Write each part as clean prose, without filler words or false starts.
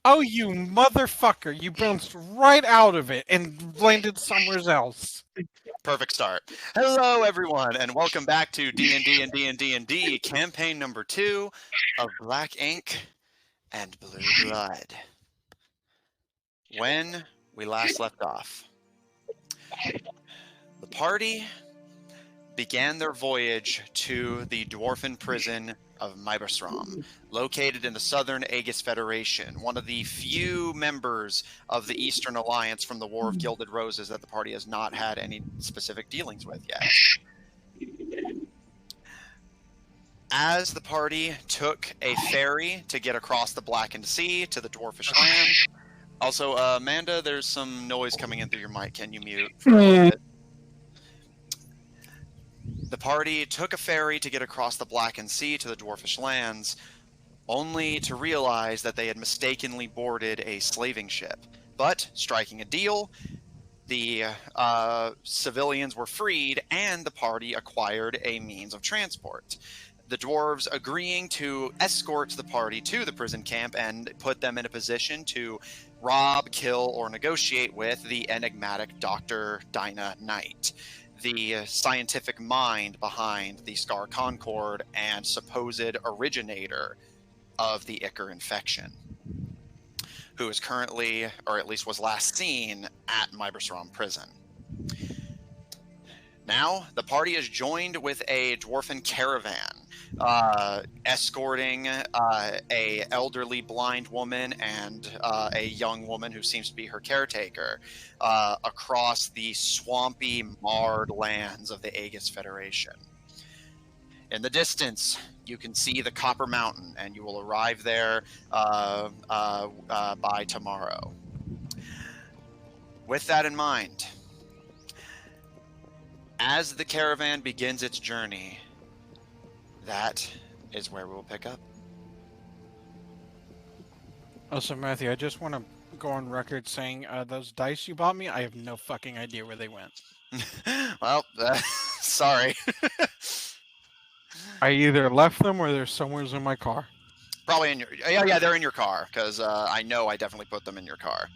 Oh, you motherfucker! You bounced right out of it and landed somewhere else. Perfect start. Hello, everyone, and welcome back to D&D&D&D&D campaign number 2 of Black Ink and Blue Blood. When we last left off, the party began their voyage to the dwarfen prison of Mibasram, located in the Southern Aegis Federation, one of the few members of the Eastern Alliance from the War of Gilded Roses that the party has not had any specific dealings with yet. As the party took a ferry to get across the Blackened Sea to the Dwarfish land. Also, Amanda, there's some noise coming in through your mic. Can you mute for a little bit? The party took a ferry to get across the Blackened Sea to the Dwarfish lands, only to realize that they had mistakenly boarded a slaving ship. But, striking a deal, the civilians were freed and the party acquired a means of transport. The dwarves agreeing to escort the party to the prison camp and put them in a position to rob, kill, or negotiate with the enigmatic Dr. Dinah Knight, the scientific mind behind the Scar Concord and supposed originator of the Ichor infection, who is currently, or at least was last seen, at Mibasram prison. Now, the party is joined with a dwarfen caravan, escorting a elderly blind woman and a young woman who seems to be her caretaker across the swampy, marred lands of the Aegis Federation. In the distance, you can see the Copper Mountain, and you will arrive there by tomorrow. With that in mind, as the caravan begins its journey, that is where we will pick up. Also, Matthew, I just want to go on record saying those dice you bought me, I have no fucking idea where they went. Well, sorry. I either left them or they're somewhere in my car. Probably in your... Yeah, they're in your car, because I know I definitely put them in your car.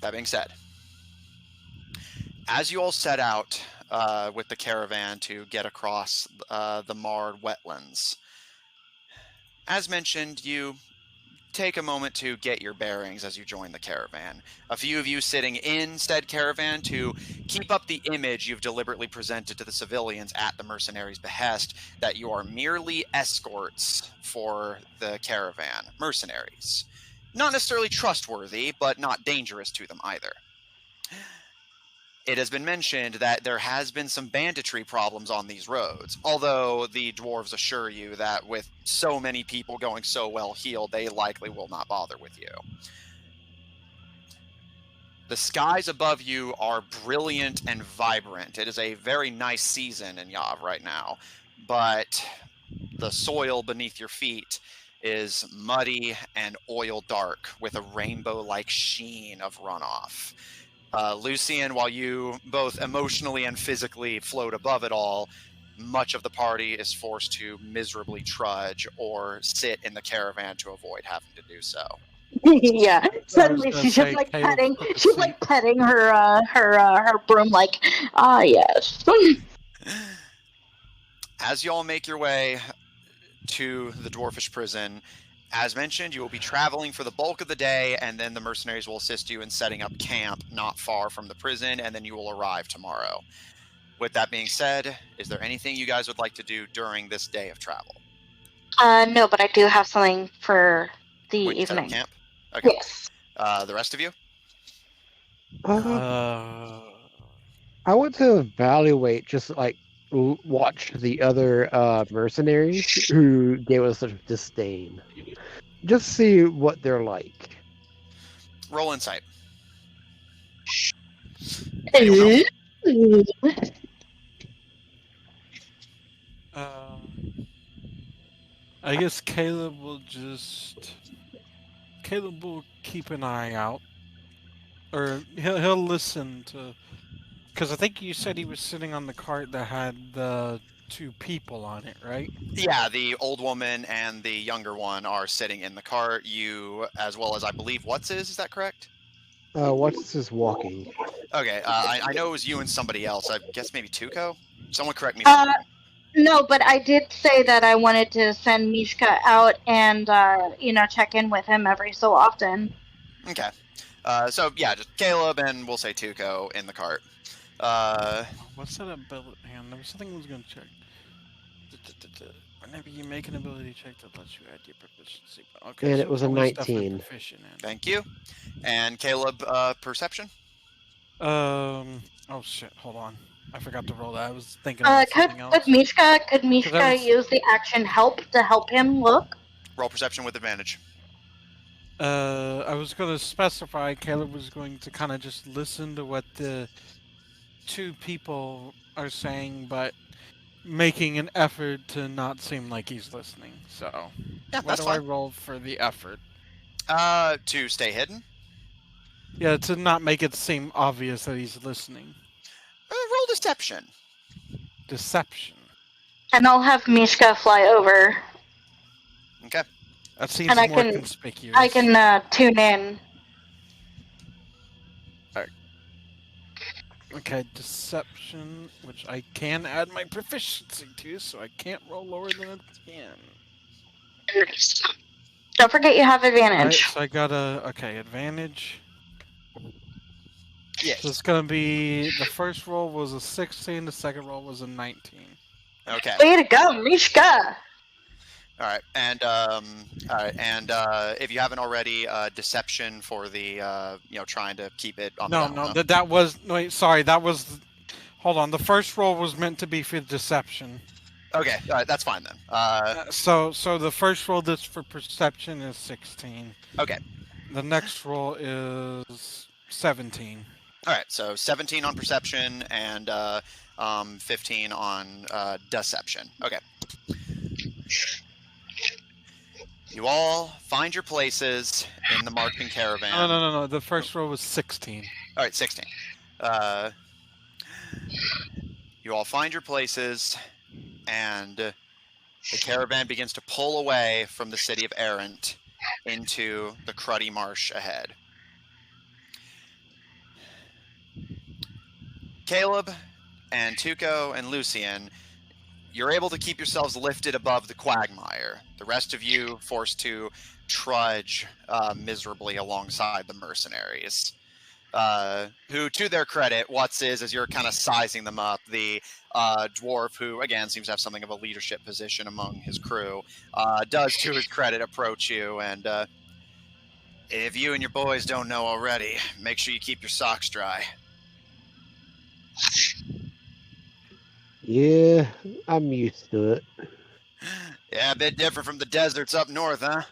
That being said, as you all set out with the caravan to get across the marred wetlands, as mentioned, you take a moment to get your bearings as you join the caravan. A few of you sitting in said caravan to keep up the image you've deliberately presented to the civilians at the mercenaries' behest that you are merely escorts for the caravan. Mercenaries. Not necessarily trustworthy, but not dangerous to them either. It has been mentioned that there has been some banditry problems on these roads, although the dwarves assure you that with so many people going so well heeled, they likely will not bother with you. The skies above you are brilliant and vibrant. It is a very nice season in Yav right now, but the soil beneath your feet is muddy and oil dark with a rainbow-like sheen of runoff. Lucian, while you both emotionally and physically float above it all, much of the party is forced to miserably trudge or sit in the caravan to avoid having to do so. Yeah. Suddenly gonna she's just say, like Caleb, petting. put the She's seat- like petting her broom, like, ah, yes. As you all make your way to the dwarfish prison, as mentioned, you will be traveling for the bulk of the day, and then the mercenaries will assist you in setting up camp not far from the prison, and then you will arrive tomorrow. With that being said, is there anything you guys would like to do during this day of travel? No, but I do have something for the When you set up evening. camp? Okay. Yes. The rest of you? Uh, I want to evaluate, just like watch the other mercenaries who gave us such disdain. Just see what they're like. Roll insight. Anyone else? I guess Caleb will keep an eye out, or he'll listen to, because I think you said he was sitting on the cart that had the two people on it, right? Yeah, the old woman and the younger one are sitting in the cart. You, as well as I believe is that correct? What's this walking? Okay, I know it was you and somebody else. I guess maybe Tuco? Someone correct me if I'm wrong. No, but I did say that I wanted to send Mishka out and, check in with him every so often. Okay. So, yeah, just Caleb and we'll say Tuco in the cart. What's that ability? Hang on, there was something I was going to check. Whenever you make an ability check that lets you add your proficiency. Okay, And so it was a Kelly's definitely 19. proficient in. Thank you. And Caleb, perception? Oh shit, hold on. I forgot to roll that. I was thinking about something else. Could Mishka use the action help to help him look? Roll perception with advantage. I was going to specify Caleb was going to kind of just listen to what the two people are saying, but making an effort to not seem like he's listening. So, Yeah, what that's do I fine. roll for the effort? To stay hidden? Yeah, to not make it seem obvious that he's listening. Roll deception. Deception. And I'll have Mishka fly over. Okay. That seems And I more can- conspicuous. I can tune in. Okay, deception, which I can add my proficiency to, so I can't roll lower than a 10. Don't forget you have Alright, advantage. so I got advantage. Yes. So it's gonna be, the first roll was a 16, the second roll was a 19. Okay. Way to go, Mishka! All right, and if you haven't already, deception for the trying to keep it on the down low. That was, wait, sorry, that was, hold on, the first roll was meant to be for deception. Okay, all right, that's fine then. So the first roll that's for perception is 16. Okay. The next roll is 17. All right, so 17 on perception and 15 on deception. Okay. You all find your places in the marching caravan. No. The first roll was 16. All right, 16. You all find your places, and the caravan begins to pull away from the city of Errant into the cruddy marsh ahead. Caleb and Tuco and Lucian, you're able to keep yourselves lifted above the quagmire. The rest of you forced to trudge miserably alongside the mercenaries. Who, to their credit, as you're kind of sizing them up, the dwarf, who again seems to have something of a leadership position among his crew, does, to his credit, approach you. And if you and your boys don't know already, make sure you keep your socks dry. Yeah, I'm used to it. Yeah, a bit different from the deserts up north, huh?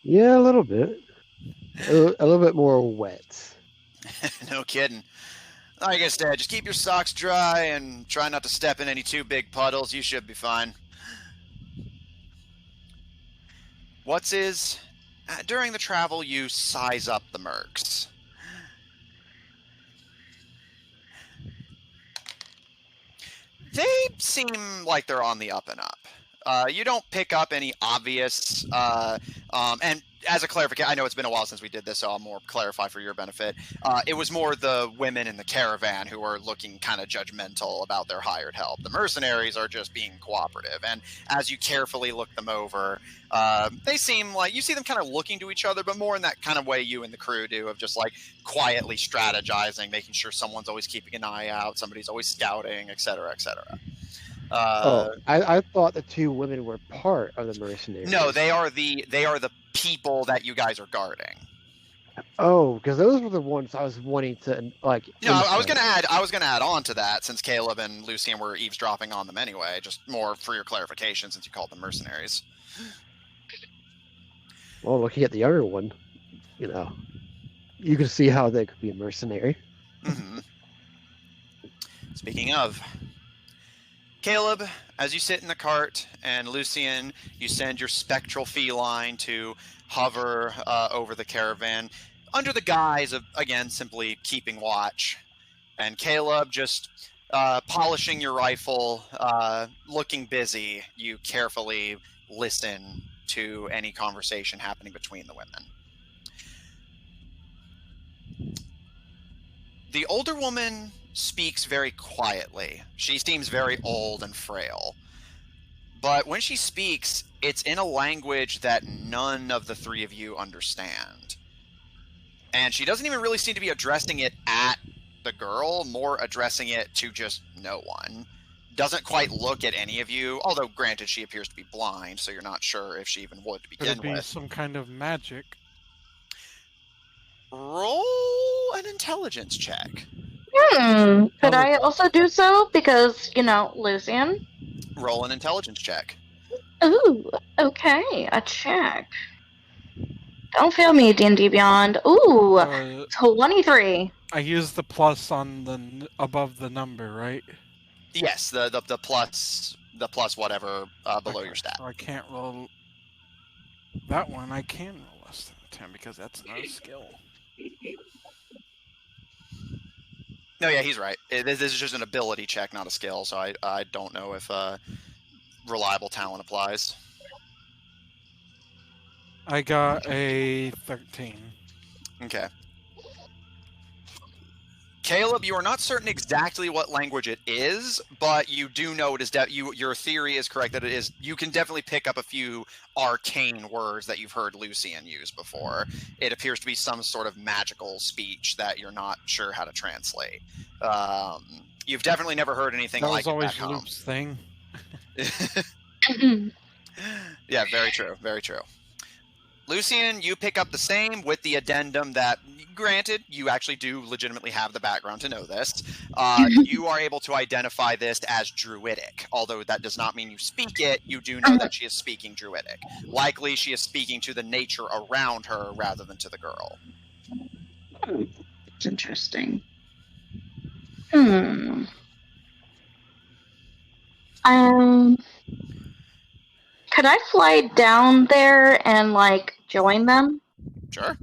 Yeah, a little bit. A little bit more wet. No kidding. Like I said, just keep your socks dry and try not to step in any too big puddles. You should be fine. During the travel, you size up the mercs. They seem like they're on the up and up. You don't pick up any obvious, and as a clarification, I know it's been a while since we did this, so I'll more clarify for your benefit. It was more the women in the caravan who are looking kind of judgmental about their hired help. The mercenaries are just being cooperative, and as you carefully look them over, they seem like you see them kind of looking to each other, but more in that kind of way you and the crew do, of just like quietly strategizing, making sure someone's always keeping an eye out, somebody's always scouting, etc., etc. I thought the two women were part of the mercenaries. No, they are the people that you guys are guarding. Oh, because those were the ones I was wanting to like. No, I was gonna add on to that, since Caleb and Lucian were eavesdropping on them anyway. Just more for your clarification, since you called them mercenaries. Well, looking at the other one, you can see how they could be a mercenary. Mm-hmm. Speaking of, Caleb, as you sit in the cart, and Lucian, you send your spectral feline to hover over the caravan under the guise of, again, simply keeping watch. And Caleb, just polishing your rifle, looking busy, you carefully listen to any conversation happening between the women. The older woman speaks very quietly. She seems very old and frail. But when she speaks, it's in a language that none of the three of you understand. And she doesn't even really seem to be addressing it at the girl, more addressing it to just no one. Doesn't quite look at any of you, although granted she appears to be blind, so you're not sure if she even would to Could begin it be with. some kind of magic? Roll an intelligence check. Could I also do so? Because, Lucian. Roll an intelligence check. Ooh, okay, a check. Don't fail me, D&D Beyond. Ooh, 23. I used the plus on the above the number, right? Yes, the plus whatever below your stat. So I can't roll that one. I can roll less than 10 because that's not a skill. No, yeah, he's right. This is just an ability check, not a skill, so I don't know if reliable talent applies. I got a 13. Okay. Caleb, you are not certain exactly what language it is, but you do know it is your theory is correct that it is. You can definitely pick up a few arcane words that you've heard Lucian use before. It appears to be some sort of magical speech that you're not sure how to translate. You've definitely never heard anything like it That was back home. always Loop's thing. Yeah, very true, very true. Lucian, you pick up the same with the addendum that, granted, you actually do legitimately have the background to know this. You are able to identify this as Druidic, although that does not mean you speak it. You do know that she is speaking Druidic. Likely, she is speaking to the nature around her rather than to the girl. It's interesting. Could I fly down there and, join them? Sure.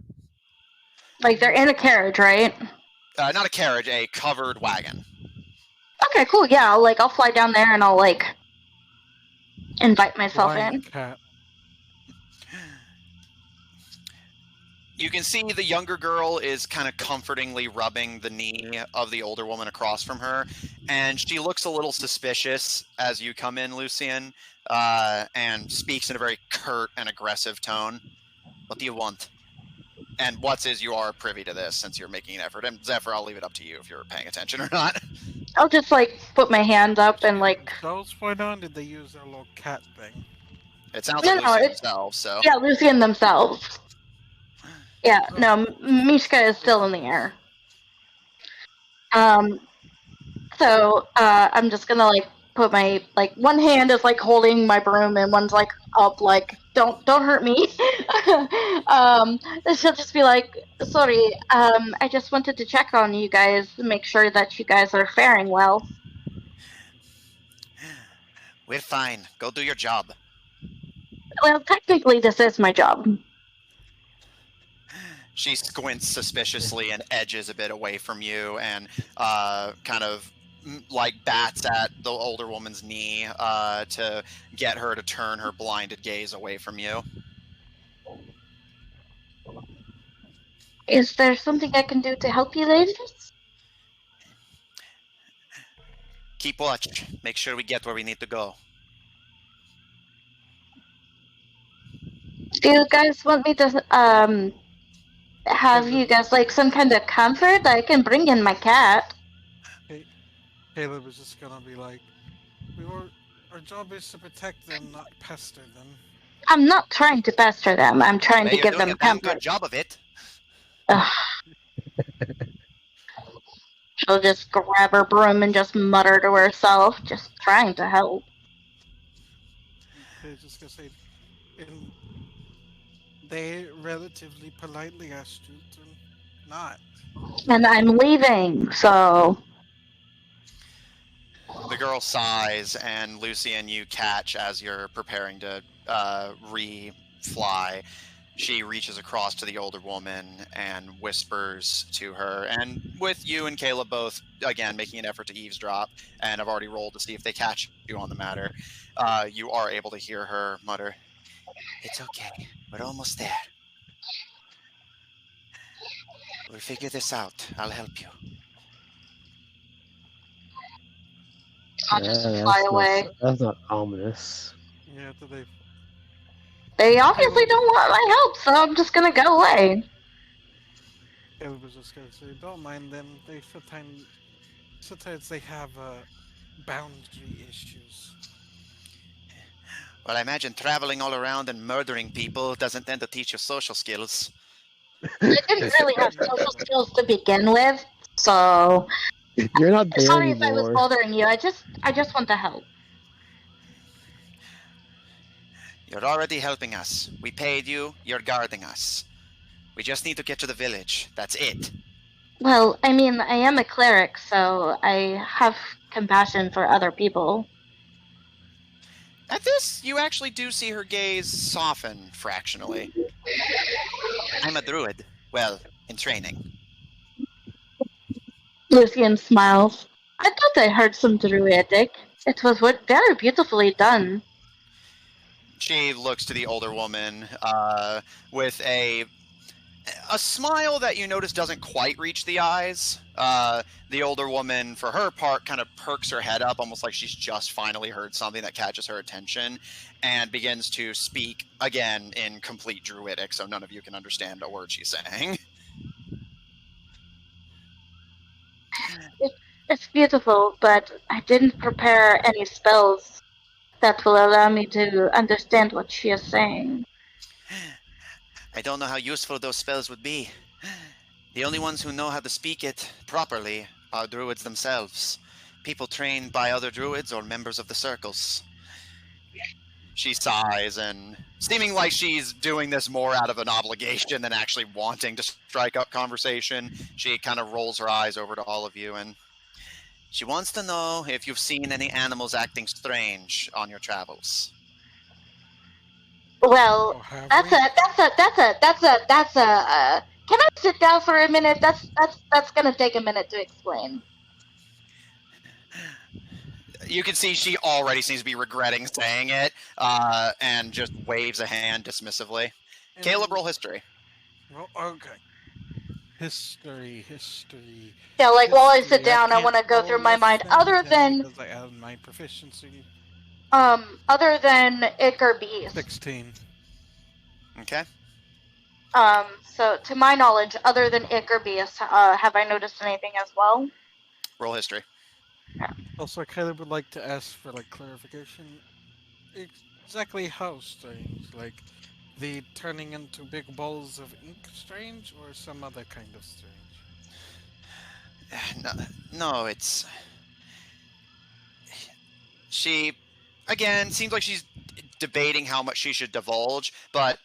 They're in a carriage, right? Not a carriage, a covered wagon. Okay, cool. Yeah, I'll fly down there and I'll, invite myself in. Cat. You can see the younger girl is kind of comfortingly rubbing the knee of the older woman across from her, and she looks a little suspicious as you come in, Lucian, and speaks in a very curt and aggressive tone. What do you want? And what's is you are privy to this since you're making an effort. And Zephyr, I'll leave it up to you if you're paying attention or not. I'll just, put my hand up and, Those point on, did they use their little cat thing? It sounds like Lucian themselves, so... Yeah, Lucian themselves. Yeah, no, Mishka is still in the air. So, I'm just gonna, put my, one hand is, holding my broom and one's, up, don't hurt me. She'll just be sorry, I just wanted to check on you guys, make sure that you guys are faring well. We're fine. Go do your job. Well, technically this is my job. She squints suspiciously and edges a bit away from you and kind of bats at the older woman's knee to get her to turn her blinded gaze away from you. Is there something I can do to help you, ladies? Keep watch. Make sure we get where we need to go. Do you guys want me to have you guys some kind of comfort? I can bring in my cat. Caleb was just gonna be our job is to protect them, not pester them. I'm not trying to pester them. I'm trying to give them comfort. comfort. Good job of it. She'll just grab her broom and just mutter to herself, just trying to help. They're just gonna say, they relatively politely asked you to not. And I'm leaving, so... The girl sighs, and Lucian, you catch as you're preparing to re-fly. She reaches across to the older woman and whispers to her, and with you and Caleb both, again, making an effort to eavesdrop, and I've already rolled to see if they catch you on the matter, you are able to hear her mutter, "It's okay. We're almost there. We'll figure this out. I'll help you." I'll just fly away. That's not ominous. Yeah, do they? They obviously Caleb, don't want my help, so I'm just gonna go away. Caleb was just gonna say, don't mind them. Sometimes they have boundary issues. Well, I imagine traveling all around and murdering people doesn't tend to teach you social skills. I didn't really have social skills to begin with, so You're not there sorry if I was anymore. bothering you. I just want to help. You're already helping us. We paid you. You're guarding us. We just need to get to the village. That's it. Well, I mean, I am a cleric, so I have compassion for other people. At this, you actually do see her gaze soften fractionally. I'm a druid. Well, in training. Lucian smiles. I thought I heard some druidic. It was very beautifully done. She looks to the older woman with a smile that you notice doesn't quite reach the eyes. The older woman, for her part, kind of perks her head up, almost like she's just finally heard something that catches her attention, and begins to speak again in complete druidic, so none of you can understand a word she's saying. It's beautiful, but I didn't prepare any spells that will allow me to understand what she is saying. I don't know how useful those spells would be. The only ones who know how to speak it properly are druids themselves. People trained by other druids or members of the circles. She sighs, and seeming like she's doing this more out of an obligation than actually wanting to strike up conversation, she kind of rolls her eyes over to all of you, and she wants to know if you've seen any animals acting strange on your travels. Well, Oh, have that's we? a. Can I sit down for a minute? That's gonna take a minute to explain. You can see she already seems to be regretting saying it, and just waves a hand dismissively. Caleb, roll history. Well, okay. History. Yeah, like while I sit History. down, I can't want to go roll through my less mind. than 10 because I added my proficiency. Other than ick or beast. 16. Okay. So to my knowledge, other than ick or beast, have I noticed anything as well? Roll history. Also, Caleb would like to ask for clarification. Exactly how strange? Like the turning into big balls of ink strange, or some other kind of strange? No, it's... She, again, seems like she's debating how much she should divulge, but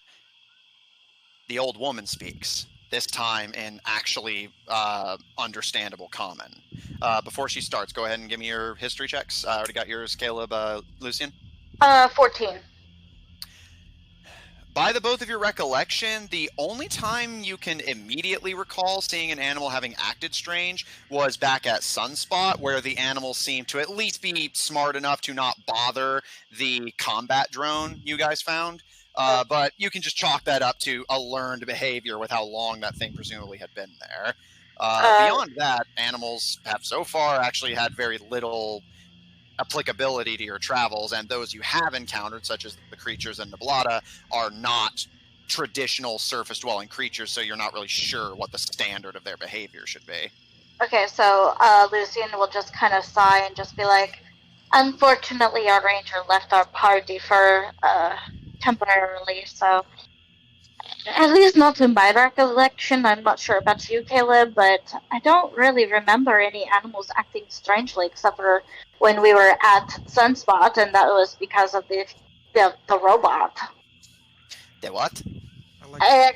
the old woman speaks, this time in actually understandable common. Before she starts, go ahead and give me your history checks. I already got yours, Caleb. Lucian? 14. By the both of your recollection, the only time you can immediately recall seeing an animal having acted strange was back at Sunspot, where the animal seemed to at least be smart enough to not bother the combat drone you guys found. But you can just chalk that up to a learned behavior with how long that thing presumably had been there. Beyond that, animals have so far actually had very little applicability to your travels, and those you have encountered, such as the creatures in Nablata, are not traditional surface-dwelling creatures, so you're not really sure what the standard of their behavior should be. Okay, so Lucian will just kind of sigh and just be like, unfortunately, our ranger left our party for temporarily, so at least not in my recollection. I'm not sure about you, Caleb, but I don't really remember any animals acting strangely, except for when we were at Sunspot, and that was because of the robot. The what?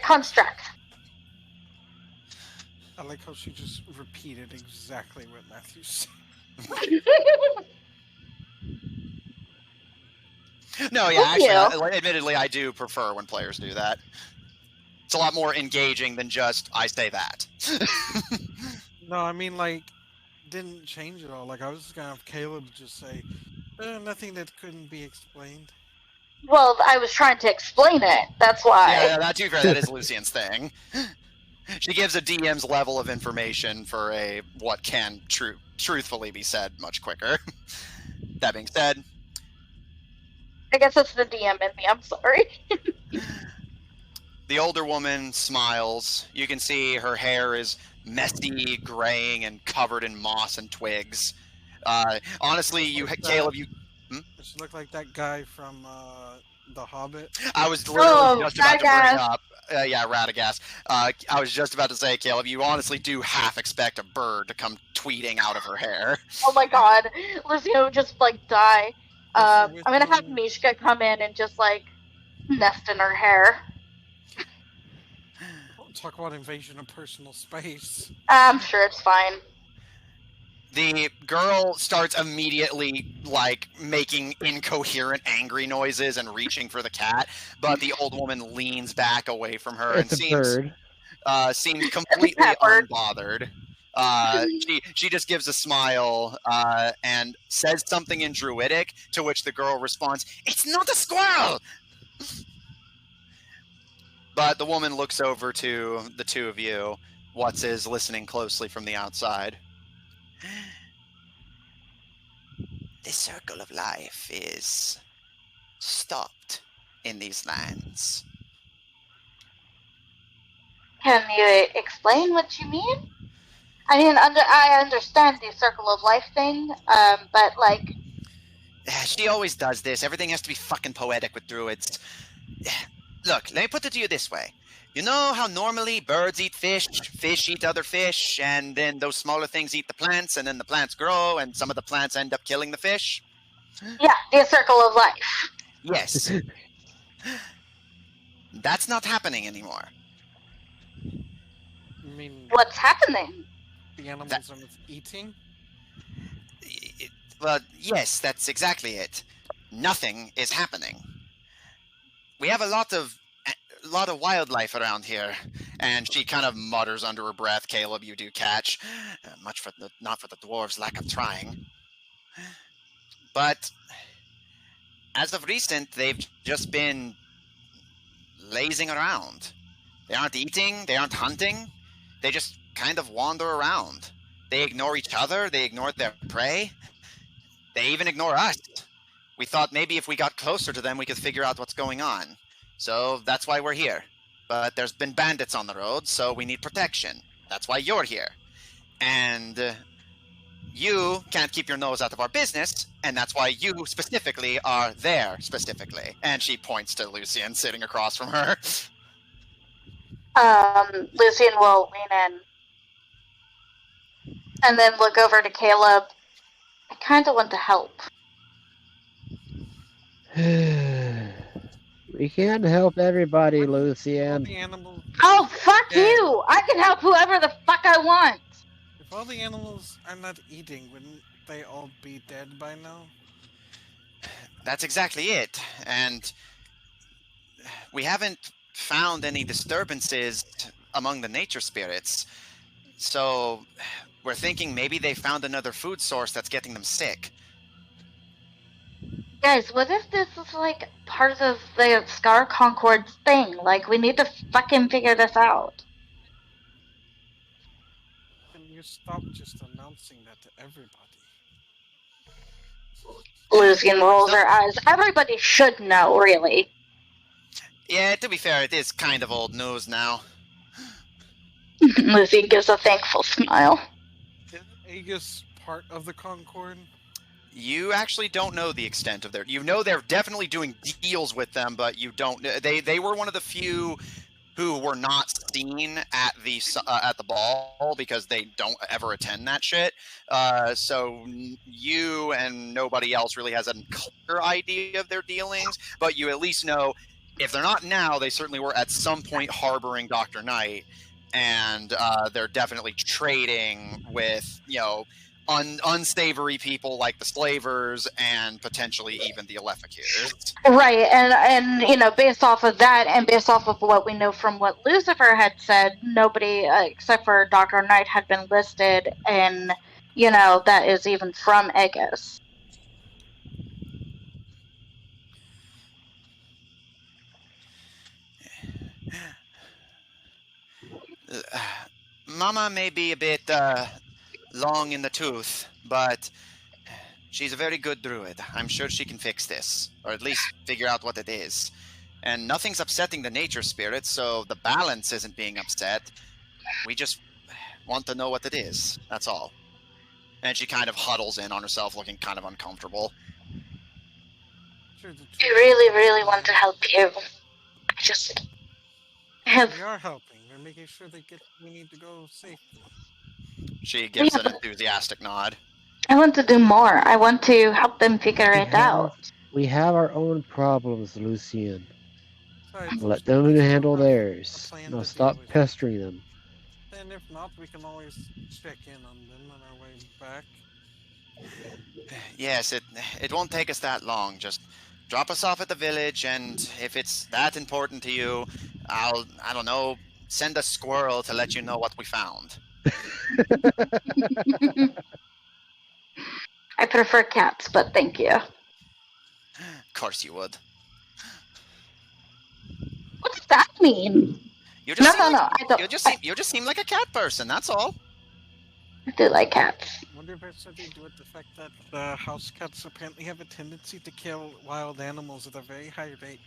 Construct. I like how she just repeated exactly what Matthew said. No, yeah, Thank actually, admittedly, I do prefer when players do that. It's a lot more engaging than just I say that. No, I mean like didn't change at all. Like I was just gonna have Caleb just say, nothing that couldn't be explained. Well, I was trying to explain it. That's why. Yeah, to be fair, that is Lucian's thing. She gives a DM's level of information for a what can truthfully be said much quicker. That being said, I guess it's the DM in me. I'm sorry. the older woman smiles. You can see her hair is messy, graying, and covered in moss and twigs. Honestly, Caleb, you. Does she look like that guy from The Hobbit? I was literally just about to bring Radagast. up. Yeah, Radagast. I was just about to say, Caleb, you honestly do half expect a bird to come tweeting out of her hair. Oh my god. Lucio would just, like, die. I'm with gonna have one- Mishka come in and just, like, nest in her hair. Talk about invasion of personal space. I'm sure it's fine. The girl starts immediately, like, making incoherent, angry noises and reaching for the cat, but the old woman leans back away from her It's and a bird. seems completely Pepper. unbothered. She just gives a smile and says something in Druidic, to which the girl responds, "It's not a squirrel!" But the woman looks over to the two of you. Watts is listening closely from the outside. The circle of life is stopped in these lands. Can you explain what you mean? I mean, I understand the circle of life thing, but, like... She always does this. Everything has to be fucking poetic with druids. Look, let me put it to you this way. You know how normally birds eat fish, fish eat other fish, and then those smaller things eat the plants, and then the plants grow, and some of the plants end up killing the fish? Yeah, the circle of life. Yes. That's not happening anymore. I mean, What's happening? the animals are eating. Well, yes, that's exactly it. Nothing is happening. We have a lot of wildlife around here, and she kind of mutters under her breath, "Caleb, you do catch. Not for the dwarves' lack of trying. But as of recent, they've just been lazing around. They aren't eating, they aren't hunting, they just kind of wander around. They ignore each other, they ignore their prey, they even ignore us. We thought maybe if we got closer to them, we could figure out what's going on. So that's why we're here. But there's been bandits on the road, so we need protection. That's why you're here. And you can't keep your nose out of our business, and that's why you specifically are there specifically." And she points to Lucian sitting across from her. Lucian will lean in. And then look over to Caleb. I kind of want to help. We can't help everybody, All Lucian. the animals. Oh, fuck Yeah. you! I can help whoever the fuck I want! If all the animals are not eating, wouldn't they all be dead by now? That's exactly it. And we haven't found any disturbances among the nature spirits. So we're thinking maybe they found another food source that's getting them sick. Guys, what if this is, like, part of the Scar Concord's thing? Like, we need to fucking figure this out. Can you stop just announcing that to everybody? Lucian rolls her eyes. Everybody should know, really. Yeah, to be fair, it is kind of old news now. Lucian gives a thankful smile. Is Aegis part of the Concord? You actually don't know the extent of their. You know they're definitely doing deals with them, but you don't. They were one of the few who were not seen at the ball because they don't ever attend that shit. So you and nobody else really has a clear idea of their dealings, but you at least know if they're not now, they certainly were at some point harboring Dr. Knight, and they're definitely trading with unsavory people like the slavers and potentially even the Alefikirs. Right, and based off of that, and based off of what we know from what Lucifer had said, nobody except for Dr. Knight had been listed, and that is even from Aegis. Mama may be a bit long in the tooth, but she's a very good druid. I'm sure she can fix this, or at least figure out what it is. And nothing's upsetting the nature spirit, so the balance isn't being upset. We just want to know what it is. That's all. And she kind of huddles in on herself, looking kind of uncomfortable. Sure, the I really, really want to help you. We are helping. We're making sure they get where we need to go safely. She gives an enthusiastic nod. I want to do more. I want to help them figure it out. We have our own problems, Lucian. Besides, Let we them still handle have a theirs. plan Now to stop deal with it. pestering them. And if not, we can always check in on them on our way back. Yes, it won't take us that long. Just drop us off at the village, and if it's that important to you, I don't know, send a squirrel to let you know what we found. I prefer cats, but thank you. Of course you would. What does that mean? You just seem like, I don't. You just seem like a cat person. That's all. I do like cats. I wonder if it's something to do with the fact that house cats apparently have a tendency to kill wild animals at a very high rate.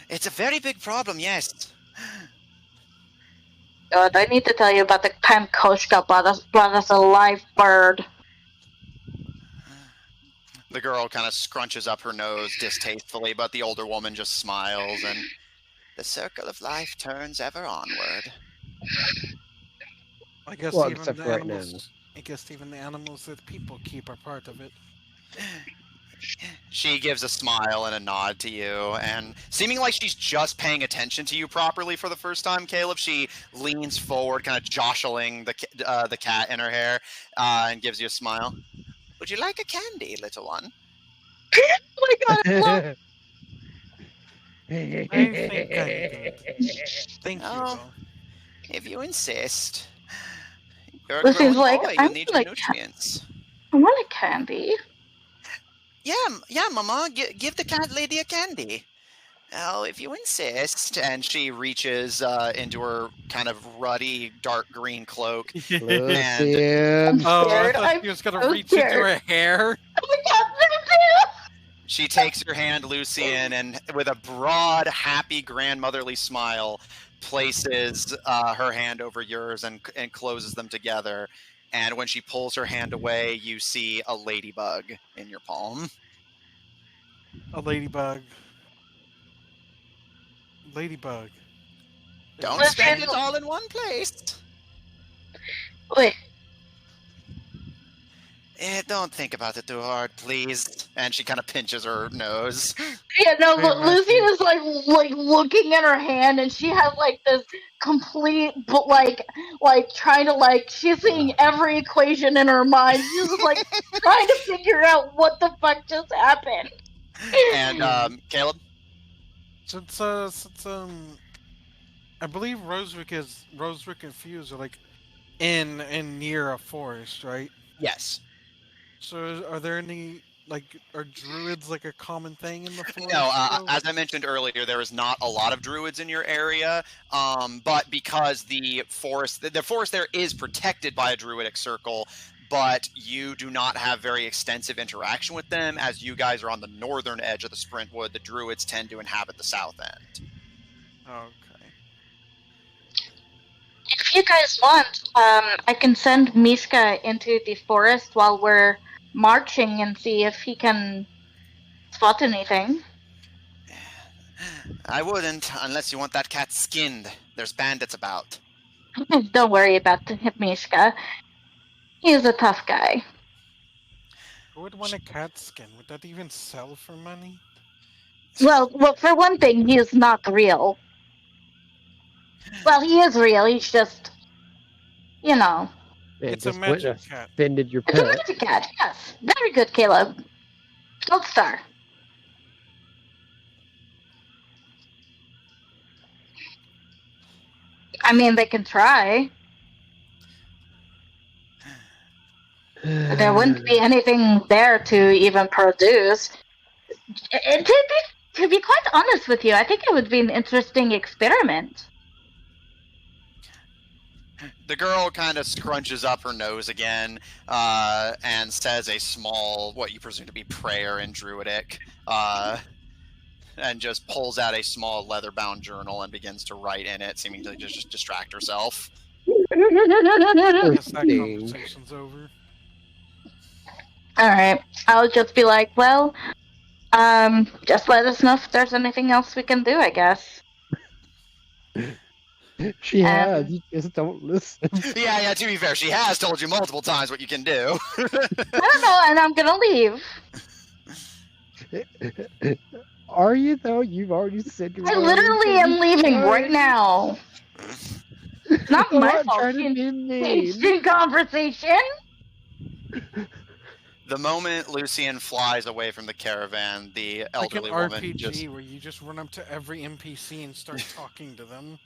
It's a very big problem, yes. God, I need to tell you about the time Koshka brought us a live bird. The girl kind of scrunches up her nose distastefully, but the older woman just smiles, and the circle of life turns ever onward. I guess Well, even except the for right animals. I guess even the animals that people keep are part of it. She gives a smile and a nod to you, and seeming like she's just paying attention to you properly for the first time, Caleb, she leans forward, kind of jostling the cat in her hair, and gives you a smile. Would you like a candy, little one? Oh my god, I love I think I'm good. Thank you, Oh, though. if you insist. You're a Lucy's growing like, boy. I You need your want nutrients. a candy. Yeah, Mama. Give the cat lady a candy. Oh, if you insist. And she reaches into her kind of ruddy, dark green cloak. Lucian. Oh, I Scared. thought I'm she was gonna so reach into scared. her hair. Oh my god, me She takes your hand, Lucian, and with a broad, happy, grandmotherly smile, places her hand over yours and closes them together. And when she pulls her hand away, you see a ladybug in your palm. A ladybug. Ladybug. Don't Lucian. spend it all in one place. Wait, Don't think about it too hard, please. And she kind of pinches her nose. yeah, no, Hey, Lucy Matthew. was like looking at her hand, and she has like this complete, but like trying to she's seeing every equation in her mind. She's just like trying to figure out what the fuck just happened. And Caleb? Since I believe Roserick and Fuse are like in near a forest, right? Yes. So are there any are druids like a common thing in the forest? No, still? as I mentioned earlier, there is not a lot of druids in your area, but because the forest there is protected by a druidic circle, but you do not have very extensive interaction with them, as you guys are on the northern edge of the Sprintwood. The druids tend to inhabit the south end. Okay. If you guys want, I can send Mishka into the forest while we're marching and see if he can spot anything. I wouldn't, unless you want that cat skinned. There's bandits about. Don't worry about Mishka. He's a tough guy. Who would want a cat skin? Would that even sell for money? Well, for one thing, he is not real. Well, he is real. He's just, It It's a just went and magic cat. offended your It's a pet. magic cat. Yes, very good, Caleb. Gold star. I mean, they can try. There wouldn't be anything there to even produce. To be quite honest with you, I think it would be an interesting experiment. The girl kind of scrunches up her nose again and says a small, what you presume to be prayer in Druidic, and just pulls out a small leather-bound journal and begins to write in it, seeming to just distract herself. I guess that Thing. conversation's over. Alright, I'll just be like, well, just let us know if there's anything else we can do, I guess. She has. You just don't listen. Yeah, to be fair, she has told you multiple times what you can do. I don't know, and I'm gonna leave. Are you though? You've already said you're I going. literally am leaving right now. It's not I'm my not fault. trying to She be engaged mean. in conversation. The moment Lucian flies away from the caravan, the Like an elderly woman RPG just... where you just run up to every NPC and start talking to them.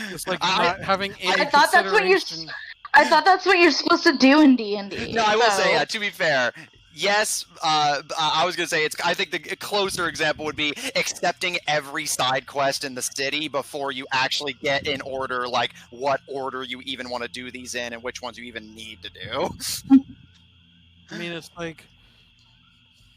It's like I- not having any I thought that's what you're. consideration. I thought that's what you're supposed to do in D&D. No, I will so- say, to be fair, yes, I was going to say, I think the closer example would be accepting every side quest in the city before you actually get in order, like, what order you even want to do these in and which ones you even need to do. I mean, it's like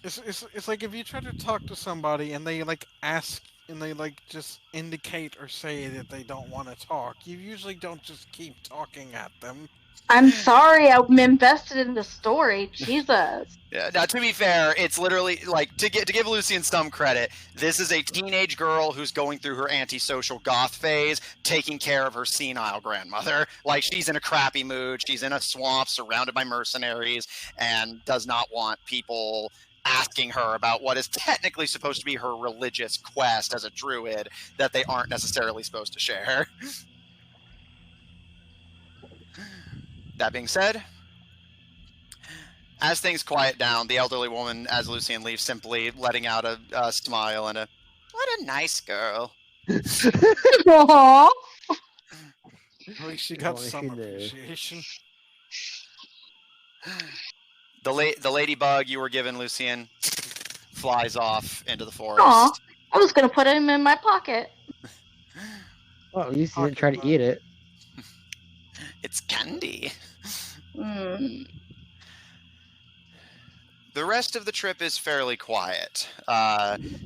it's like if you try to talk to somebody and they like ask and they like just indicate or say that they don't want to talk, you usually don't just keep talking at them. I'm sorry, I'm invested in the story. Jesus. Yeah, now, to be fair, it's literally, like, to give Lucian some credit, this is a teenage girl who's going through her antisocial goth phase, taking care of her senile grandmother. Like, she's in a crappy mood, she's in a swamp surrounded by mercenaries, and does not want people asking her about what is technically supposed to be her religious quest as a druid that they aren't necessarily supposed to share. That being said, as things quiet down, the elderly woman, as Lucian leaves, simply letting out a smile and a, "What a nice girl." Aww. At least she got Oh, some she knew. appreciation. The ladybug you were given, Lucian, flies off into the forest. Aw. I was gonna put him in my pocket. Well, at least you didn't try to eat it. It's candy. Mm. The rest of the trip is fairly quiet,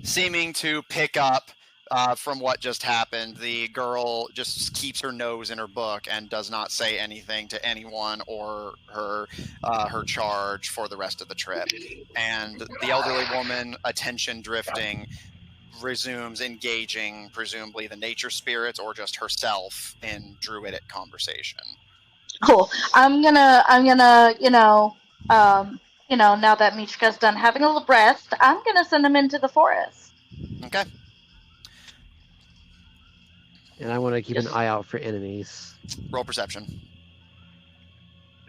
seeming to pick up from what just happened. The girl just keeps her nose in her book and does not say anything to anyone or her charge for the rest of the trip. And the elderly woman, attention drifting, resumes engaging, presumably the nature spirits or just herself, in druidic conversation. Cool. I'm gonna, now that Mishka's done having a little rest, I'm gonna send him into the forest. Okay. And I want to keep an Just- eye out for enemies. Roll perception.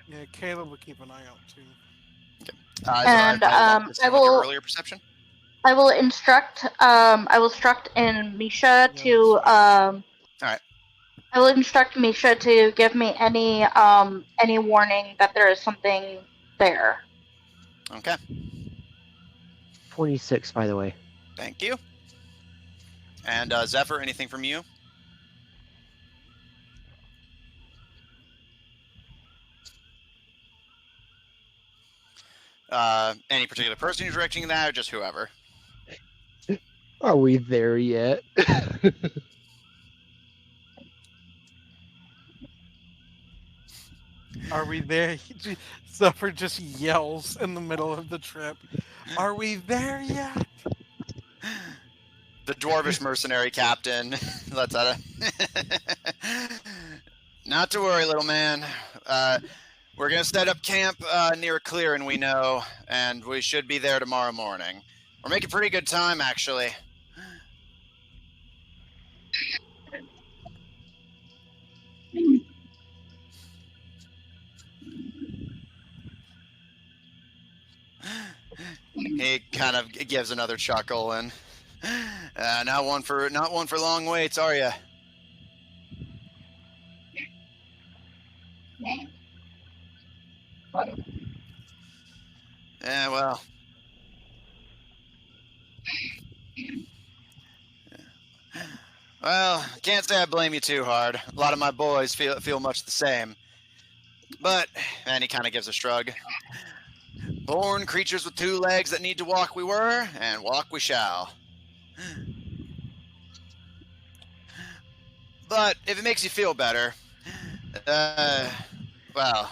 Yeah, Caleb will keep an eye out too. And, I I will will- earlier perception. I will instruct in Misha Yeah, to Alright. I will instruct Misha to give me any warning that there is something there. Okay. 26, by the way. Thank you. And Zephyr, anything from you? Any particular person you're directing that, or just whoever? Are we there yet? Are we there? Zephyr just yells in the middle of the trip. Are we there yet? The dwarvish mercenary captain lets out a... Not to worry, little man. We're going to set up camp near a clearing we know, and we should be there tomorrow morning. We're making pretty good time, actually. He kind of gives another chuckle and not one for long waits, are you? Yeah, well, can't say I blame you too hard. A lot of my boys feel much the same. But, and he kind of gives a shrug. Born creatures with 2 legs that need to walk we were, and walk we shall. But if it makes you feel better, well,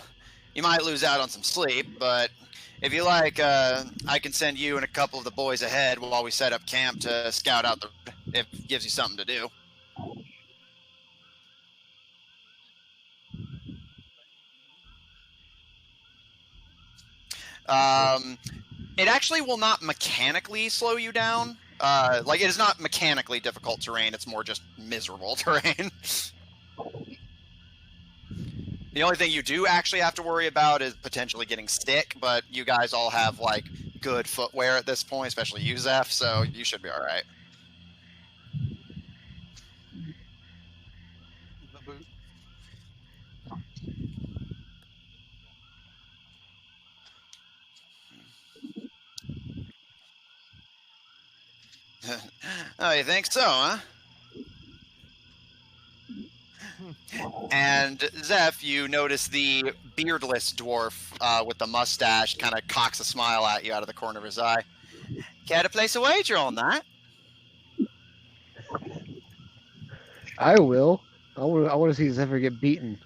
you might lose out on some sleep, but if you like, I can send you and a couple of the boys ahead while we set up camp to scout out the road, if it gives you something to do. It actually will not mechanically slow you down. Like, it is not mechanically difficult terrain, it's more just miserable terrain. The only thing you do actually have to worry about is potentially getting sick, but you guys all have, like, good footwear at this point, especially you, Zeph, so you should be alright. The boot. Oh, you think so, huh? And Zeph, you notice the beardless dwarf with the mustache kind of cocks a smile at you out of the corner of his eye. Care to place a wager on that? I will. I want to see Zephyr get beaten.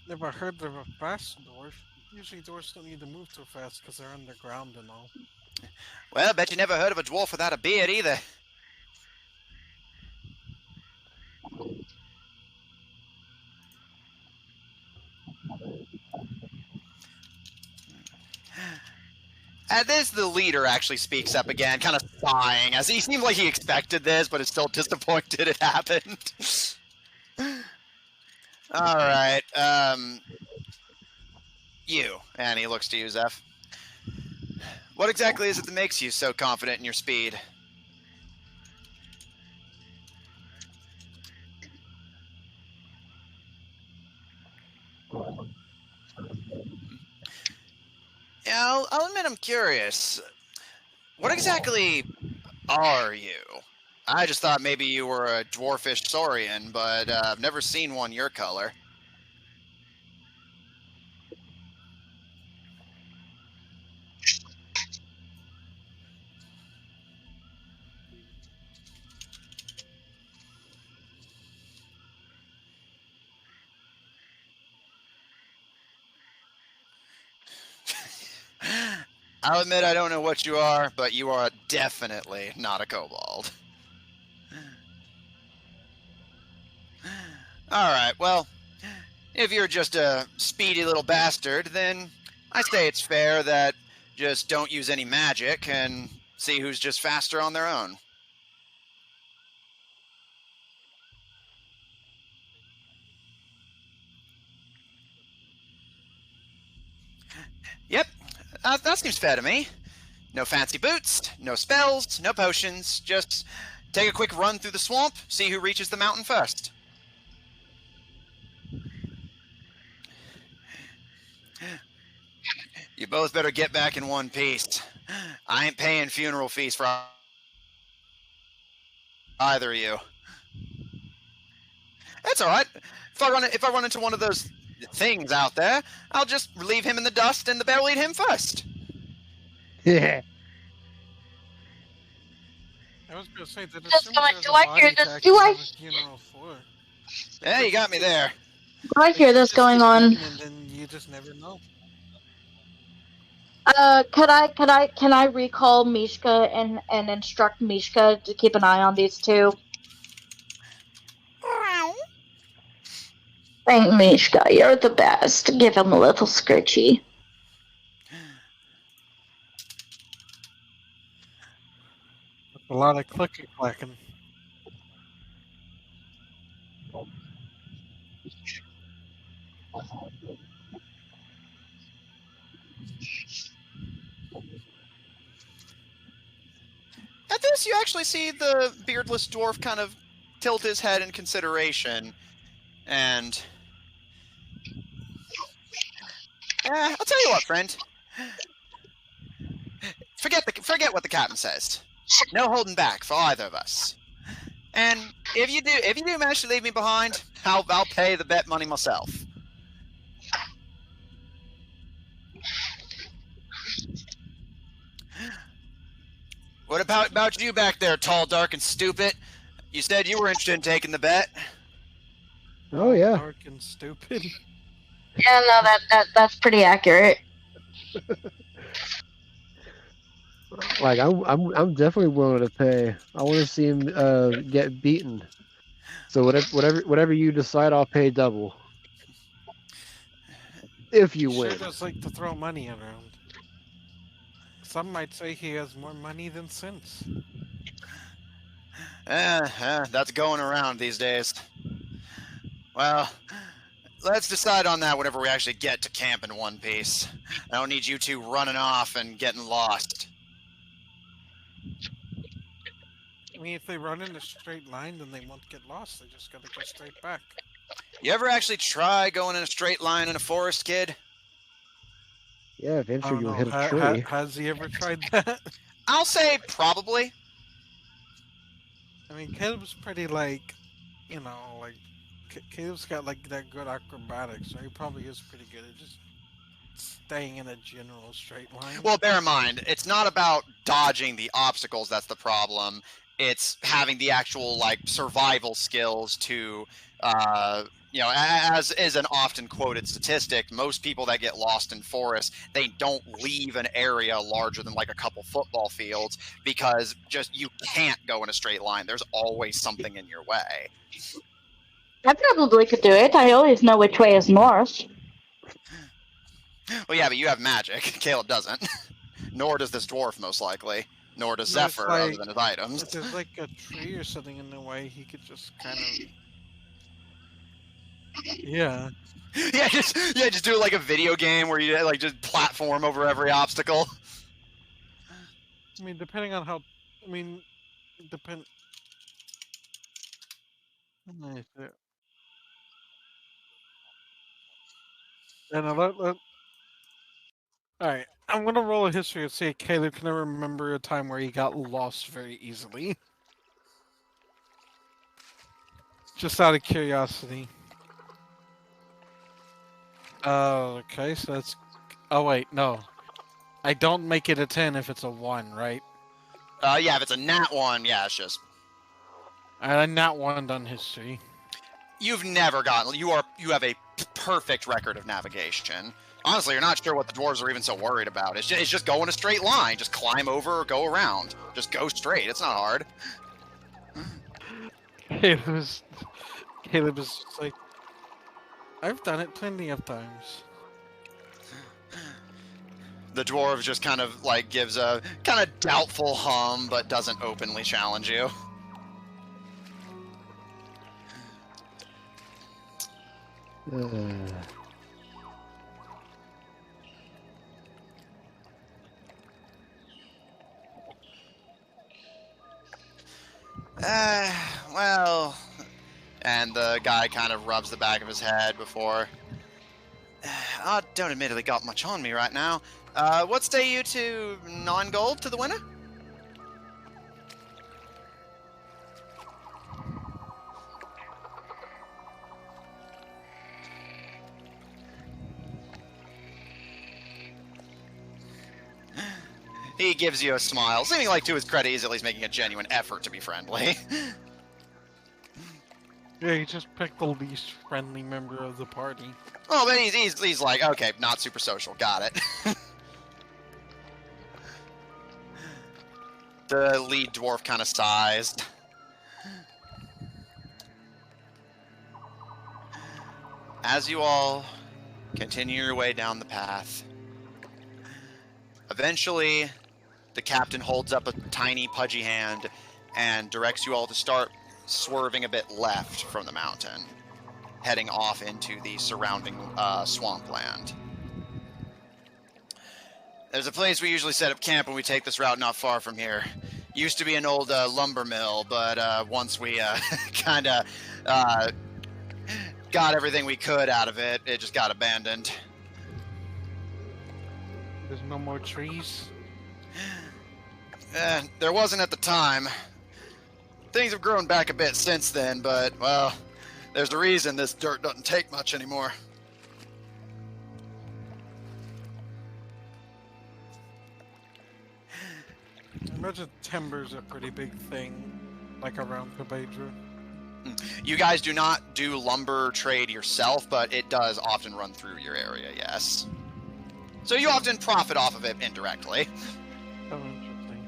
Never heard of a fast dwarf. Usually dwarves don't need to move too fast because they're underground and all. Well, bet you never heard of a dwarf without a beard either. At this, the leader actually speaks up again, kind of sighing, as he seemed like he expected this, but is still disappointed it happened. All right, you, and he looks to you, Zeph. What exactly is it that makes you so confident in your speed? Yeah, I'll admit I'm curious. What exactly are you? I just thought maybe you were a dwarfish saurian, but I've never seen one your color. I'll admit I don't know what you are, but you are definitely not a kobold. Alright, well, if you're just a speedy little bastard, then I say it's fair that just don't use any magic and see who's just faster on their own. Yep, that seems fair to me. No fancy boots, no spells, no potions, just take a quick run through the swamp, see who reaches the mountain first. You both better get back in one piece. I ain't paying funeral fees for either of you. That's all right. If I run into one of those things out there, I'll just leave him in the dust and the bear will eat him first. Yeah. I was gonna say that Just assumes going, there's do a I body hear to this? actually have a funeral for. Yeah, you got me there. Do I hear this going on? And then you just never know. Can I recall Mishka and instruct Mishka to keep an eye on these two? Thank Mishka, you're the best. Give him a little scritchy. A lot of clicky clacking. this, you actually see the beardless dwarf kind of tilt his head in consideration, and I'll tell you what, friend. Forget what the captain says. No holding back for either of us. And if you do manage to leave me behind, I'll pay the bet money myself. What about you back there, tall, dark, and stupid? You said you were interested in taking the bet. Oh, yeah. Dark and stupid. Yeah, no, that's pretty accurate. Like I'm definitely willing to pay. I want to see him get beaten. So whatever you decide, I'll pay double. If you He sure win. does like to throw money around. Some might say he has more money than sense. That's going around these days. Well, let's decide on that whenever we actually get to camp in one piece. I don't need you two running off and getting lost. I mean, if they run in a straight line, then they won't get lost. They just gotta go straight back. You ever actually try going in a straight line in a forest, kid? Yeah, eventually you'll know. hit a tree. Has he ever tried that? I'll say probably. I mean, Caleb's pretty like, Caleb's got like that good acrobatics, so he probably is pretty good at just staying in a general straight line. Well, bear in mind, it's not about dodging the obstacles that's the problem. It's having the actual like survival skills to, as is an often quoted statistic, most people that get lost in forests, they don't leave an area larger than like a couple football fields because just you can't go in a straight line. There's always something in your way. I probably could do it. I always know which way is north. Well, yeah, but you have magic. Caleb doesn't. Nor does this dwarf, most likely. Nor does No, it's Zephyr, like- other than his items. If there's like a tree or something in the way, he could just kind of. Yeah. Yeah, just do it like a video game where you like just platform over every obstacle. I mean, depending on how. I mean, depend. Nice. And Alright, I'm gonna roll a history and see if Caleb can remember a time where he got lost very easily. Just out of curiosity. Okay, so that's... Oh wait, no. I don't make it a 10 if it's a 1, right? Yeah, if it's a nat 1, yeah, it's just... I not 1 on history. You've never gotten... You have a perfect record of navigation. Honestly, you're not sure what the dwarves are even so worried about. It's just go in a straight line. Just climb over or go around. Just go straight. It's not hard. Caleb is just like... I've done it plenty of times. The dwarf just kind of, like, gives a kind of doubtful hum, but doesn't openly challenge you. Well... And the guy kind of rubs the back of his head before... I don't admittedly got much on me right now. What say you to 9 gold to the winner? He gives you a smile, seeming like to his credit he's at least making a genuine effort to be friendly. Yeah, he just picked the least friendly member of the party. Oh, but he's like, okay, not super social, got it. The lead dwarf kind of sighs. As you all continue your way down the path, eventually the captain holds up a tiny pudgy hand and directs you all to start swerving a bit left from the mountain, heading off into the surrounding swampland. There's a place we usually set up camp when we take this route not far from here. Used to be an old lumber mill, but once we kind of got everything we could out of it, it just got abandoned. There's no more trees. There wasn't at the time. Things have grown back a bit since then, but, well, there's a reason this dirt doesn't take much anymore. I imagine timber's a pretty big thing, like around Cabedra. You guys do not do lumber trade yourself, but it does often run through your area, yes. So you often profit off of it indirectly. Oh, interesting.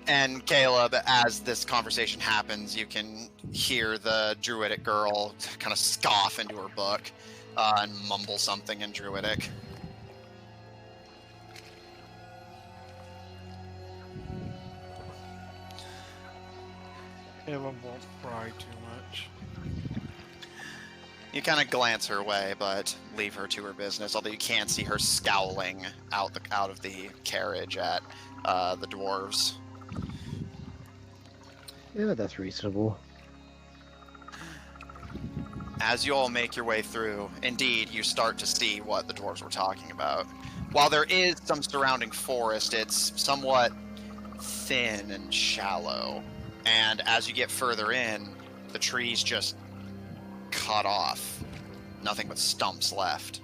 And Caleb, as this conversation happens, you can hear the Druidic girl kind of scoff into her book and mumble something in Druidic. Caleb won't cry too much. You kind of glance her way, but leave her to her business, although you can see her scowling out of the carriage at the dwarves. Yeah, that's reasonable. As you all make your way through, indeed, you start to see what the dwarves were talking about. While there is some surrounding forest, it's somewhat thin and shallow. And as you get further in, the trees just cut off. Nothing but stumps left.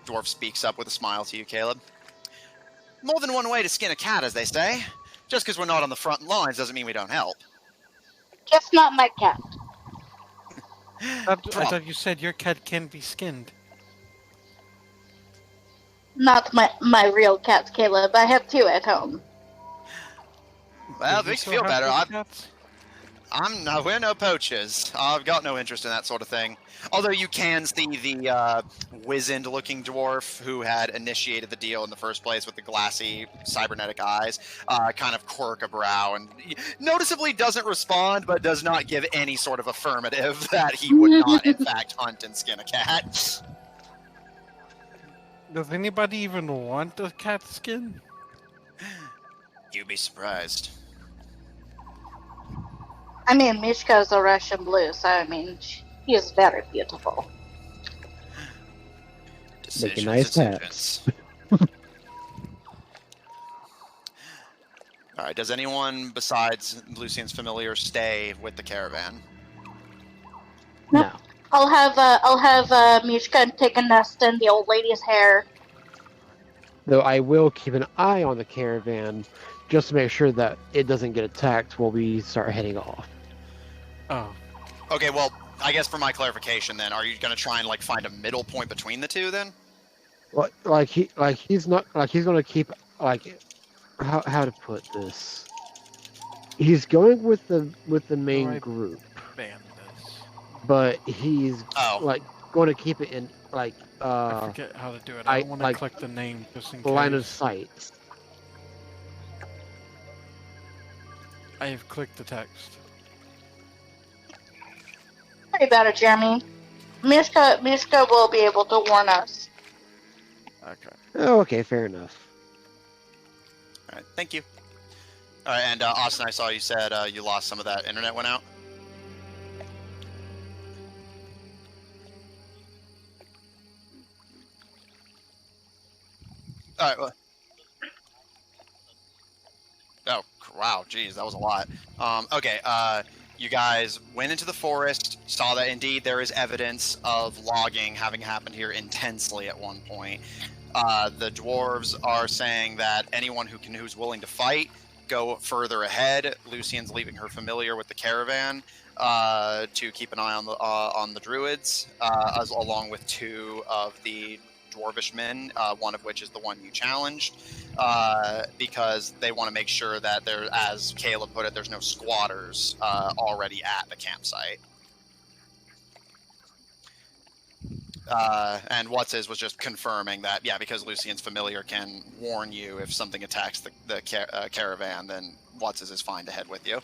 Dwarf speaks up with a smile to you, Caleb. More than one way to skin a cat, as they say. Just because we're not on the front lines doesn't mean we don't help. Just not my cat. I thought you said your cat can be skinned. Not my real cat, Caleb. I have two at home. Well, it Do makes still you feel have better. those cats? We're no poachers. I've got no interest in that sort of thing. Although you can see the wizened-looking dwarf who had initiated the deal in the first place with the glassy cybernetic eyes, kind of quirk a brow and noticeably doesn't respond, but does not give any sort of affirmative that he would not, in fact, hunt and skin a cat. Does anybody even want a cat skin? You'd be surprised. I mean, Mishka's a Russian blue, so I mean, she is very beautiful. Making nice hats. All right. Does anyone besides Lucian's familiar stay with the caravan? No. I'll have Mishka take a nest in the old lady's hair. Though I will keep an eye on the caravan just to make sure that it doesn't get attacked while we start heading off. Oh. Okay, well, I guess for my clarification then, are you going to try and like find a middle point between the two then? He's gonna keep how to put this. He's going with the main Right. group, Ban this. but he's going to keep it in I forget how to do it. I don't want to click the name just in case. line of sight. I have clicked the text. worry about it, Jeremy. Miska will be able to warn us. Okay. Oh, okay, fair enough. All right. Thank you. All right, and Austin, I saw you said you lost some of that internet went out. All right. Well, oh, wow. Geez, that was a lot. Okay. You guys went into the forest, saw that indeed there is evidence of logging having happened here intensely at one point. The dwarves are saying that anyone who's willing to fight, go further ahead. Lucian's leaving her familiar with the caravan to keep an eye on the druids, along with two of the dwarvish men, one of which is the one you challenged, because they want to make sure that there, as Caleb put it, there's no squatters already at the campsite. And What's-His was just confirming that, yeah, because Lucian's familiar can warn you if something attacks the caravan, then What's-His is fine to head with you.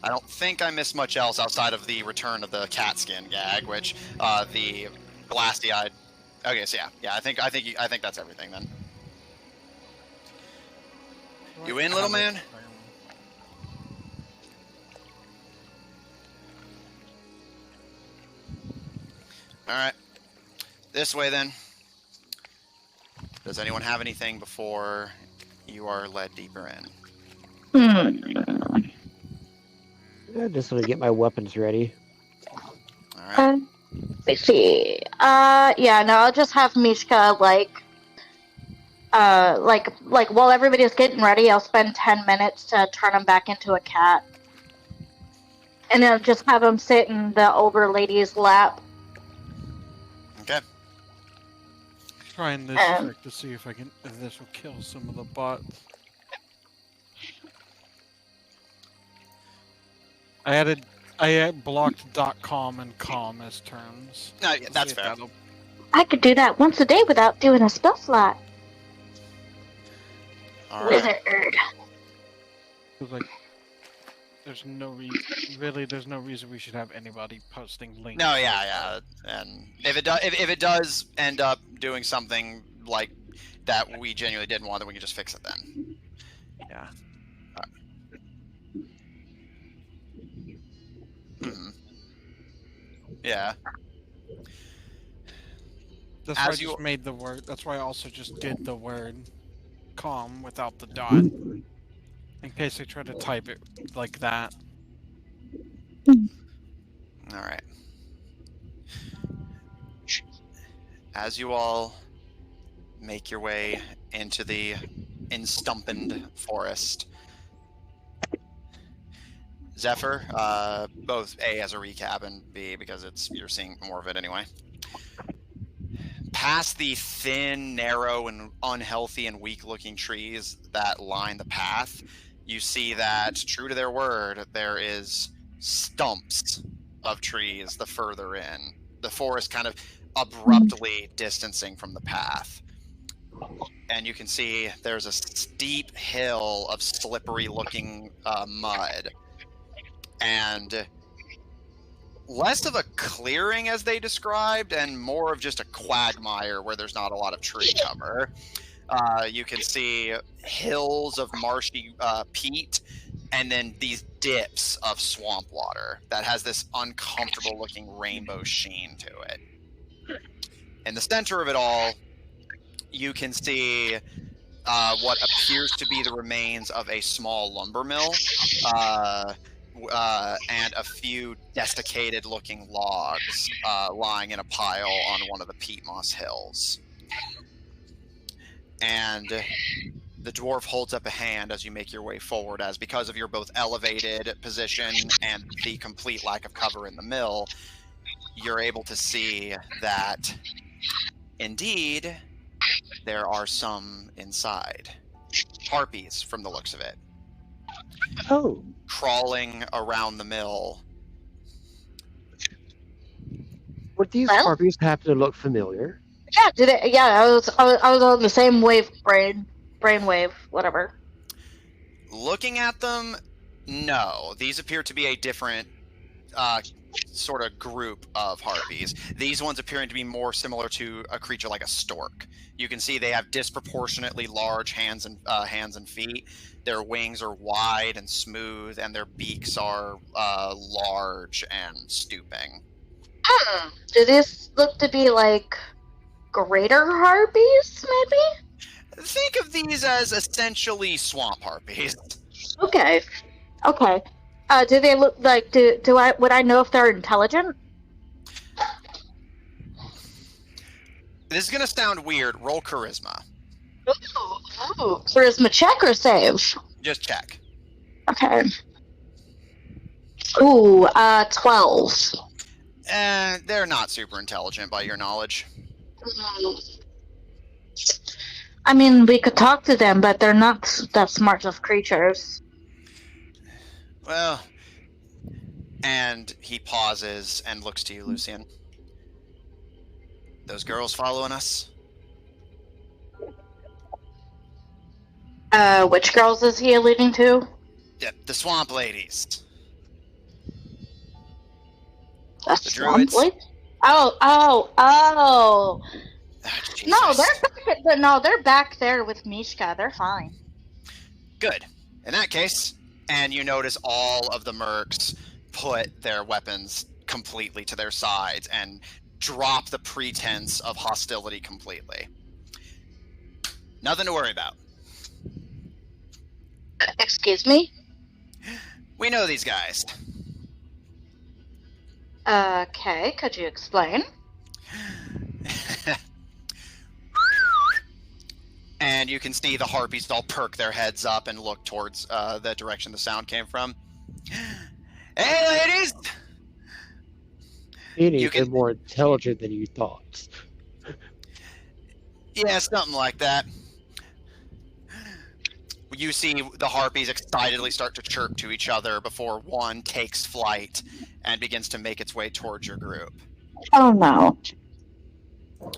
I don't think I missed much else outside of the return of the cat skin gag, which the glassy-eyed. Okay, so yeah, I think that's everything then. You in, little man? All right, this way then. Does anyone have anything before you are led deeper in? I just want to get my weapons ready. All right. Let's see. Yeah, no, I'll just have Mishka like while everybody's getting ready, I'll spend 10 minutes to turn him back into a cat, and then just have him sit in the older lady's lap. Okay. Trying this trick to see if this will kill some of the bots. I had blocked .com and com as terms. No, yeah, that's fair. I could do that once a day without doing a spell slot. All right. Wizard. Like, there's no reason we should have anybody posting links. No, yeah, and if it does end up doing something like that we genuinely didn't want, then we can just fix it then. Yeah. Mm-hmm. Yeah. That's why I just made the word. That's why I also just did the word calm without the dot, in case I try to type it like that. All right. As you all make your way into the Instumpened forest, Zephyr, both A as a recap and B because you're seeing more of it anyway. Past the thin, narrow, and unhealthy and weak-looking trees that line the path, you see that, true to their word, there is stumps of trees the further in. The forest kind of abruptly distancing from the path. And you can see there's a steep hill of slippery-looking mud. And less of a clearing as they described, and more of just a quagmire where there's not a lot of tree cover. You can see hills of marshy peat, and then these dips of swamp water that has this uncomfortable looking rainbow sheen to it. In the center of it all, you can see what appears to be the remains of a small lumber mill, and a few desiccated looking logs lying in a pile on one of the peat moss hills. And the dwarf holds up a hand as you make your way forward, as because of your both elevated position and the complete lack of cover in the mill, you're able to see that indeed there are some inside. Harpies, from the looks of it. Oh. Crawling around the mill. Would these harpies happen to look familiar? Yeah, did it? Yeah, I was on the same brainwave, whatever. Looking at them, no. These appear to be a different sort of group of harpies. These ones appearing to be more similar to a creature like a stork. You can see they have disproportionately large hands and feet. Their wings are wide and smooth, and their beaks are large and stooping. Do these look to be like greater harpies, maybe? Think of these as essentially swamp harpies. Okay. Okay. Do they look like would I know if they're intelligent? This is gonna sound weird. Roll charisma. Ooh. Charisma check or save? Just check. Okay. Ooh, 12. They're not super intelligent by your knowledge. I mean, we could talk to them, but they're not that smart of creatures. Well, and he pauses and looks to you, Lucian. Those girls following us? Which girls is he alluding to? The swamp ladies. A The swamp druids? lady? Oh. Oh, No, Jesus. they're back there with Mishka. They're fine. Good. In that case, and you notice all of the mercs put their weapons completely to their sides and drop the pretense of hostility completely. Nothing to worry about. Excuse me? We know these guys. Okay, could you explain? And you can see the harpies all perk their heads up and look towards the direction the sound came from. Hey, ladies! Meaning they're more intelligent than you thought. Yeah, something like that. You see the harpies excitedly start to chirp to each other before one takes flight and begins to make its way towards your group. Oh no.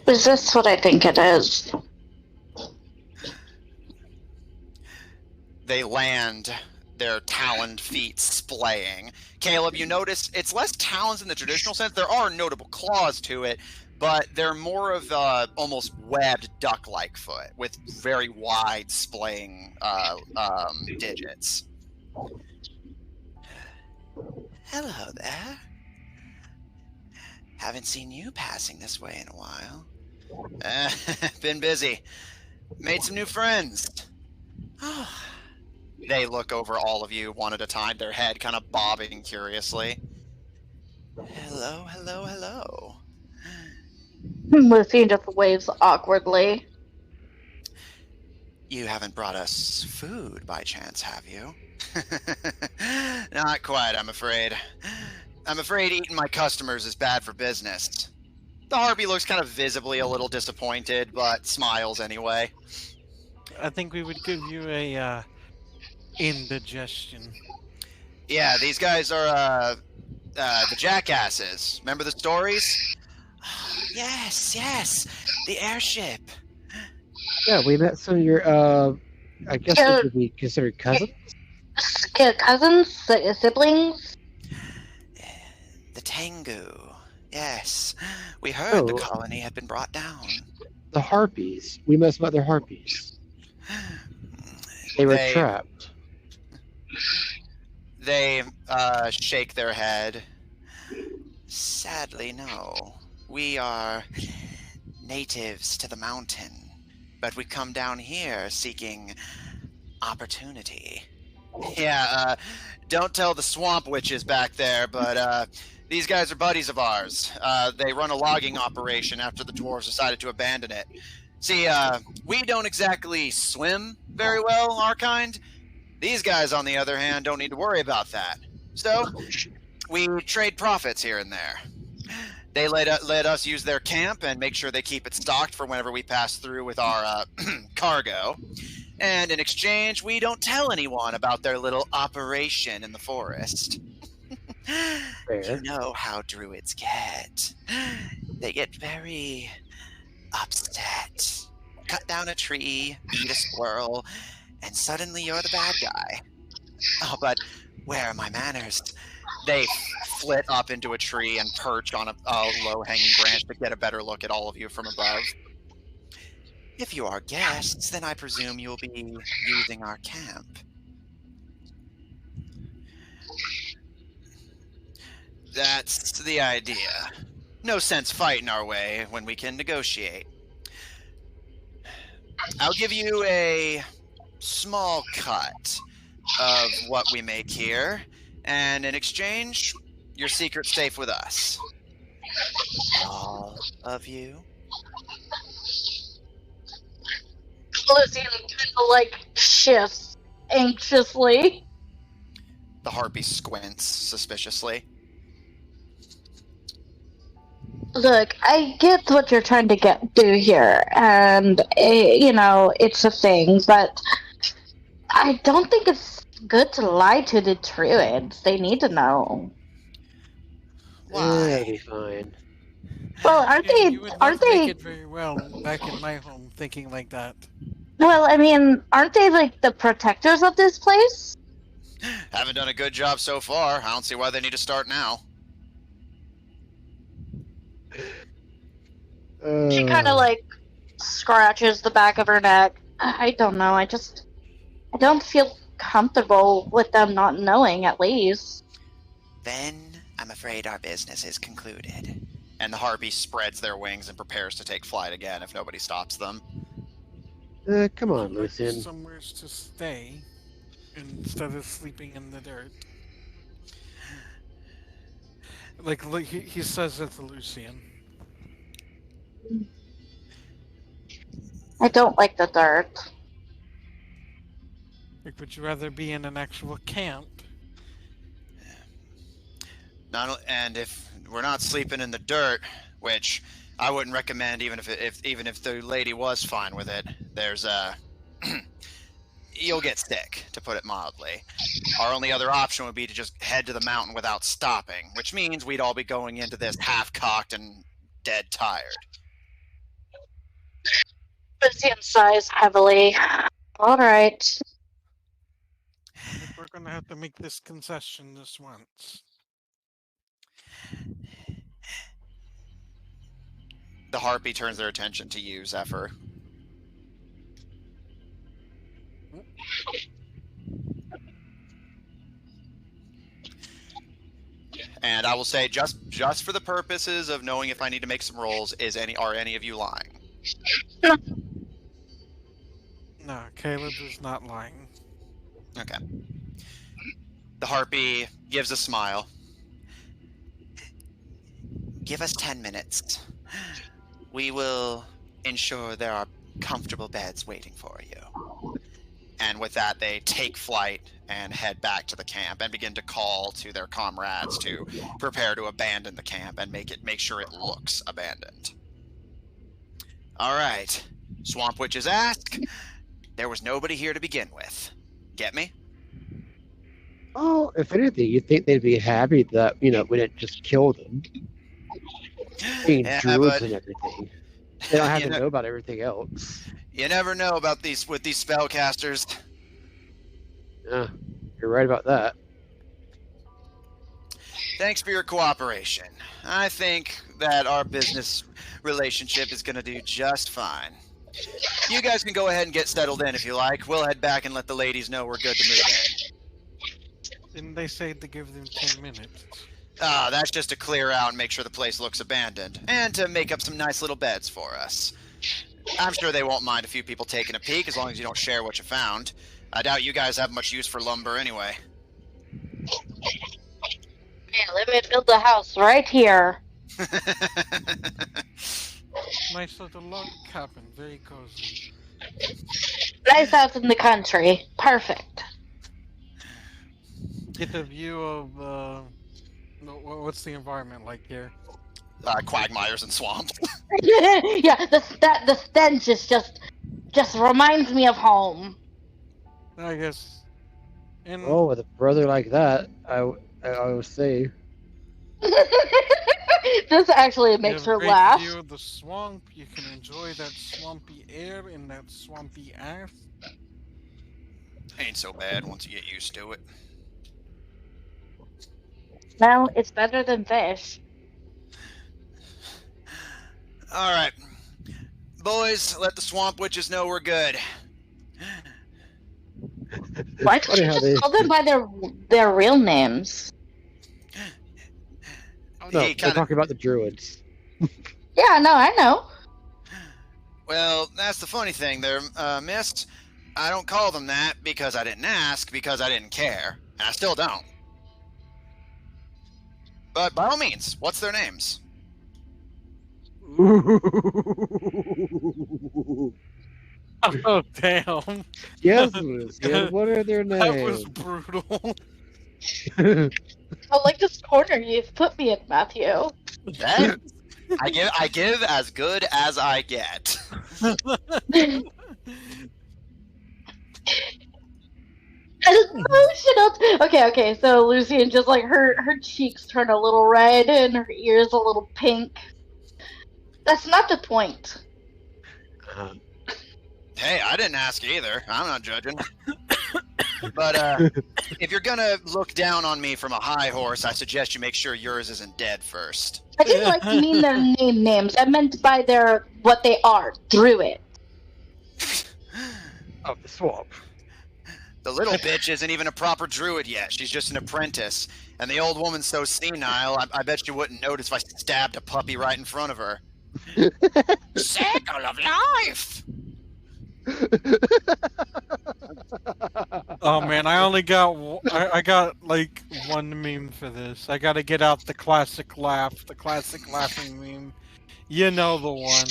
Is this what I think it is? They land, their taloned feet splaying. Caleb, you notice it's less talons in the traditional sense. There are notable claws to it, but they're more of almost webbed duck-like foot with very wide splaying digits. Hello there. Haven't seen you passing this way in a while. Been busy. Made some new friends. They look over all of you one at a time, their head kind of bobbing curiously. Hello, hello, hello. Lucy just waves awkwardly. You haven't brought us food by chance, have you? Not quite, I'm afraid. I'm afraid eating my customers is bad for business. The harpy looks kind of visibly a little disappointed, but smiles anyway. I think we would give you a indigestion. Yeah, these guys are the jackasses. Remember the stories? Yes, the airship. Yeah, we met some of your, I guess Yeah. they could be considered cousins? Cousins? Siblings? The Tengu. Yes, we heard the Oh. colony had been brought down. The harpies. We must met their harpies. They were trapped. They shake their head. Sadly, no. We are natives to the mountain, but we come down here seeking opportunity. Yeah, don't tell the swamp witches back there, but these guys are buddies of ours. They run a logging operation after the dwarves decided to abandon it. See, we don't exactly swim very well, our kind. These guys, on the other hand, don't need to worry about that. So, we trade profits here and there. They let us use their camp and make sure they keep it stocked for whenever we pass through with our cargo. And in exchange, we don't tell anyone about their little operation in the forest. Fair. You know how druids get. They get very upset. Cut down a tree, eat a squirrel, and suddenly you're the bad guy. Oh, but where are my manners? They flit up into a tree and perch on a low-hanging branch to get a better look at all of you from above. If you are guests, then I presume you'll be using our camp. That's the idea. No sense fighting our way when we can negotiate. I'll give you a small cut of what we make here, and in exchange, your secret's safe with us. All of you? Lucian kind of like shifts anxiously. The harpy squints suspiciously. Look, I get what you're trying to do here, and it's a thing, but I don't think it's good to lie to the druids. They need to know. That'll Why? be fine. Well, aren't Yeah, they? you would Aren't not make they? it very well back in my home thinking like that. Well, I mean, aren't they like the protectors of this place? Haven't done a good job so far. I don't see why they need to start now. She kind of like scratches the back of her neck. I don't know. I don't feel comfortable with them not knowing, at least. Then I'm afraid our business is concluded. And the harpy spreads their wings and prepares to take flight again if nobody stops them. Come on, Would you like Lucian. somewhere to stay instead of sleeping in the dirt. Like he says it to Lucian. I don't like the dirt. Like, would you rather be in an actual camp? And if we're not sleeping in the dirt, which I wouldn't recommend, even if the lady was fine with it, there's you'll get sick, to put it mildly. Our only other option would be to just head to the mountain without stopping, which means we'd all be going into this half-cocked and dead tired. Lucian sighs heavily. All right. If we're gonna have to make this concession this once. The harpy turns their attention to you, Zephyr. And I will say, just for the purposes of knowing if I need to make some rolls, are any of you lying? No, Caleb is not lying. Okay. The harpy gives a smile. Give us 10 minutes. We will ensure there are comfortable beds waiting for you. And with that, they take flight and head back to the camp and begin to call to their comrades to prepare to abandon the camp and make sure it looks abandoned. All right. Swamp Witches ask. There was nobody here to begin with. Get me? Oh, if anything, you'd think they'd be happy that, we didn't just kill them. Being druids and everything. They don't have to know about everything else. You never know about these spellcasters. Yeah, you're right about that. Thanks for your cooperation. I think that our business relationship is going to do just fine. You guys can go ahead and get settled in if you like. We'll head back and let the ladies know we're good to move in. Didn't they say to give them 10 minutes? That's just to clear out and make sure the place looks abandoned, and to make up some nice little beds for us. I'm sure they won't mind a few people taking a peek as long as you don't share what you found. I doubt you guys have much use for lumber anyway. Yeah, let me build the house right here. Nice little log cabin, very cozy. Nice house in the country. Perfect. Get a view of, what's the environment like here? Quagmires and swamps. Yeah, the stench is just reminds me of home. I guess. And Oh, with a brother like that, I would say. This actually you makes have a her great laugh. view of the swamp. You can enjoy that swampy air and that swampy ass. Ain't so bad once you get used to it. Well, it's better than fish. All right, boys, let the swamp witches know we're good. Why don't funny you how just they- call them by their real names? Oh no, He they're kind of. talking about the druids. Yeah, no, I know. Well, that's the funny thing there, Mist. I don't call them that because I didn't ask, because I didn't care, and I still don't. But by all means, what's their names? Oh damn! Yes, Lucian. What are their That was names? brutal. I like this corner you've put me in, Matthew. Hey, I give as good as I get. Emotional. Okay. So Lucian just like her cheeks turn a little red and her ears a little pink. That's not the point. Hey, I didn't ask either. I'm not judging. But if you're gonna look down on me from a high horse, I suggest you make sure yours isn't dead first. I didn't like to mean their names. I meant by their what they are, druid. Of the swamp. The little bitch isn't even a proper druid yet. She's just an apprentice. And the old woman's so senile, I bet you wouldn't notice if I stabbed a puppy right in front of her. Circle of life! Oh man, I only got I got like one meme for this. I gotta get out the classic laugh, the classic laughing meme. You know the one.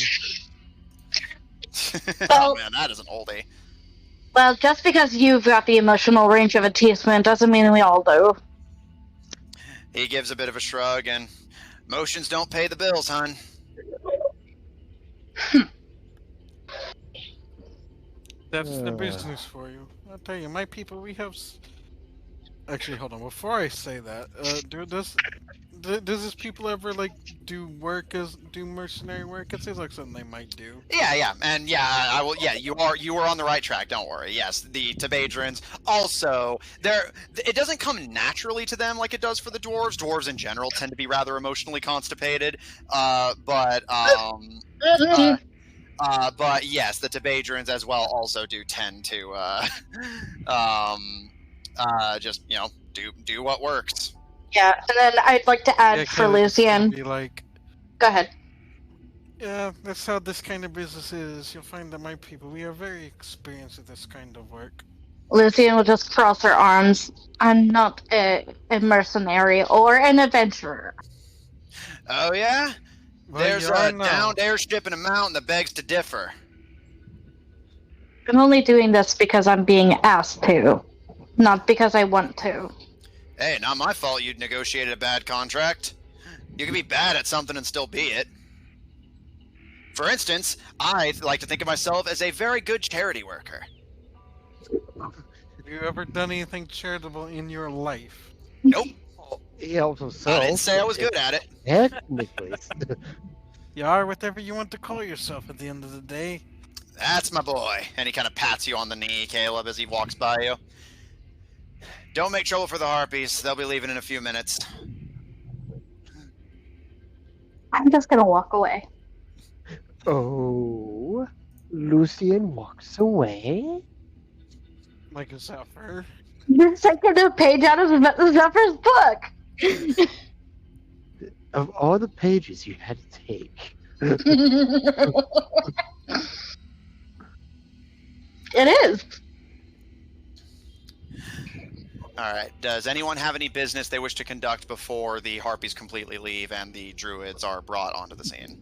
Oh man, that is an oldie. Well, just because you've got the emotional range of a teaspoon doesn't mean we all do. He gives a bit of a shrug and motions don't pay the bills, hun. That's the business for you. I'll tell you, my people, we have. Actually, hold on. Before I say that, does this people ever like do mercenary work? It seems like something they might do. Yeah, and yeah, I will. Yeah, you are on the right track. Don't worry. Yes, the Tebadrins also. It doesn't come naturally to them like it does for the dwarves. Dwarves in general tend to be rather emotionally constipated. But yes, the Tebadrins as well also do tend to just do what works. Yeah, and then I'd like to add Yeah, for Caleb, it's gonna Lucian. be like, Go ahead. yeah, that's how this kind of business is. You'll find that my people, we are very experienced at this kind of work. Lucian will just cross her arms. I'm not a mercenary or an adventurer. Oh yeah, Well, there's you are a now. downed airship in a mountain that begs to differ. I'm only doing this because I'm being asked to, not because I want to. Hey, not my fault you'd negotiated a bad contract. You can be bad at something and still be it. For instance, I like to think of myself as a very good charity worker. Have you ever done anything charitable in your life? Nope, He helps himself. I didn't say I was good at it. Technically. You are whatever you want to call yourself at the end of the day. That's my boy. And he kind of pats you on the knee, Caleb, as he walks by you. Don't make trouble for the harpies. They'll be leaving in a few minutes. I'm just gonna walk away. Oh, Lucian walks away. Like a Zephyr. You're taking a page out of Zephyr's book. Of all the pages you had to take. It is. Alright, does anyone have any business they wish to conduct before the harpies completely leave and the druids are brought onto the scene?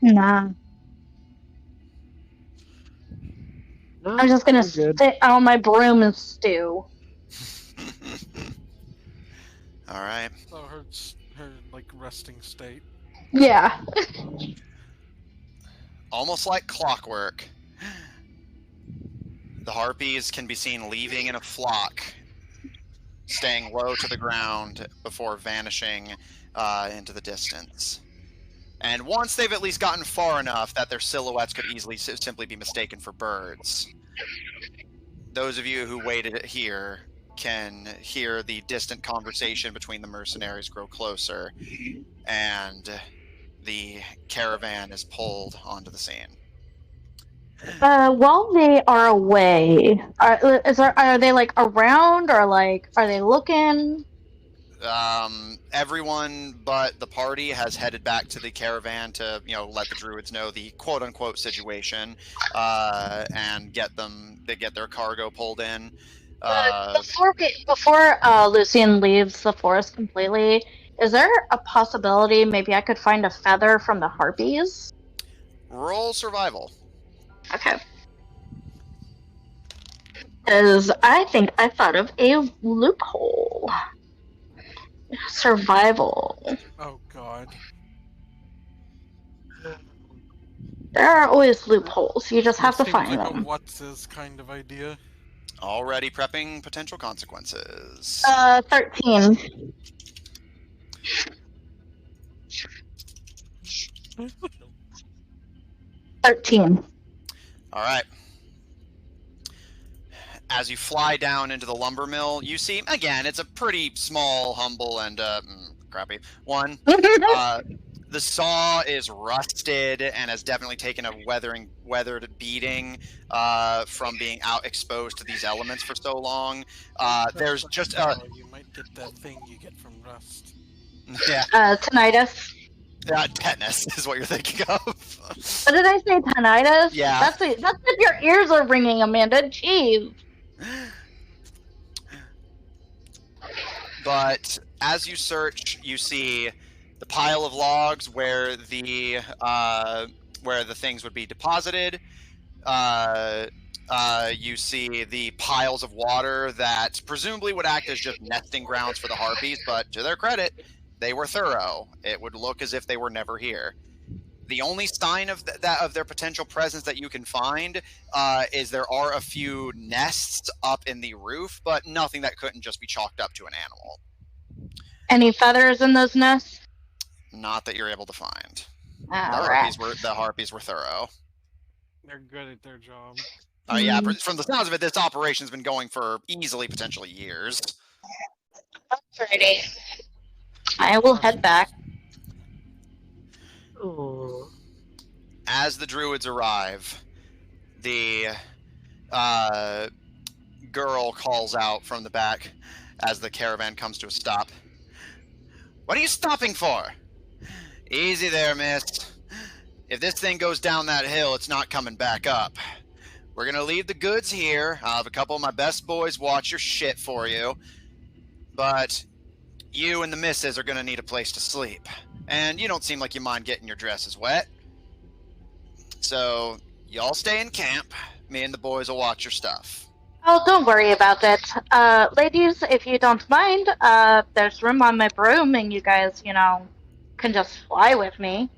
Nah. No, I'm just gonna we're good. sit on my broom and stew. Alright. So her like resting state. Yeah. Almost like clockwork, the harpies can be seen leaving in a flock, staying low to the ground before vanishing into the distance. And once they've at least gotten far enough that their silhouettes could easily simply be mistaken for birds, those of you who waited here can hear the distant conversation between the mercenaries grow closer, and the caravan is pulled onto the scene. While they are away, are they like around or like are they looking? Everyone but the party has headed back to the caravan to, let the druids know the quote-unquote situation, and get their cargo pulled in. Before Lucian leaves the forest completely, is there a possibility maybe I could find a feather from the harpies? Roll survival. Okay. Because I think I thought of a loophole. Survival. Oh God. There are always loopholes. You just have to Seems find like them. a what's this kind of idea. Already prepping potential consequences. 13. All right. As you fly down into the lumber mill, you see, again, it's a pretty small, humble, and crappy one. The saw is rusted and has definitely taken a weathered beating from being out exposed to these elements for so long. There's just you might get that thing you get from rust. yeah. Tinnitus. Tetanus is what you're thinking of. What did I say? Tinnitus? Yeah. That's if your ears are ringing, Amanda. Jeez. But as you search, you see the pile of logs where the things would be deposited. You see the piles of water that presumably would act as just nesting grounds for the harpies, but to their credit, they were thorough. It would look as if they were never here. The only sign of of their potential presence that you can find is there are a few nests up in the roof, but nothing that couldn't just be chalked up to an animal. Any feathers in those nests? Not that you're able to find. The The harpies were thorough. They're good at their job. Yeah, from the sounds of it, this operation's been going for easily, potentially years. Alrighty. I will head back. Oh. As the druids arrive, the girl calls out from the back as the caravan comes to a stop. What are you stopping for? Easy there, miss. If this thing goes down that hill, it's not coming back up. We're going to leave the goods here. I'll have a couple of my best boys watch your shit for you. But you and the missus are going to need a place to sleep. And you don't seem like you mind getting your dresses wet. So, y'all stay in camp. Me and the boys will watch your stuff. Oh, don't worry about it. Ladies, if you don't mind, there's room on my broom and you guys, can just fly with me.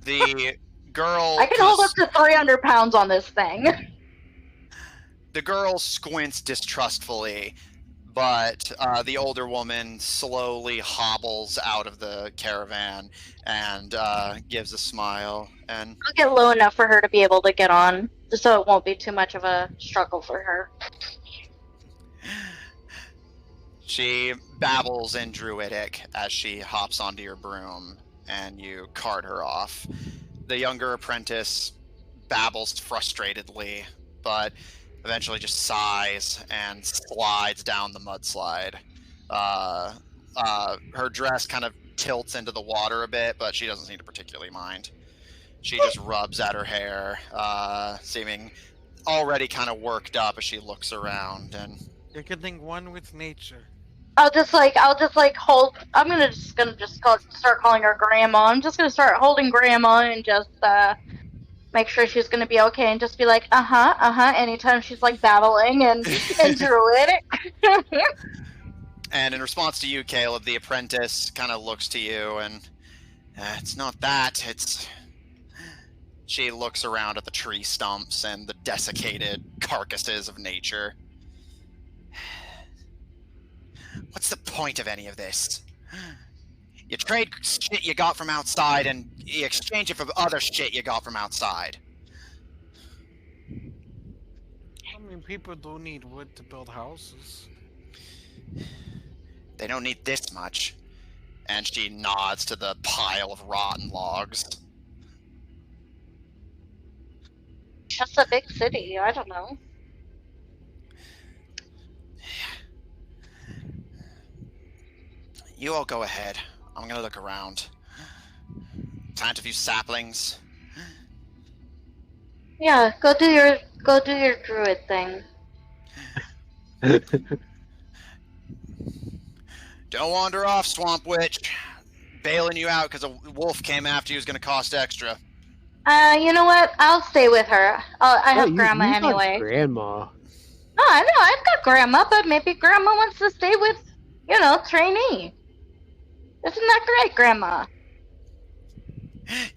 The girl... I can hold up to 300 pounds on this thing. The girl squints distrustfully, but the older woman slowly hobbles out of the caravan and gives a smile. And I'll get low enough for her to be able to get on, just so it won't be too much of a struggle for her. she babbles in Druidic as she hops onto your broom, and you cart her off. The younger apprentice babbles frustratedly, but eventually just sighs and slides down the mudslide. Her dress kind of tilts into the water a bit, but she doesn't seem to particularly mind. She just rubs at her hair, seeming already kind of worked up as she looks around. And You're getting one with nature. I'll just hold. I'm gonna start calling her Grandma. I'm just gonna start holding Grandma and just make sure she's gonna be okay, and just be like, anytime she's like babbling and Druidic. And in response to you, Caleb, the apprentice kind of looks to you, and it's not that. It's. She looks around at the tree stumps and the desiccated carcasses of nature. What's the point of any of this? You trade shit you got from outside and you exchange it for other shit you got from outside. mean, people do need wood to build houses. They don't need this much. And she nods to the pile of rotten logs. Just a big city. I don't know. You all go ahead. I'm gonna look around. Plant a few saplings. Yeah, go do your druid thing. Don't wander off, Swamp Witch. Bailing you out because a wolf came after you is gonna cost extra. You know what? I'll stay with her. I have Grandma you got anyway. Grandma. Oh, I know, I've got Grandma, but maybe Grandma wants to stay with, trainee. Isn't that great, Grandma?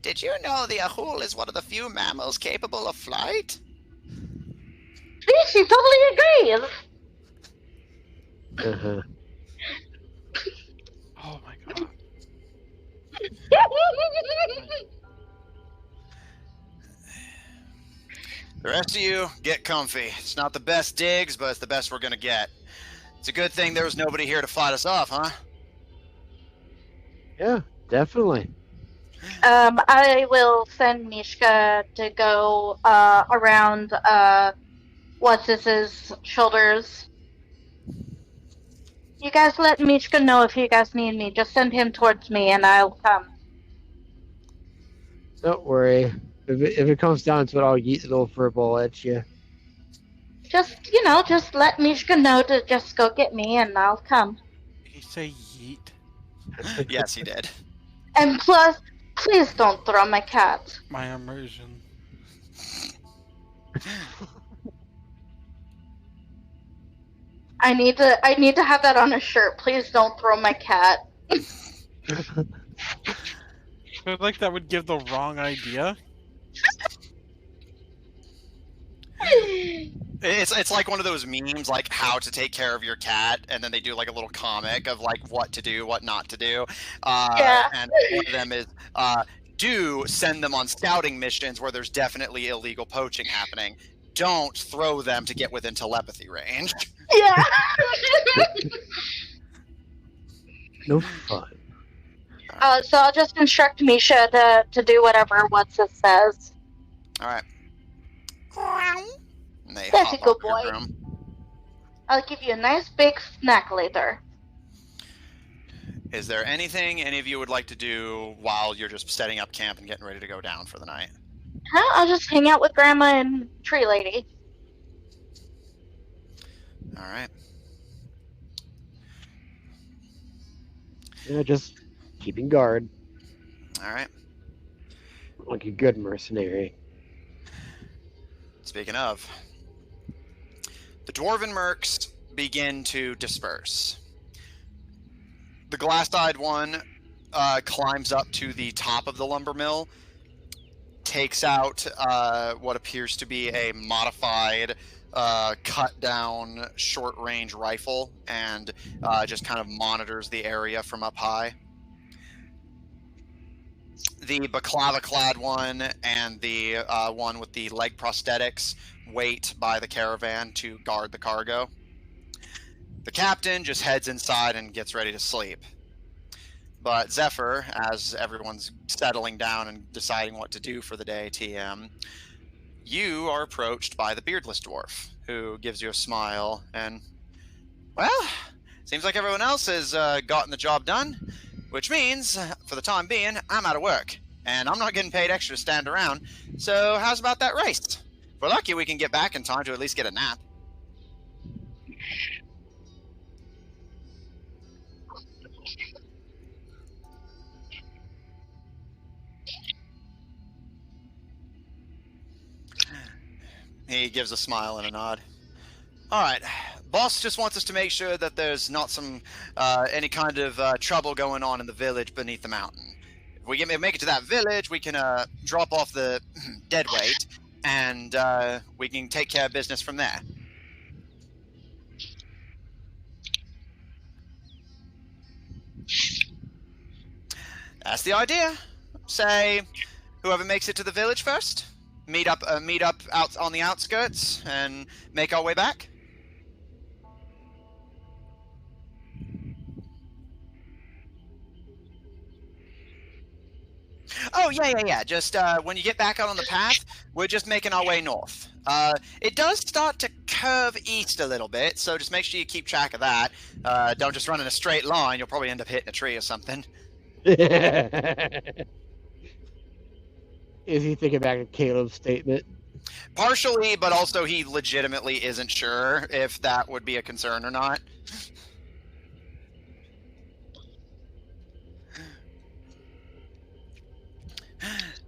Did you know the ahul is one of the few mammals capable of flight? See, she totally agrees. Uh-huh. Oh my god. The rest of you, get comfy. It's not the best digs, but it's the best we're gonna get. It's a good thing there was nobody here to fight us off, huh? Yeah, definitely. I will send Mishka to go around what's his shoulders. You guys let Mishka know if you guys need me. Just send him towards me and I'll come. Don't worry. If it comes down to it, I'll yeet a little furball at you. Just let Mishka know to just go get me and I'll come. Did he say yeet? Yes, he did. And plus, please don't throw my cat. My immersion. I need to have that on a shirt. Please don't throw my cat. I feel like that would give the wrong idea. It's like one of those memes, like how to take care of your cat, and then they do like a little comic of like what to do, what not to do. Yeah. And one of them is do send them on scouting missions where there's definitely illegal poaching happening. Don't throw them to get within telepathy range. Yeah. No fun. So I'll just instruct Misha to do whatever what's it says. All right. And they That's hop a good off your boy. broom. I'll give you a nice big snack later. Is there anything any of you would like to do while you're just setting up camp and getting ready to go down for the night? Huh? I'll just hang out with Grandma and Tree Lady. All right. Yeah, just keeping guard All right. like a good mercenary. Speaking of, the dwarven mercs begin to disperse. The glass-eyed one climbs up to the top of the lumber mill, takes out what appears to be a modified cut-down short-range rifle, and just kind of monitors the area from up high. The baklava-clad one and the one with the leg prosthetics wait by the caravan to guard the cargo. The captain just heads inside and gets ready to sleep. But Zephyr, as everyone's settling down and deciding what to do for the day, TM, you are approached by the beardless dwarf, who gives you a smile and, well, seems like everyone else has gotten the job done, which means, for the time being, I'm out of work, and I'm not getting paid extra to stand around, so how's about that race? If we're lucky, we can get back in time to at least get a nap. He gives a smile and a nod. All right, boss just wants us to make sure that there's not some any kind of trouble going on in the village beneath the mountain. If we make it to that village, we can drop off the dead weight, and we can take care of business from there. That's the idea. Say, whoever makes it to the village first, meet up out on the outskirts and make our way back? Oh, yeah. Just when you get back out on the path, we're just making our way north. It does start to curve east a little bit, so just make sure you keep track of that. Don't just run in a straight line. You'll probably end up hitting a tree or something. Is he thinking back to Caleb's statement? Partially, but also he legitimately isn't sure if that would be a concern or not.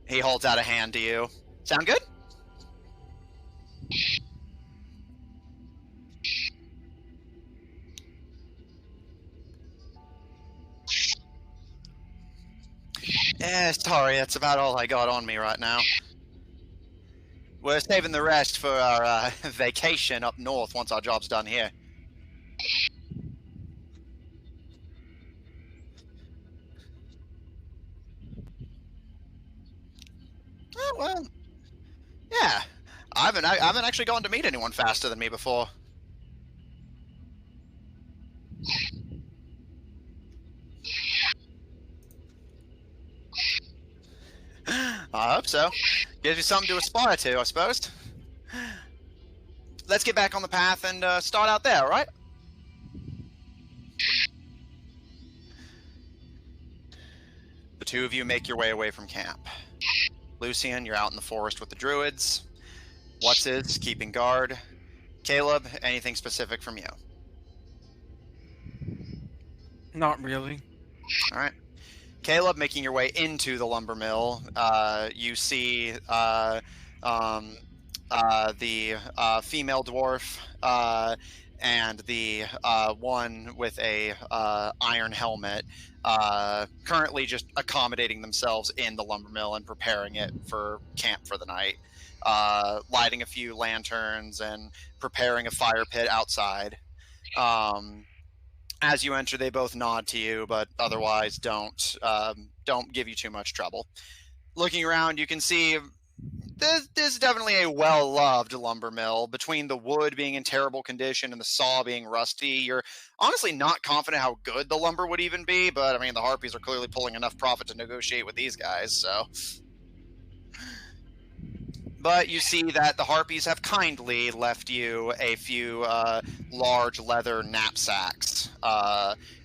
He holds out a hand to you. Sound good? Sorry, that's about all I got on me right now. We're saving the rest for our vacation up north once our job's done here. Well, yeah. I haven't actually gone to meet anyone faster than me before. I hope so. Gives you something to aspire to, I suppose. Let's get back on the path and start out there, all right? The two of you make your way away from camp. Lucian, you're out in the forest with the druids. What's keeping guard. Caleb, anything specific from you? Not really. All right. Caleb, making your way into the lumber mill, you see the female dwarf and the one with a iron helmet currently just accommodating themselves in the lumber mill and preparing it for camp for the night, lighting a few lanterns and preparing a fire pit outside. As you enter, they both nod to you, but otherwise don't give you too much trouble. Looking around, you can see this is definitely a well-loved lumber mill. Between the wood being in terrible condition and the saw being rusty, you're honestly not confident how good the lumber would even be, but I mean, the Harpies are clearly pulling enough profit to negotiate with these guys, so... But you see that the Harpies have kindly left you a few large leather knapsacks.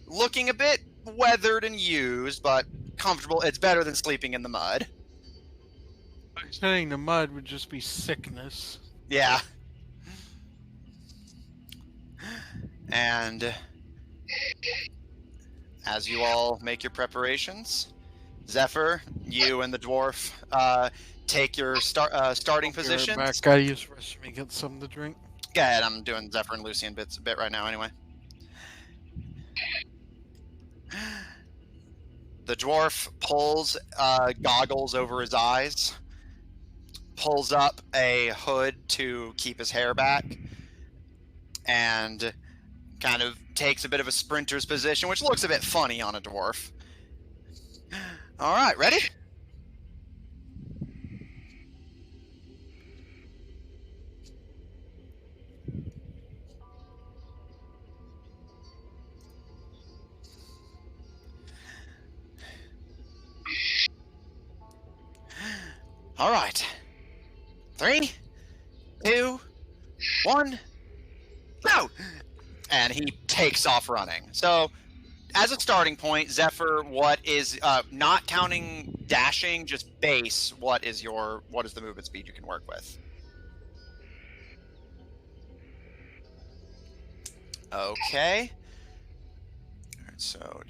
Looking a bit weathered and used, but comfortable. It's better than sleeping in the mud. Sitting in the mud would just be sickness. Yeah. And as you all make your preparations, Zephyr, you and the dwarf take your starting positions. Back. Gotta use the restroom and get something to drink. Go ahead, I'm doing Zephyr and Lucian bits a bit right now anyway. The dwarf pulls goggles over his eyes, pulls up a hood to keep his hair back, and kind of takes a bit of a sprinter's position, which looks a bit funny on a dwarf. All right, ready? All right. 3, 2, 1, go! And he takes off running. So, as a starting point, Zephyr, what is not counting dashing, just base? What is the movement speed you can work with? Okay. So,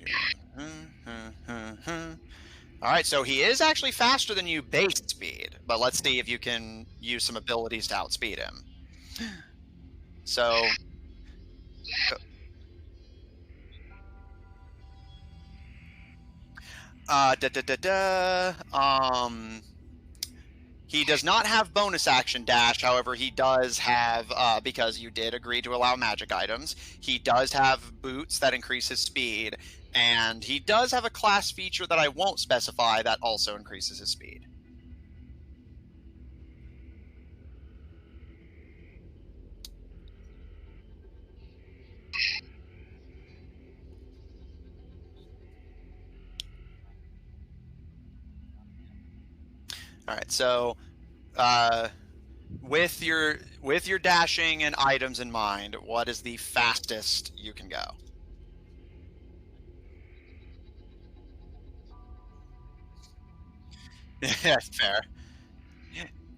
all right, so he is actually faster than you base speed, but let's see if you can use some abilities to outspeed him. So, he does not have bonus action dash. However, he does have, because you did agree to allow magic items, he does have boots that increase his speed. And he does have a class feature that I won't specify that also increases his speed. All right, so with your dashing and items in mind, what is the fastest you can go? Yeah, fair.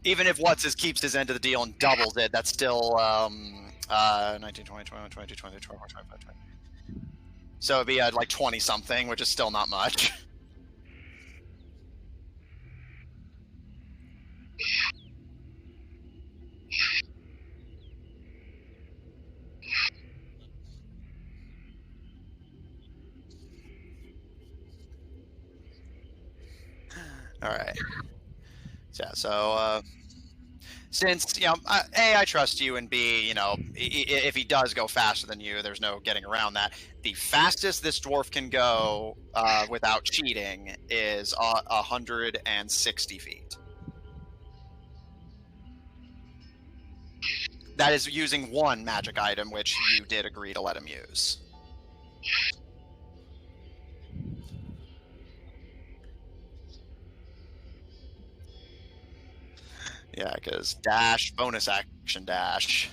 Even if keeps his end of the deal and doubles it, that's still 19, 20, 21, 22, 23, 24, 25, 20. So it'd be like 20 something, which is still not much. All right. Yeah. So since A, I trust you, and B, if he does go faster than you, there's no getting around that. The fastest this dwarf can go without cheating is 160 feet. That is using one magic item, which you did agree to let him use. Yeah, because dash, bonus action dash.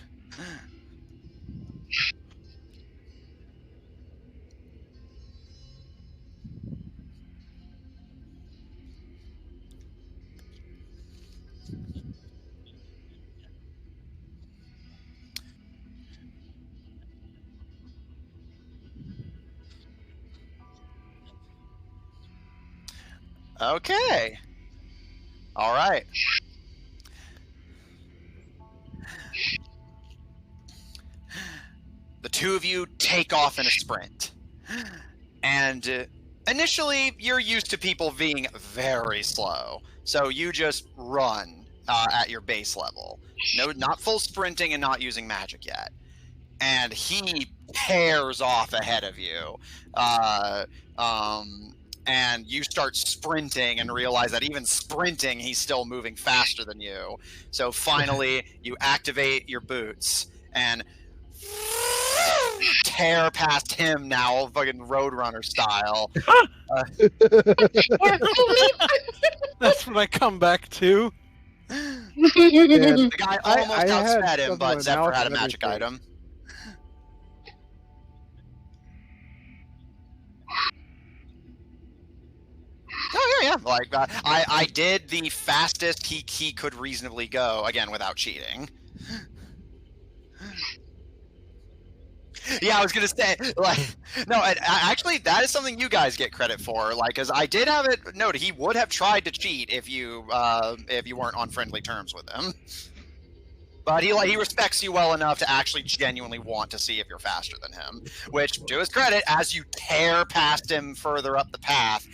Okay. All right. The two of you take off in a sprint. And initially, you're used to people being very slow. So you just run at your base level. No, not full sprinting and not using magic yet. And he tears off ahead of you. And you start sprinting and realize that even sprinting, he's still moving faster than you. So finally, you activate your boots and tear past him now, fucking Roadrunner style. That's what I come back to. The guy almost I had outsped him, stuff in but my Zephyr mouth had a and magic everything. item. Oh yeah. Like I did the fastest he could reasonably go, again without cheating. Yeah, I was gonna say, like, no, actually, that is something you guys get credit for, like, because I did have it noted he would have tried to cheat if you weren't on friendly terms with him, but he respects you well enough to actually genuinely want to see if you're faster than him. Which, to his credit, as you tear past him further up the path,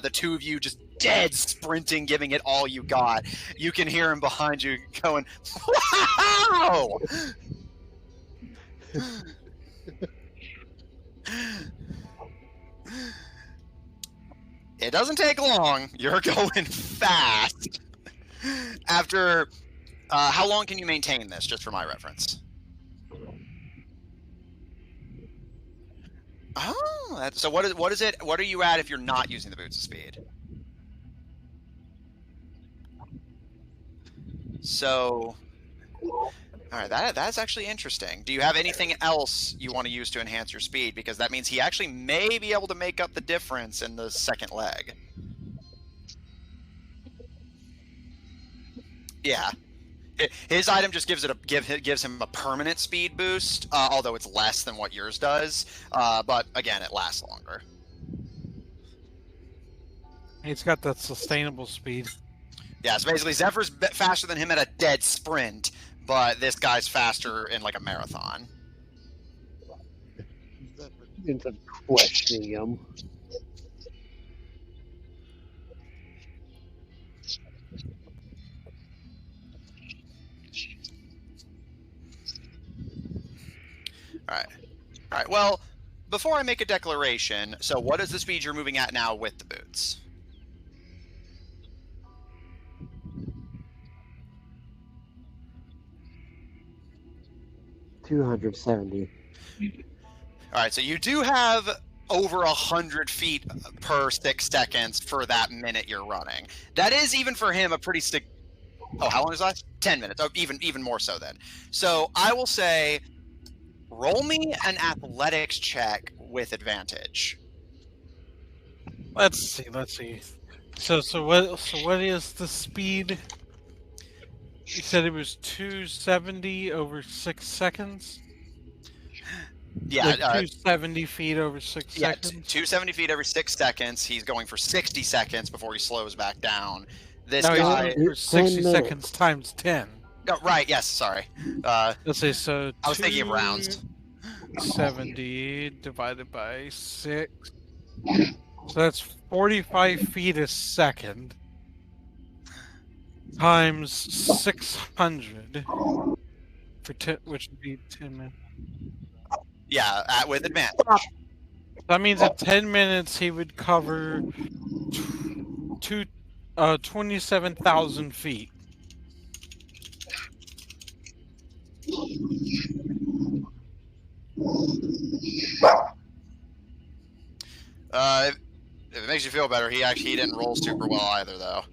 the two of you just dead sprinting, giving it all you got. You can hear him behind you going, "Wow!" It doesn't take long. You're going fast. After, how long can you maintain this, just for my reference? Oh, so what is it? What are you at if you're not using the boots of speed? So, all right, that's actually interesting. Do you have anything else you want to use to enhance your speed? Because that means he actually may be able to make up the difference in the second leg. Yeah. His item just gives him a permanent speed boost, although it's less than what yours does. But again, it lasts longer. He's got that sustainable speed. Yeah, so basically Zephyr's faster than him at a dead sprint, but this guy's faster in like a marathon. Ends up questioning him. All right. Well, before I make a declaration, so what is the speed you're moving at now with the boots? $270. All right, so you do have over 100 feet per 6 seconds for that minute you're running. That is, even for him, a pretty Oh, how long is that? 10 minutes. Oh, even more so then. So I will say, roll me an athletics check with advantage. Let's see. So what is the speed? You said it was 270 over 6 seconds? Yeah, Like 270 feet over 6 yeah, seconds? 270 feet every 6 seconds. He's going for 60 seconds before he slows back down. This No, he's guy. going for 60 seconds times 10. Oh, right, yes, sorry. Let's see, so I was thinking of rounds. 270 divided by 6. So that's 45 feet a second times 600 for which would be 10 minutes. Yeah, with advantage. That means in 10 minutes he would cover 27,000 feet. If it makes you feel better, he didn't roll super well either, though.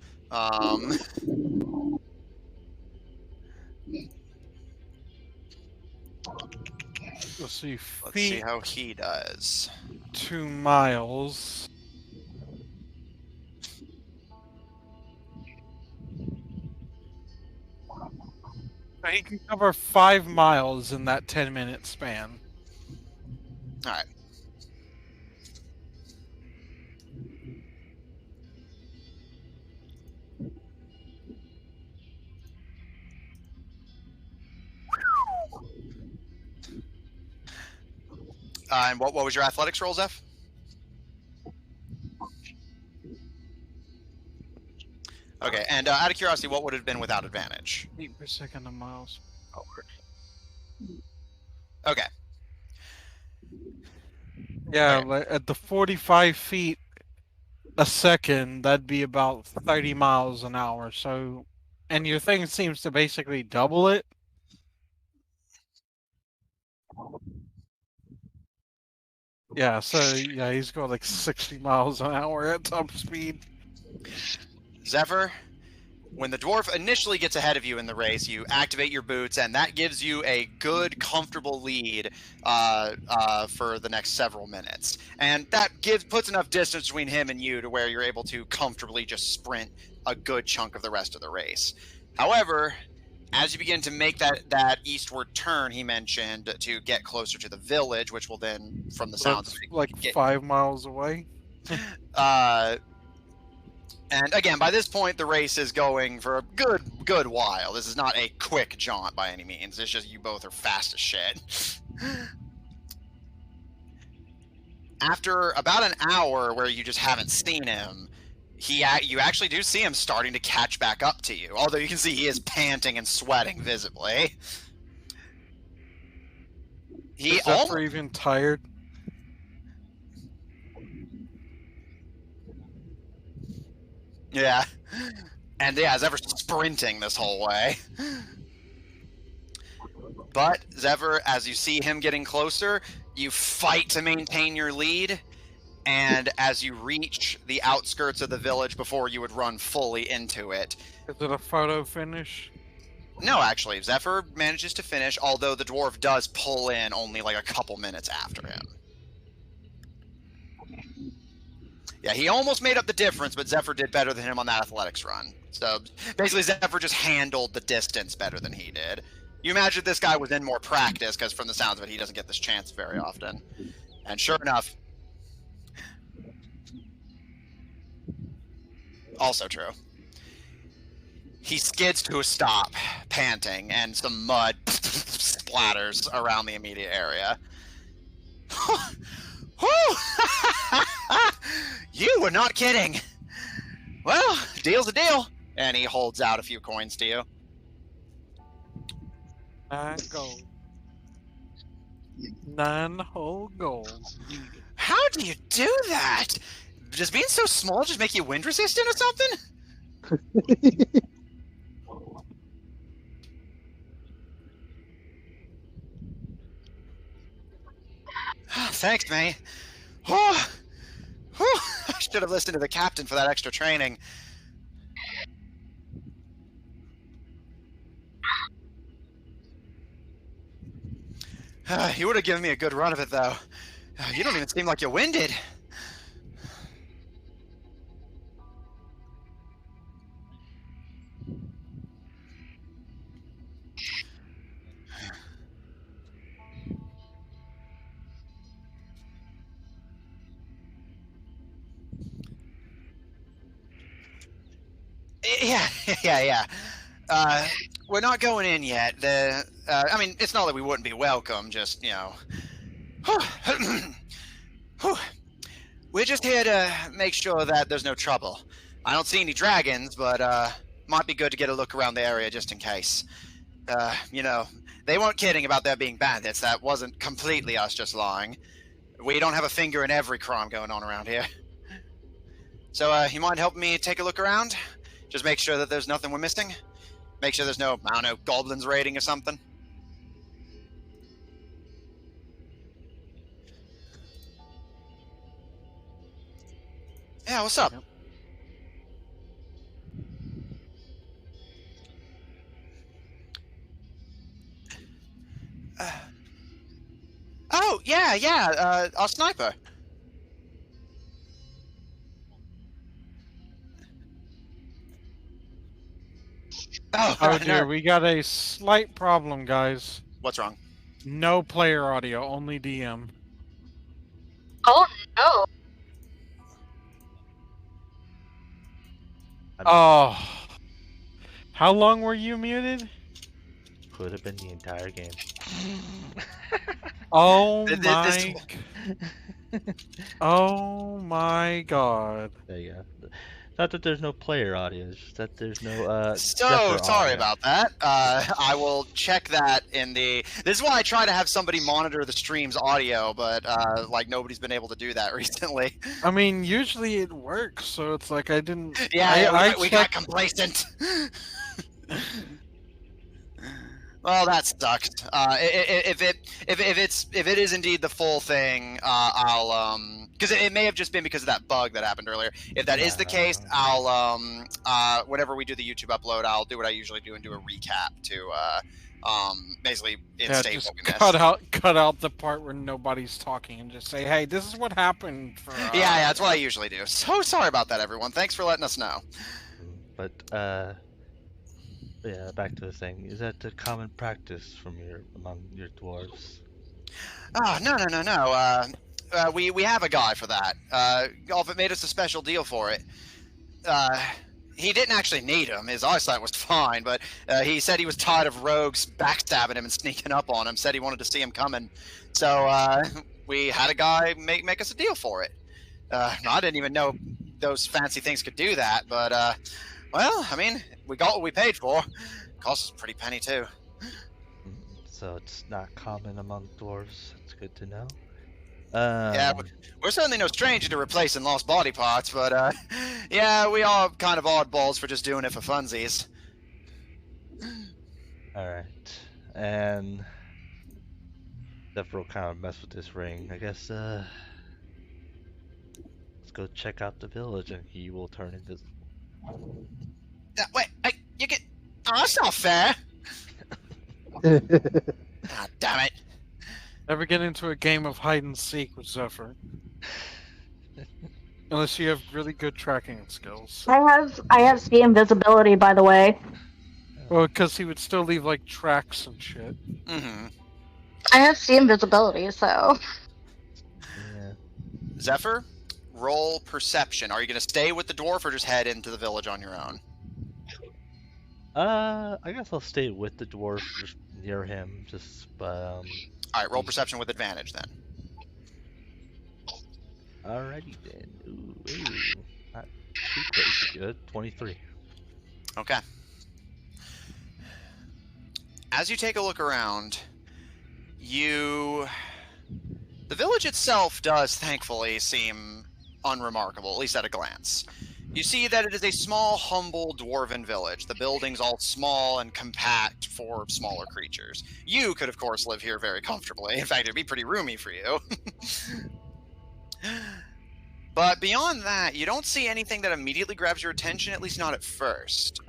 Let's see, Let's see how he does. 2 miles. He can cover 5 miles in that 10-minute span. All right. And what was your athletics roll, Zeph? Okay, and out of curiosity, what would it have been without advantage? Feet per second a miles. Okay. Yeah, Okay. like at the 45 feet a second, that'd be about 30 miles an hour. So, and your thing seems to basically double it. Yeah, so yeah, he's going like 60 miles an hour at top speed. Zephyr, when the dwarf initially gets ahead of you in the race, you activate your boots, and that gives you a good, comfortable lead for the next several minutes. And that puts enough distance between him and you to where you're able to comfortably just sprint a good chunk of the rest of the race. However, as you begin to make that eastward turn, he mentioned, to get closer to the village, which will then, from the sounds of it, like 5 miles away. And again, by this point, the race is going for a good while. This is not a quick jaunt by any means. It's just you both are fast as shit. After about an hour where you just haven't seen him, you actually do see him starting to catch back up to you. Although you can see he is panting and sweating visibly. Is Zephyr even tired? Yeah. And yeah, Zephyr sprinting this whole way. But Zephyr, as you see him getting closer, you fight to maintain your lead. And as you reach the outskirts of the village before you would run fully into it. Is it a photo finish? No, actually, Zephyr manages to finish, although the dwarf does pull in only like a couple minutes after him. Yeah, he almost made up the difference, but Zephyr did better than him on that athletics run. So basically, Zephyr just handled the distance better than he did. You imagine this guy was in more practice, because from the sounds of it, he doesn't get this chance very often. And sure enough, also true, he skids to a stop, panting, and some mud splatters around the immediate area. You were not kidding. Well, deal's a deal. And he holds out a few coins to you. 9 gold. 9 whole gold. How do you do that? Does being so small just make you wind resistant or something? Thanks, mate. I should have listened to the captain for that extra training. You would have given me a good run of it, though. You don't even seem like you're winded. Yeah. We're not going in yet. I mean, it's not that we wouldn't be welcome, just, you know. We're just here to make sure that there's no trouble. I don't see any dragons, but, might be good to get a look around the area just in case. You know, they weren't kidding about there being bandits. That wasn't completely us just lying. We don't have a finger in every crime going on around here. So, you mind helping me take a look around? Just make sure that there's nothing we're missing? Make sure there's no, I don't know, goblins raiding or something? Yeah, what's up? Oh, yeah, our sniper. Oh dear, no. we got a slight problem, guys. What's wrong? No player audio, only DM. Oh no! Oh. How long were you muted? Could have been the entire game. Oh This- my... Oh my god. There you go. Not that there's no player audio, it's just that there's no So Zephyr sorry audio. about that. I will check that in the. This is why I try to have somebody monitor the stream's audio, but like nobody's been able to do that recently. I mean, usually it works, so it's like I didn't... We got complacent. Well, that sucks. If it is indeed the full thing, I'll because it may have just been because of that bug that happened earlier. If that is the case, I'll whenever we do the YouTube upload, I'll do what I usually do and do a recap to basically instate just what we missed. cut out the part where nobody's talking and just say, hey, this is what happened for Yeah, that's what I usually do. So sorry about that, everyone. Thanks for letting us know. But yeah, back to the thing. Is that a common practice among your dwarves? Oh, no. We have a guy for that. Golf made us a special deal for it. He didn't actually need him. His eyesight was fine, but he said he was tired of rogues backstabbing him and sneaking up on him. Said he wanted to see him coming. So we had a guy make us a deal for it. I didn't even know those fancy things could do that, but well, I mean, we got what we paid for. Cost us a pretty penny too. So it's not common among dwarves. That's good to know. Yeah, we're certainly no stranger to replacing lost body parts, but yeah, we are kind of oddballs for just doing it for funsies. Alright. And Zephyr will kind of mess with this ring. I guess let's go check out the village and he will turn invisible. Wait, you get... Oh, that's not fair! Ah, damn it. Never get into a game of hide and seek with Zephyr. Unless you have really good tracking skills. I have see invisibility, by the way. Well, because he would still leave, like, tracks and shit. Mm-hmm. I have see invisibility, so... Yeah. Zephyr, roll perception. Are you going to stay with the dwarf or just head into the village on your own? I guess I'll stay with the dwarf, just near him, Alright, roll perception with advantage then. Alrighty then. Ooh, not too crazy good. 23. Okay. As you take a look around, the village itself does thankfully seem unremarkable, at least at a glance. You see that it is a small, humble dwarven village. The buildings all small and compact for smaller creatures. You could, of course, live here very comfortably. In fact, it'd be pretty roomy for you. But beyond that, you don't see anything that immediately grabs your attention, at least not at first.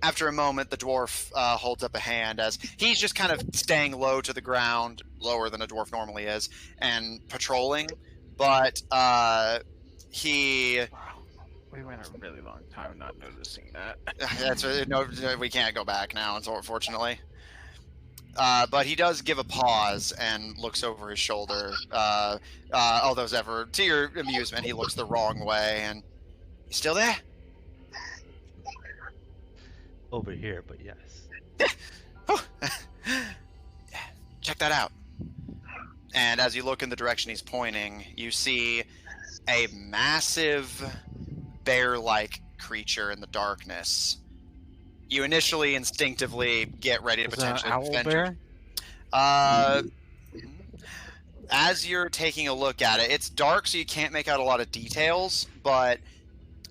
After a moment, the dwarf holds up a hand as he's just kind of staying low to the ground, lower than a dwarf normally is, and patrolling. But he We went a really long time not noticing that. that's no, we can't go back now, unfortunately. But he does give a pause and looks over his shoulder. Although, ever to your amusement, he looks the wrong way. And you still there? Over here, but yes. Check that out. And as you look in the direction he's pointing, you see a massive bear-like creature in the darkness. You initially instinctively get ready to Is that potentially an owl venture. bear? As you're taking a look at it, it's dark, so you can't make out a lot of details. But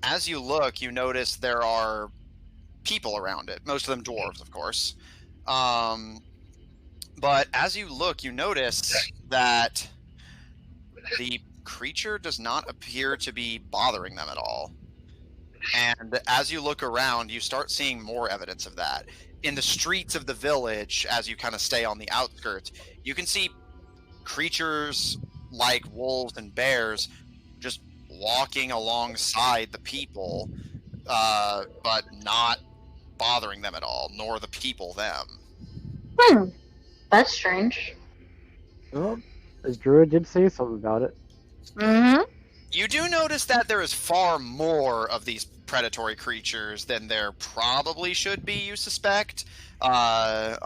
as you look, you notice there are people around it. Most of them dwarves, of course. But as you look, you notice that the creature does not appear to be bothering them at all. And as you look around, you start seeing more evidence of that. In the streets of the village, as you kind of stay on the outskirts, you can see creatures like wolves and bears just walking alongside the people, but not bothering them at all, nor the people them. That's strange. Well, the druid did say something about it. Mm-hmm. You do notice that there is far more of these predatory creatures than there probably should be, you suspect. A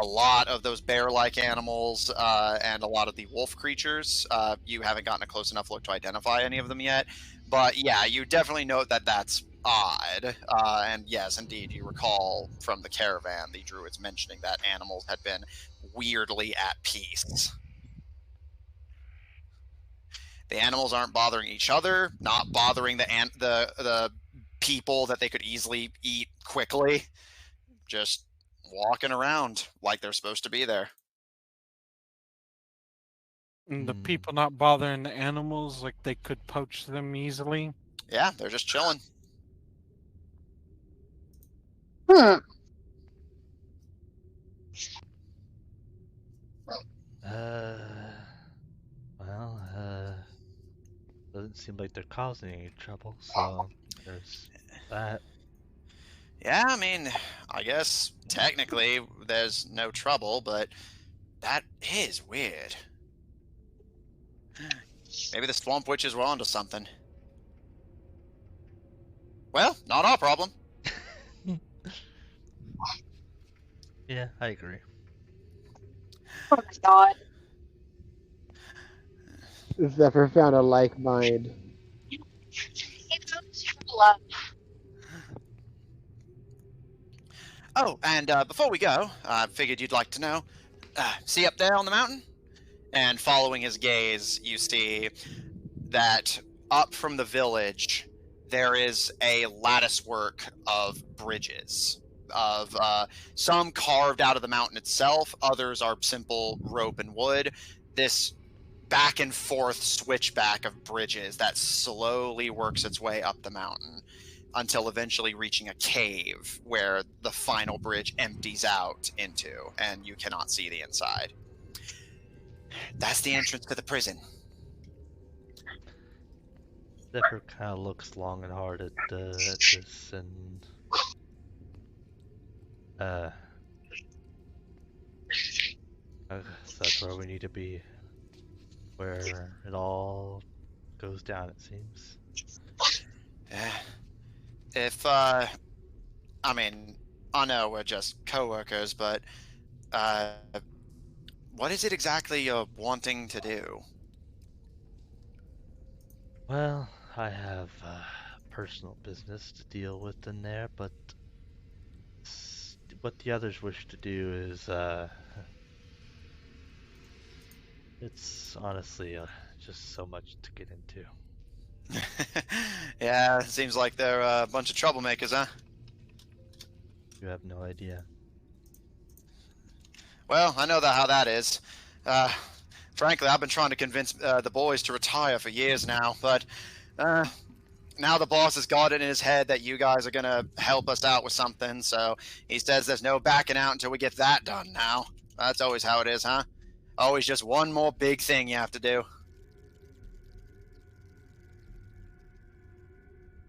lot of those bear-like animals and a lot of the wolf creatures. You haven't gotten a close enough look to identify any of them yet. But yeah, you definitely note that that's odd. And yes, indeed, you recall from the caravan, the druids mentioning that animals had been weirdly at peace. The animals aren't bothering each other, not bothering the people that they could easily eat quickly. Just walking around like they're supposed to be there. And the people not bothering the animals, like they could poach them easily. Yeah, they're just chilling. Hmm. Doesn't seem like they're causing any trouble, so there's that. Yeah, I mean, I guess technically there's no trouble, but that is weird. Maybe the swamp witches were onto something. Well, not our problem. Yeah, I agree. Oh my god. Zephyr found a like mind. Love. Oh, and before we go, I figured you'd like to know. See up there on the mountain? And following his gaze, you see that up from the village, there is a lattice work of bridges. Of some carved out of the mountain itself, others are simple rope and wood. This back and forth switchback of bridges that slowly works its way up the mountain until eventually reaching a cave where the final bridge empties out into, and you cannot see the inside. That's the entrance to the prison. Zephyr kind of looks long and hard at this, and I guess that's where we need to be, where it all goes down. It seems. If I mean, I know we're just co-workers, but what is it exactly you're wanting to do? Well, I have personal business to deal with in there, but what the others wish to do is, it's honestly just so much to get into. Yeah, it seems like they're a bunch of troublemakers, huh? You have no idea. Well, I know how that is. Frankly, I've been trying to convince the boys to retire for years now, but now the boss has got it in his head that you guys are gonna help us out with something, so he says there's no backing out until we get that done now. That's always how it is, huh? Always just one more big thing you have to do.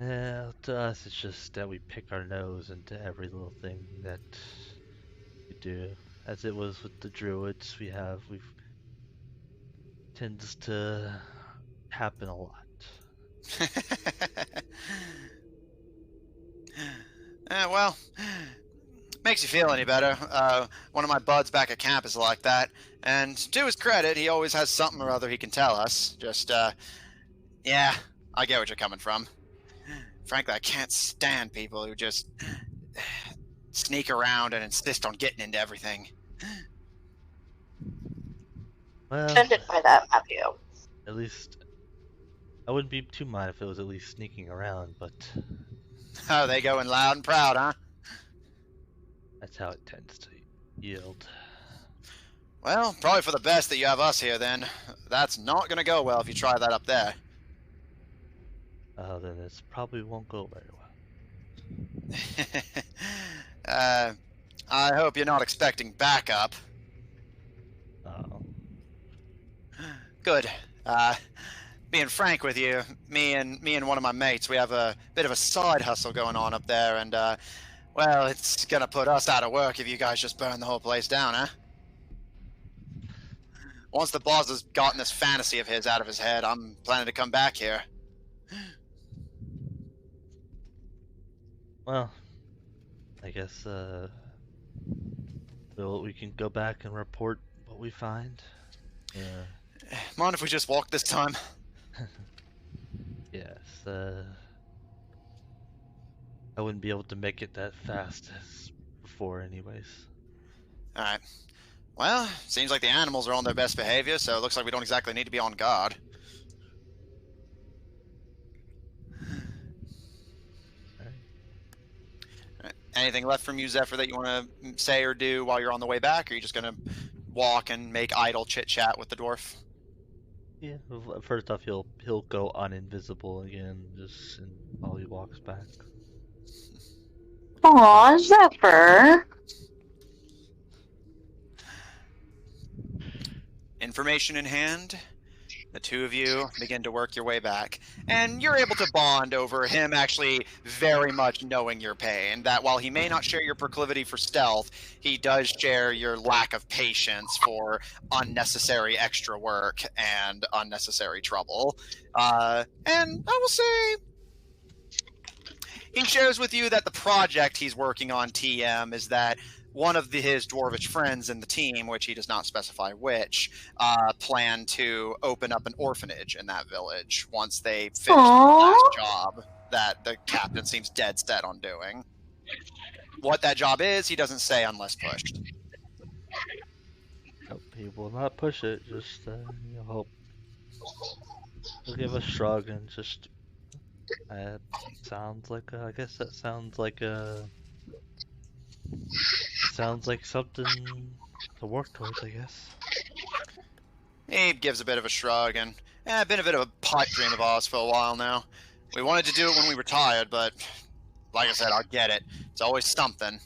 Yeah, to us, it's just that we pick our nose into every little thing that we do. As it was with the druids, we've tends to happen a lot. Well, makes you feel any better. One of my buds back at camp is like that, and to his credit, he always has something or other he can tell us. Just, yeah, I get what you're coming from. Frankly, I can't stand people who just sneak around and insist on getting into everything. Well, Offended by that, Matthew. at least I wouldn't be too mind if it was at least sneaking around, but Oh, they going loud and proud, huh? that's how it tends to yield. Well, probably for the best that you have us here, then. That's not gonna go well if you try that up there. Then it probably won't go very well. I hope you're not expecting backup. Oh, Good. Being frank with you, me and one of my mates, we have a bit of a side hustle going on up there, and well, it's gonna put us out of work if you guys just burn the whole place down, huh? Once the boss has gotten this fantasy of his out of his head, I'm planning to come back here. well, I guess we can go back and report what we find. Mind if we just walk this time? Yes, I wouldn't be able to make it that fast as before anyways. Alright. Well, seems like the animals are on their best behavior, so it looks like we don't exactly need to be on guard. Anything left from you, Zephyr, that you want to say or do while you're on the way back? Or are you just going to walk and make idle chit-chat with the dwarf? Yeah, first off, he'll go uninvisible again, just while he walks back. Aw, Zephyr. Information in hand, the two of you begin to work your way back, and you're able to bond over him actually very much knowing your pain, that while he may not share your proclivity for stealth, he does share your lack of patience for unnecessary extra work and unnecessary trouble. And I will say, he shares with you that the project he's working on, TM, is that one of his dwarvish friends in the team, which he does not specify which, plan to open up an orphanage in that village once they finish the last job that the captain seems dead set on doing. What that job is, he doesn't say unless pushed. Nope, he will not push it. Just hope. He'll give a shrug and just. Sounds like I guess that sounds like sounds like something to work towards, I guess. He gives a bit of a shrug and, been a bit of a pipe dream of ours for a while now. We wanted to do it when we retired, but like I said, I get it. It's always something.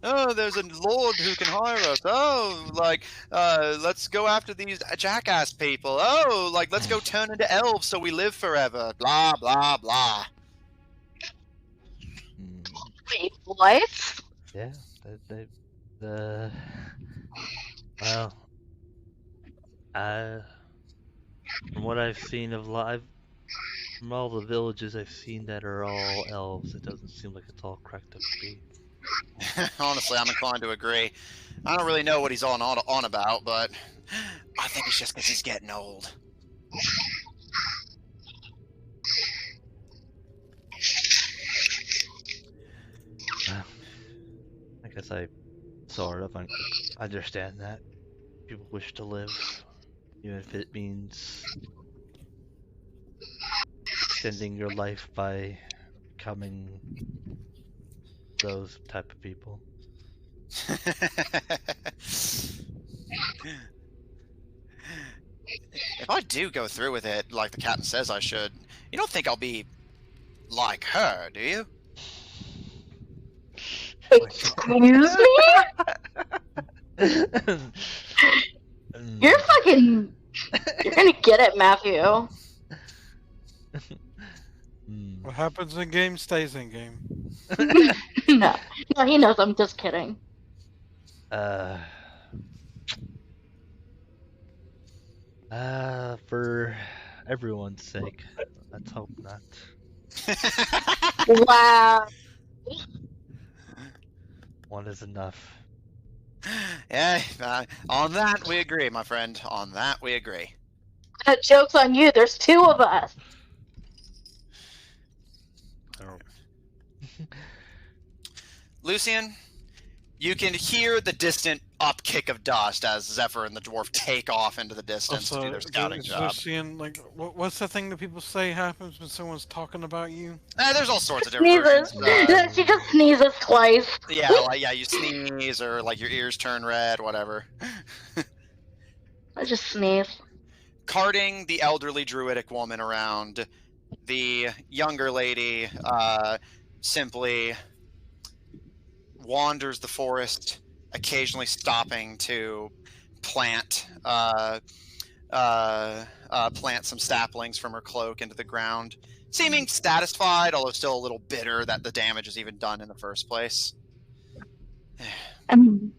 Oh, there's a lord who can hire us. Oh, like, let's go after these jackass people. Oh, like, let's go turn into elves so we live forever. Blah, blah, blah. Wait, what? Yeah, well, from what I've seen from all the villages I've seen that are all elves, it doesn't seem like it's all cracked up to be. Honestly, I'm inclined to agree. I don't really know what he's on about, but I think it's just because he's getting old. I guess I sort of understand that. People wish to live, even if it means extending your life by becoming those type of people. if I do go through with it like the captain says I should, you don't think I'll be like her, do you? Excuse me? You're fucking. You're gonna get it, Matthew. What happens in game stays in game. No, he knows. I'm just kidding. For everyone's sake, let's hope not. Wow. One is enough. Yeah, on that we agree, my friend. On that we agree. Joke's on you. There's two of us. Lucian, you can hear the distant upkick of dust as Zephyr and the dwarf take off into the distance to do their scouting is job. Lucian, like, what's the thing that people say happens when someone's talking about you? There's all sorts of different Sneezes. versions. She just sneezes twice. Yeah, you sneeze or like your ears turn red, whatever. I just sneeze. Carting the elderly druidic woman around, the younger lady simply wanders the forest, occasionally stopping to plant some saplings from her cloak into the ground, seeming satisfied, although still a little bitter that the damage is even done in the first place. I'm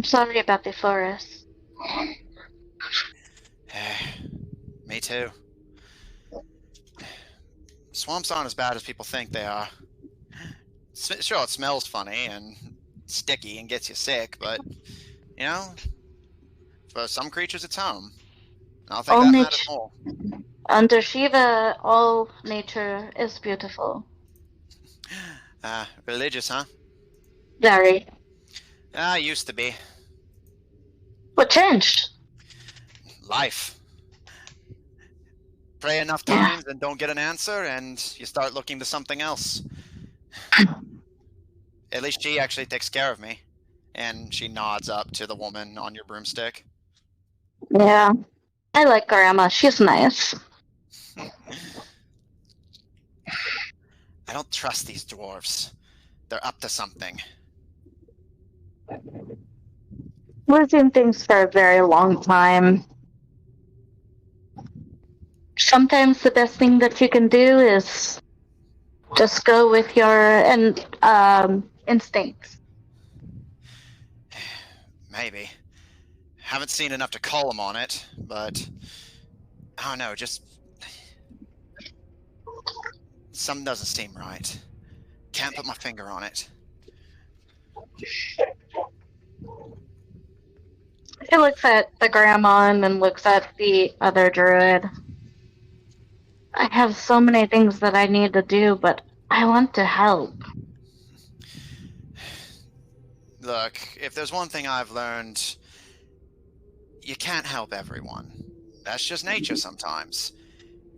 sorry about the forest. Me too. Swamps aren't as bad as people think they are. Sure, it smells funny and sticky and gets you sick, but, you know, for some creatures it's home. And I'll think All that nature- matters more. Under Shiva, all nature is beautiful. Religious, huh? Very. Used to be. What changed? Life. Pray enough Yeah. times and don't get an answer, and you start looking to something else. At least she actually takes care of me. And she nods up to the woman on your broomstick. Yeah. I like Grandma. She's nice. I don't trust these dwarves. They're up to something. We've seen things for a very long time. Sometimes the best thing that you can do is just go with your instincts. Maybe. Haven't seen enough to call them on it, but I don't know, just something doesn't seem right. Can't put my finger on it. He looks at the grandma and then looks at the other druid. I have so many things that I need to do, but I want to help. Look, if there's one thing I've learned, you can't help everyone. That's just nature sometimes.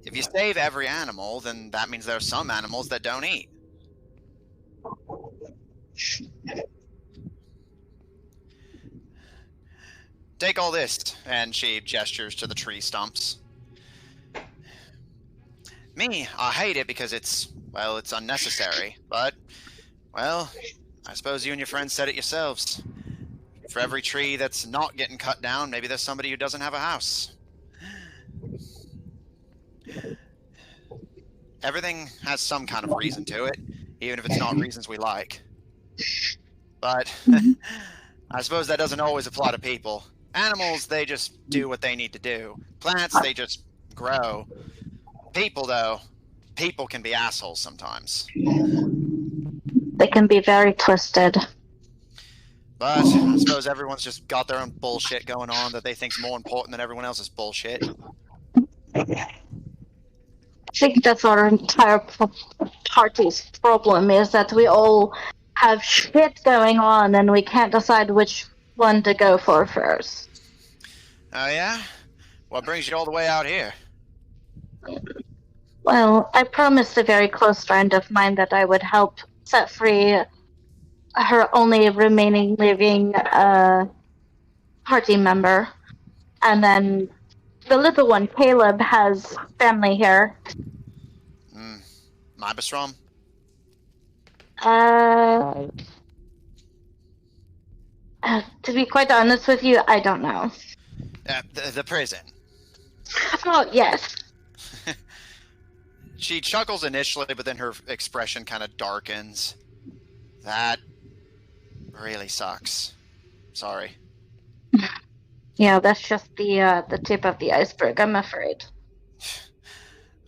If you save every animal, then that means there are some animals that don't eat. Take all this, and she gestures to the tree stumps. Me, I hate it because it's unnecessary, but, well, I suppose you and your friends said it yourselves. For every tree that's not getting cut down, maybe there's somebody who doesn't have a house. Everything has some kind of reason to it, even if it's not reasons we like. But I suppose that doesn't always apply to people. Animals, they just do what they need to do. Plants, they just grow. People, though, people can be assholes sometimes. They can be very twisted. But I suppose everyone's just got their own bullshit going on that they think's more important than everyone else's bullshit. I think that's our entire party's problem, is that we all have shit going on and we can't decide which one to go for first. Oh, yeah? What brings you all the way out here? Well, I promised a very close friend of mine that I would help set free her only remaining living party member. And then the little one, Caleb, has family here. My Bastrom? To be quite honest with you, I don't know. The prison. Oh, yes. She chuckles initially, but then her expression kind of darkens. That really sucks. Sorry. Yeah, that's just the tip of the iceberg, I'm afraid.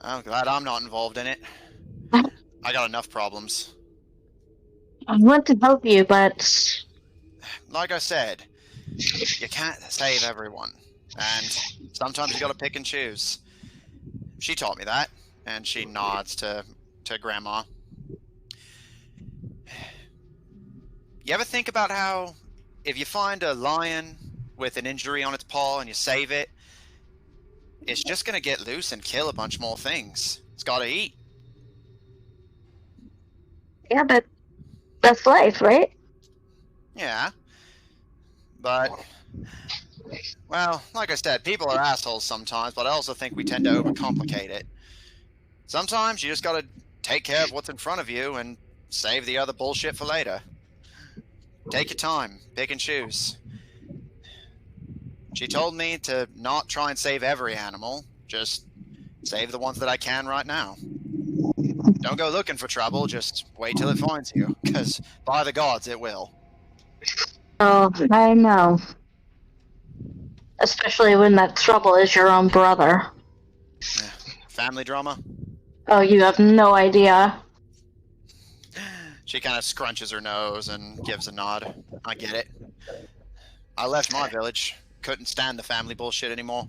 I'm glad I'm not involved in it. I got enough problems. I want to help you, but Like I said, you can't save everyone. And sometimes you gotta pick and choose. She taught me that. And she nods to Grandma. You ever think about how if you find a lion with an injury on its paw and you save it, it's just gonna get loose and kill a bunch more things. It's gotta eat. yeah, but that's life, right? Yeah. But, well, like I said, people are assholes sometimes, but I also think we tend to overcomplicate it. Sometimes you just gotta take care of what's in front of you and save the other bullshit for later. Take your time, pick and choose. She told me to not try and save every animal, just save the ones that I can right now. Don't go looking for trouble, just wait till it finds you, because by the gods it will. Oh, I know. Especially when that trouble is your own brother. Family drama? Oh, you have no idea. She kind of scrunches her nose and gives a nod. I get it. I left my village. Couldn't stand the family bullshit anymore.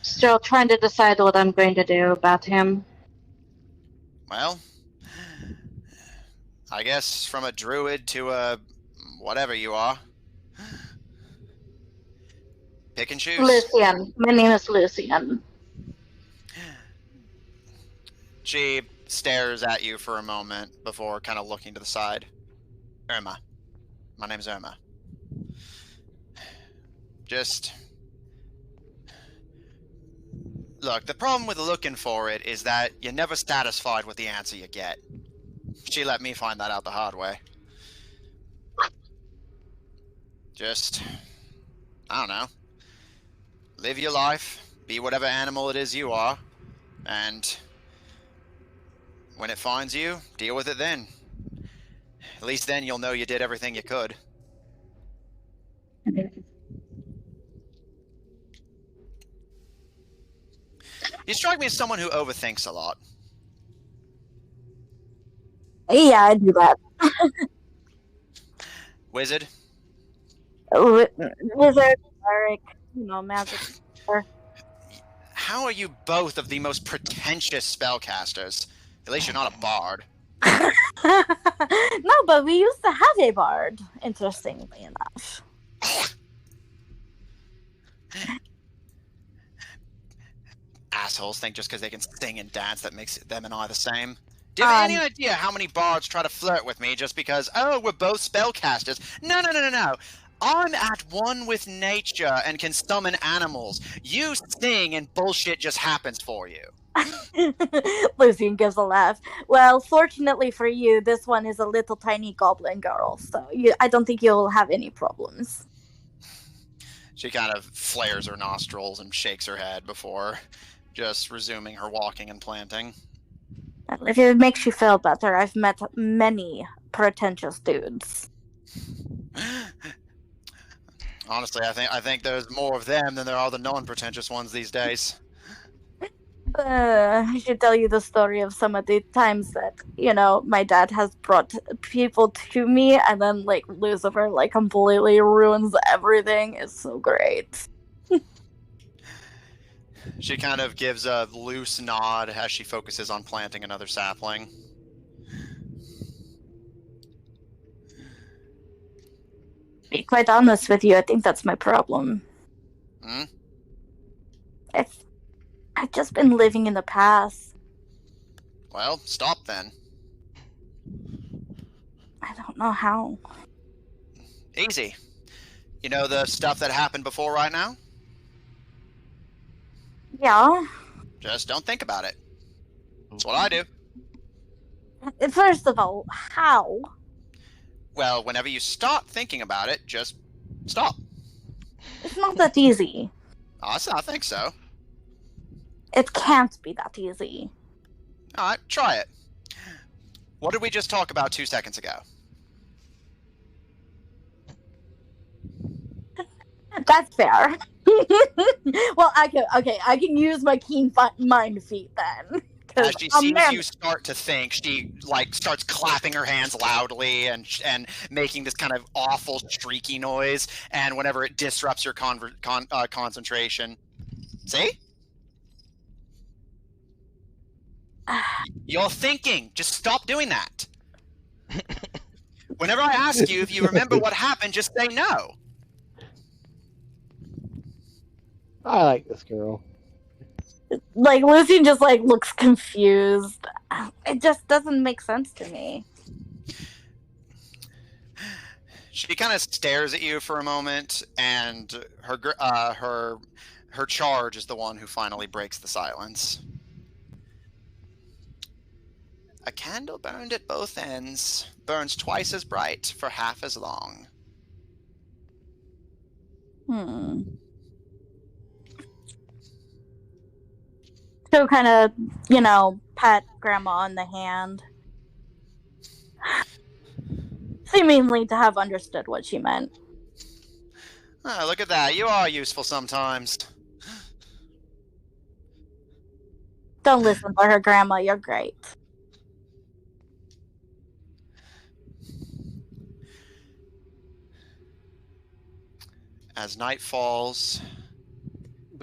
Still trying to decide what I'm going to do about him. Well, I guess from a druid to a whatever you are. Pick and choose. Lucian. My name is Lucian. She stares at you for a moment before kind of looking to the side. Irma. My name's Irma. Just... Look, the problem with looking for it is that you're never satisfied with the answer you get. She let me find that out the hard way. Just... I don't know. Live your life, be whatever animal it is you are, and when it finds you, deal with it then. At least then you'll know you did everything you could. You strike me as someone who overthinks a lot. Yeah, I do that. Wizard? Wizard, cleric, magic. How are you both of the most pretentious spellcasters? At least you're not a bard. No, but we used to have a bard, interestingly enough. Assholes think just because they can sing and dance that makes them and I the same. Do you have any idea how many bards try to flirt with me just because, oh, we're both spellcasters? No. I'm at one with nature and can summon animals. You sing and bullshit just happens for you. Lucian gives a laugh. Well, fortunately for you, this one is a little tiny goblin girl, so I don't think you'll have any problems. She kind of flares her nostrils and shakes her head before just resuming her walking and planting. If it makes you feel better, I've met many pretentious dudes. Honestly, I think there's more of them than there are the non-pretentious ones these days. I should tell you the story of some of the times that, my dad has brought people to me, and then, Lucifer, completely ruins everything. It's so great. She kind of gives a loose nod as she focuses on planting another sapling. To be quite honest with you, I think that's my problem. Hmm? I've just been living in the past. Well, stop then. I don't know how. Easy. You know the stuff that happened before right now? Yeah. Just don't think about it. That's what I do. First of all, how? Well, whenever you stop thinking about it, just stop. It's not that easy. I think so. It can't be that easy. Alright, try it. What did we just talk about 2 seconds ago? That's fair. Well, I can use my keen mind feat then. As she sees you start to think, she starts clapping her hands loudly and making this kind of awful streaky noise. And whenever it disrupts your concentration, see? You're thinking. Just stop doing that. Whenever I ask you if you remember what happened, just say no. I like this girl. Like, Lucy just, like, looks confused. It just doesn't make sense to me. She kind of stares at you for a moment, and her charge is the one who finally breaks the silence. A candle burned at both ends burns twice as bright for half as long. So kind of, pat Grandma on the hand. Seemingly to have understood what she meant. Oh, look at that. You are useful sometimes. Don't listen to her, Grandma. You're great. As night falls,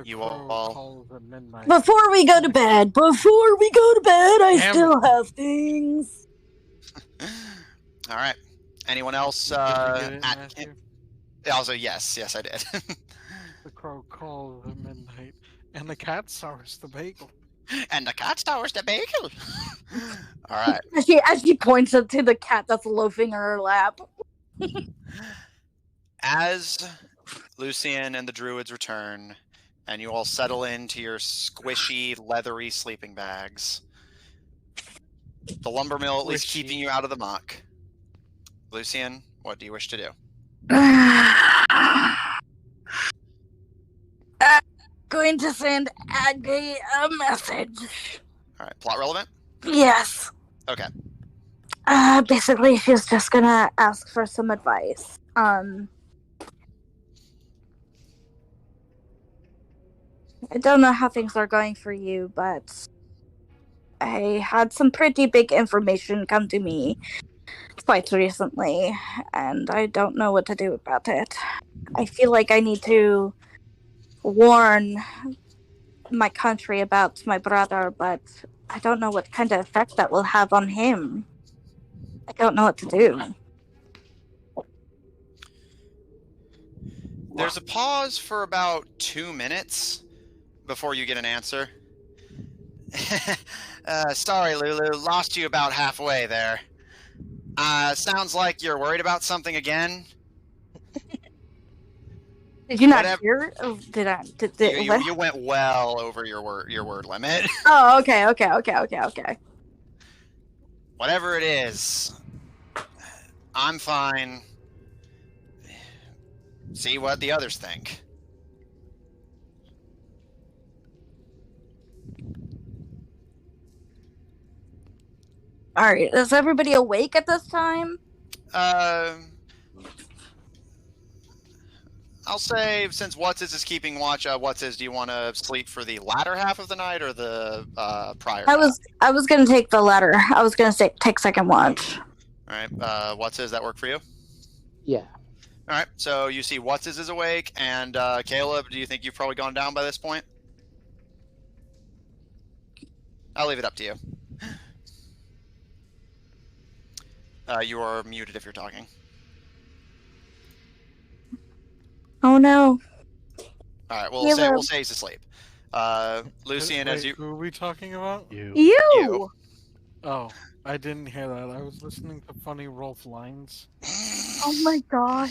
you all calls at midnight. Before we go to bed, I still have things. All right. Anyone else? Also, yes, I did. The crow calls at midnight, and the cat sours the bagel. And the cat sours the bagel. All right. As she points to the cat that's loafing in her lap. As Lucian and the druids return, and you all settle into your squishy, leathery sleeping bags, the lumber mill at least keeping you out of the muck. Lucian, what do you wish to do? I'm going to send Aggie a message. All right, plot relevant? Yes. Okay. Basically, she's just gonna ask for some advice. I don't know how things are going for you, but I had some pretty big information come to me quite recently, and I don't know what to do about it. I feel like I need to warn my country about my brother, but I don't know what kind of effect that will have on him. I don't know what to do. There's a pause for about 2 minutes before you get an answer. Sorry, Lulu, lost you about halfway there. Sounds like you're worried about something again. Did you not hear? Oh, did I? You went well over your word limit. Oh, okay. Whatever it is, I'm fine. See what the others think. All right. Is everybody awake at this time? I'll say, since What's-His is keeping watch, What's-His, do you want to sleep for the latter half of the night or the prior half? I was going to take the latter. I was going to take second watch. All right. What's-His, that work for you? Yeah. All right. So you see What's-His is awake, and Caleb, do you think you've probably gone down by this point? I'll leave it up to you. You are muted if you're talking. Oh no. All right, we'll say he's asleep. Lucian, as you... Who are we talking about? You! Oh, I didn't hear that. I was listening to funny Rolf lines. Oh my god.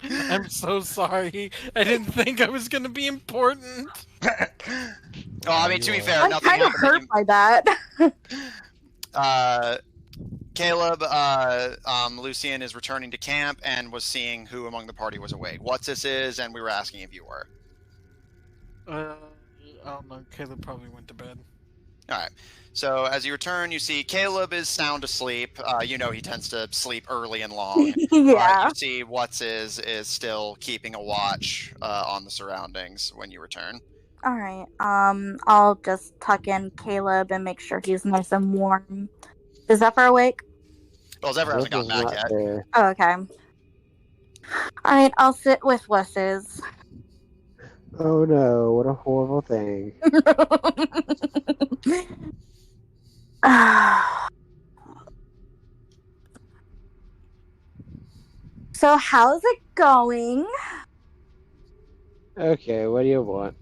I'm so sorry. I didn't think I was going to be important. Well, I mean, to be fair, I'm nothing kind of happened that hurt by that. Caleb, Lucian is returning to camp and was seeing who among the party was awake. What's this is, and we were asking if you were. I don't know. Caleb probably went to bed. All right. So as you return, you see Caleb is sound asleep. You know he tends to sleep early and long. Yeah. You see What's is still keeping a watch on the surroundings when you return. All right. I'll just tuck in Caleb and make sure he's nice and warm. Is Zephyr awake? Well, Zephyr hasn't Zephyr gotten back not yet. there. Oh, okay. All right. I'll sit with Wus's. Oh no! What a horrible thing. So how's it going? Okay, what do you want?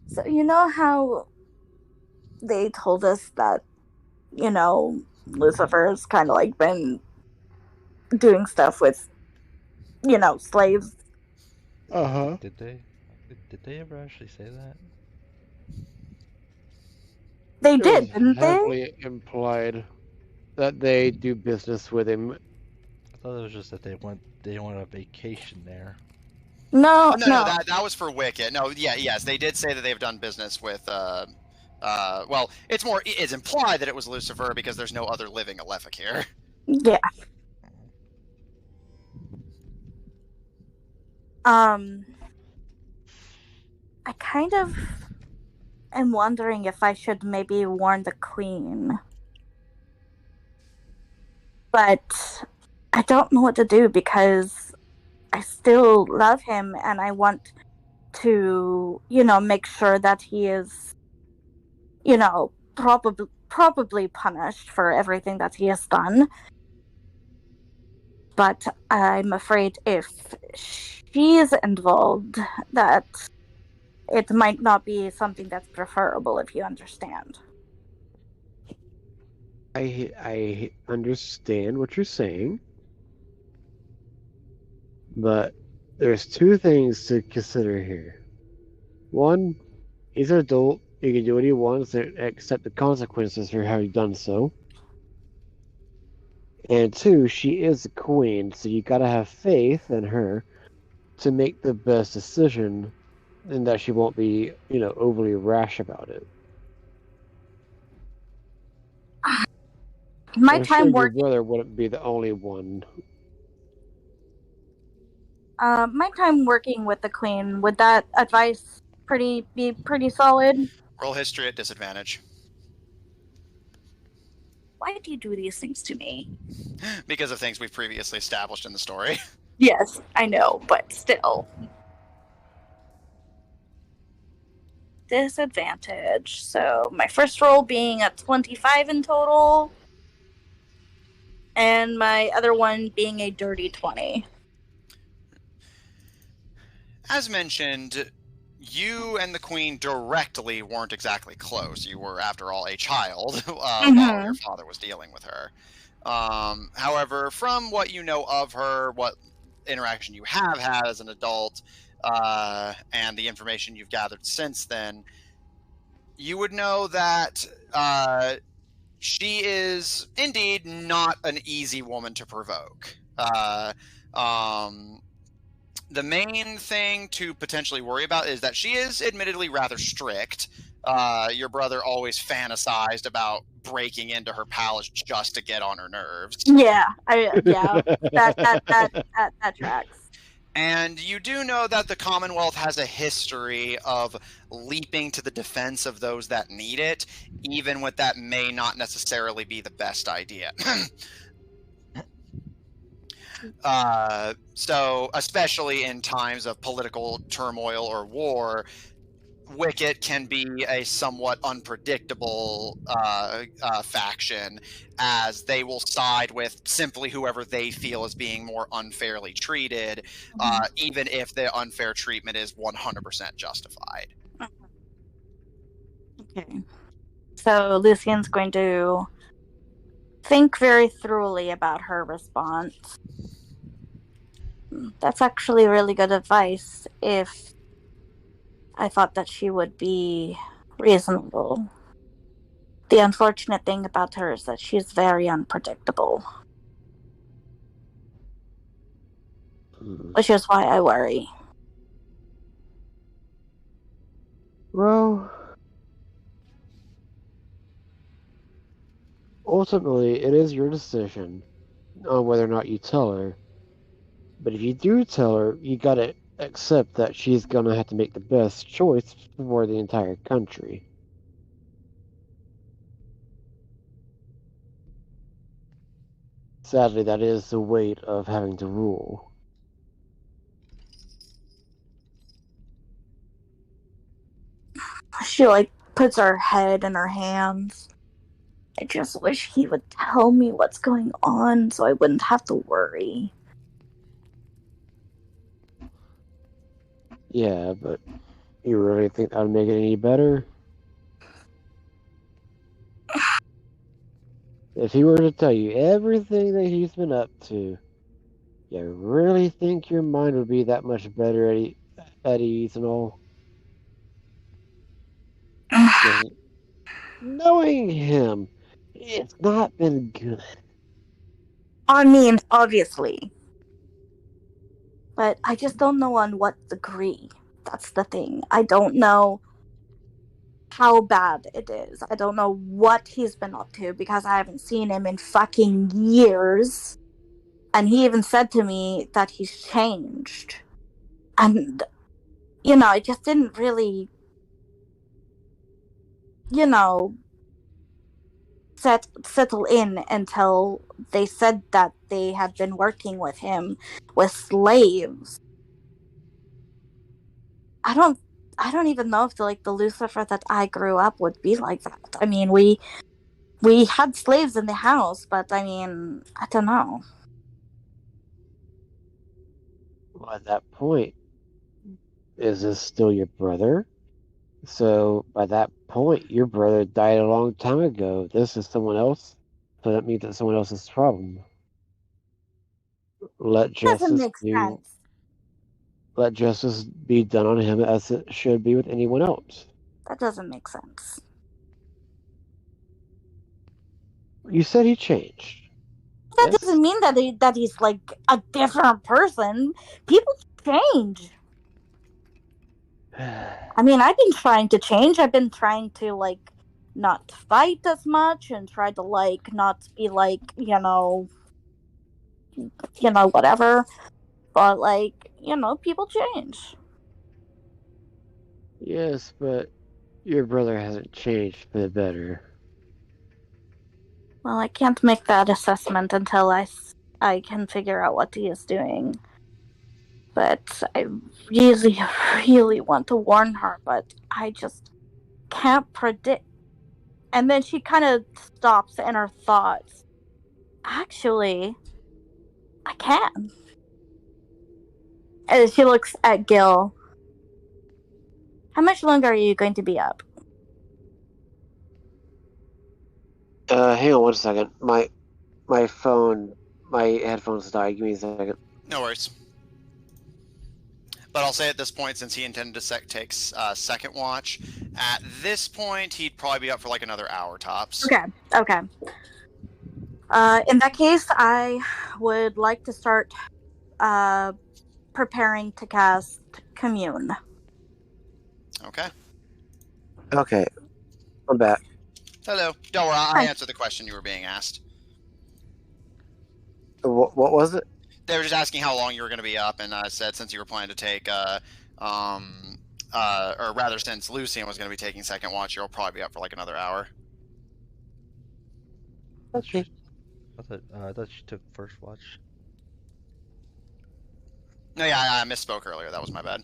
So you know how they told us that, Lucifer's kind of like been doing stuff with, slaves. Uh-huh. Did they ever actually say that? They It did, was didn't they? heavily implied that they do business with him. I thought it was just that they went on a vacation there. No, Oh, no, that was for Wicket. No, yes, they did say that they've done business with. Well, it's implied that it was Lucifer because there's no other living Alephik here. Yeah. I kind of am wondering if I should maybe warn the queen. But I don't know what to do because I still love him and I want to, make sure that he is, probably punished for everything that he has done. But I'm afraid if she's involved, that it might not be something that's preferable, if you understand. I understand what you're saying, but there's two things to consider here. One, he's an adult. He can do what he wants and accept the consequences for having done so. And two, she is a queen, so you gotta have faith in her to make the best decision, and that she won't be, overly rash about it. My I'm sure time your working, brother wouldn't be the only one. with the queen, would that advice be pretty solid? Roll history at disadvantage. Why do you do these things to me? Because of things we've previously established in the story. Yes, I know, but still. Disadvantage. So my first roll being a 25 in total, and my other one being a dirty 20. As mentioned, you and the queen directly weren't exactly close. You were, after all, a child while your father was dealing with her. However, from what you know of her, what interaction you have had as an adult, and the information you've gathered since then, you would know that she is indeed not an easy woman to provoke. The main thing to potentially worry about is that she is admittedly rather strict. Your brother always fantasized about breaking into her palace just to get on her nerves. Yeah, that tracks. And you do know that the Commonwealth has a history of leaping to the defense of those that need it, even when that may not necessarily be the best idea. So, especially in times of political turmoil or war, Wicket can be a somewhat unpredictable faction, as they will side with simply whoever they feel is being more unfairly treated, even if the unfair treatment is 100% justified. Okay. So Lucian's going to think very thoroughly about her response. That's actually really good advice if I thought that she would be reasonable. The unfortunate thing about her is that she's very unpredictable, which is why I worry. Well, ultimately, it is your decision on whether or not you tell her. But if you do tell her, you gotta accept that she's gonna have to make the best choice for the entire country. Sadly, that is the weight of having to rule. She puts her head in her hands. I just wish he would tell me what's going on so I wouldn't have to worry. Yeah, but you really think that would make it any better? If he were to tell you everything that he's been up to, you really think your mind would be that much better at ease and all? Because knowing him, it's not been good. I mean, obviously. But I just don't know on what degree. That's the thing. I don't know how bad it is. I don't know what he's been up to because I haven't seen him in fucking years. And he even said to me that he's changed. And, it just didn't really, you know, settle in until they said that they had been working with him with slaves. I don't even know if the Lucifer that I grew up would be like that. I mean, we had slaves in the house, but I mean, I don't know. Well, at that point, is this still your brother? So by that point, your brother died a long time ago. This is someone else. So that means that someone else's problem. Let Doesn't justice make do. sense. Let justice be done on him as it should be with anyone else. That doesn't make sense. You said he changed. That Yes. doesn't mean that he's like a different person. People change. I mean, I've been trying to change. I've been trying to not fight as much and try to not be whatever. But people change. Yes, but your brother hasn't changed for the better. Well, I can't make that assessment until I can figure out what he is doing. But I really, really want to warn her, but I just can't predict. And then she kind of stops in her thoughts. Actually, I can. And she looks at Gil. How much longer are you going to be up? Hang on one second. My phone, my headphones died. Give me a second. No worries. But I'll say at this point, since he intended to take second watch, at this point he'd probably be up for like another hour tops. Okay. In that case, I would like to start preparing to cast Commune. Okay. Okay, I'm back. Hello. Don't worry, I Hi. answered the question you were being asked. What was it? They were just asking how long you were going to be up, and I said since you were planning to take, or rather, since Lucian was going to be taking second watch, you'll probably be up for like another hour. That's true. I thought she took first watch. No, yeah, I misspoke earlier. That was my bad.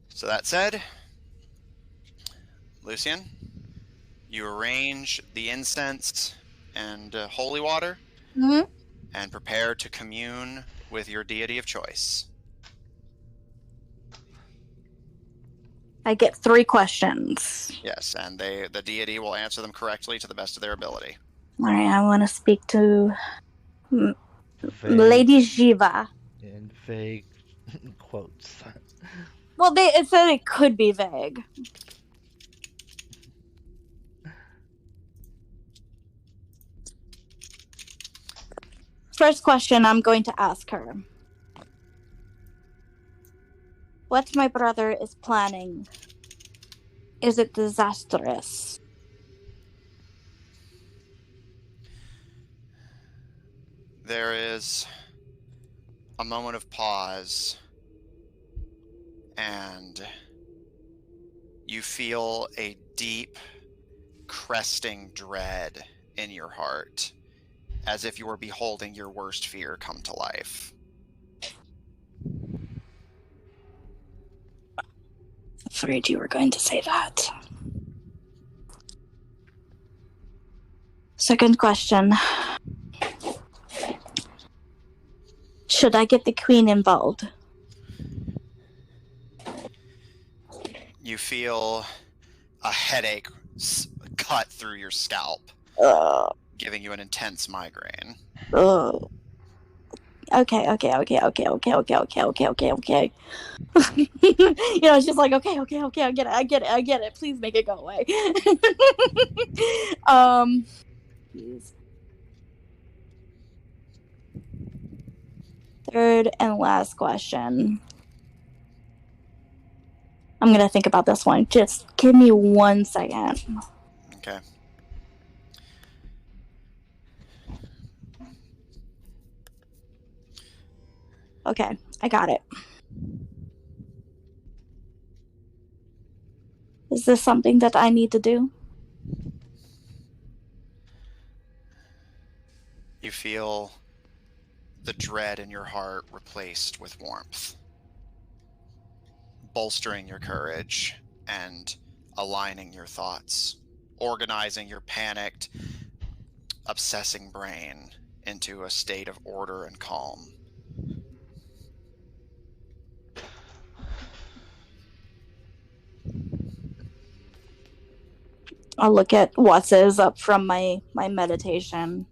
So that said, Lucian, you arrange the incense and holy water, Mm-hmm. and prepare to commune with your deity of choice. I get 3 questions. Yes, and the deity will answer them correctly to the best of their ability. Alright, I want to speak to Vague Lady Shiva. and vague quotes. Well, it said it could be vague. First question I'm going to ask her. What my brother is planning, is it disastrous? There is a moment of pause, and you feel a deep, cresting dread in your heart, as if you were beholding your worst fear come to life. Afraid you were going to say that. Second question. Should I get the queen involved? You feel a headache cut through your scalp, giving you an intense migraine. Okay. You know, it's just like, okay, I get it. Please make it go away. Please. Third and last question. I'm gonna think about this one. Just give me 1 second. Okay. Okay, I got it. Is this something that I need to do? You feel the dread in your heart replaced with warmth, bolstering your courage and aligning your thoughts, organizing your panicked, obsessing brain into a state of order and calm. I'll look at what says up from my meditation.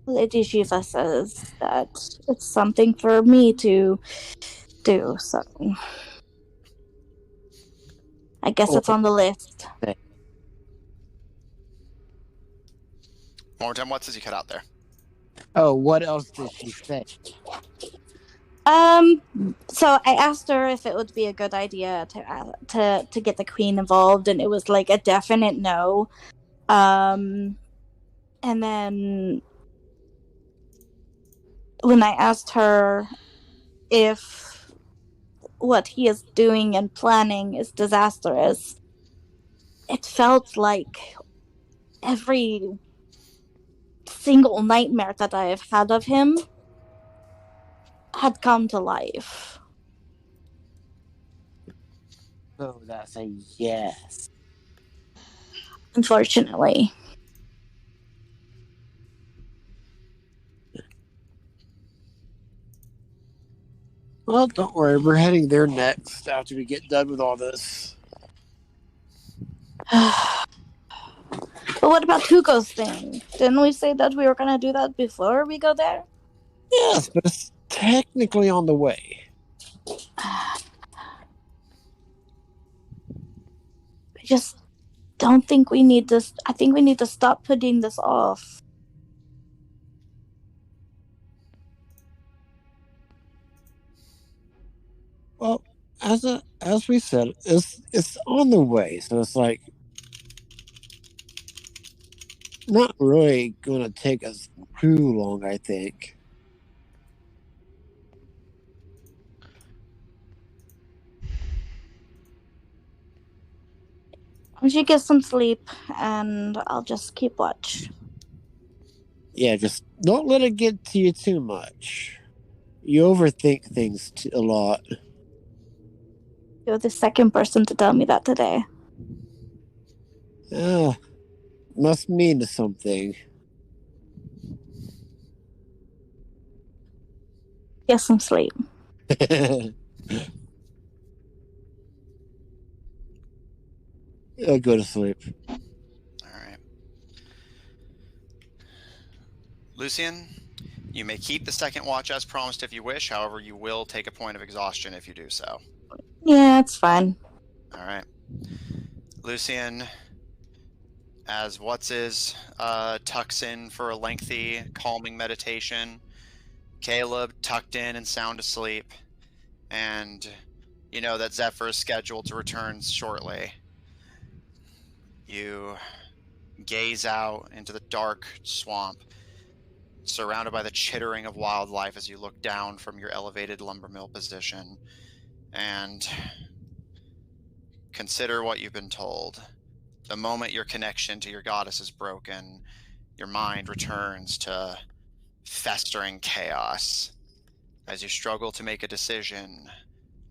Lady Shiva says that it's something for me to do, so I guess it's on the list. One more time, what does he cut out there? Oh, what else did she say? So I asked her if it would be a good idea to get the queen involved, and it was like a definite no. And then when I asked her if what he is doing and planning is disastrous, it felt like every single nightmare that I have had of him had come to life. So that's a yes. Unfortunately. Well, don't worry. We're heading there next after we get done with all this. But what about Tuco's thing? Didn't we say that we were gonna do that before we go there? Yes, but it's technically on the way. I just don't think we need this. I think we need to stop putting this off. Well, as we said, it's on the way. So it's like not really going to take us too long, I think. Why don't you get some sleep, and I'll just keep watch. Yeah, just don't let it get to you too much. You overthink things a lot. You're the second person to tell me that today. Must mean something. Get some sleep. Go to sleep. All right. Lucian, you may keep the second watch as promised if you wish. However, you will take a point of exhaustion if you do so. Yeah, it's fine. All right. Lucian, as tucks in for a lengthy, calming meditation. Caleb tucked in and sound asleep. And you know that Zephyr is scheduled to return shortly. You gaze out into the dark swamp, surrounded by the chittering of wildlife as you look down from your elevated lumber mill position, and consider what you've been told. The moment your connection to your goddess is broken, your mind returns to festering chaos as you struggle to make a decision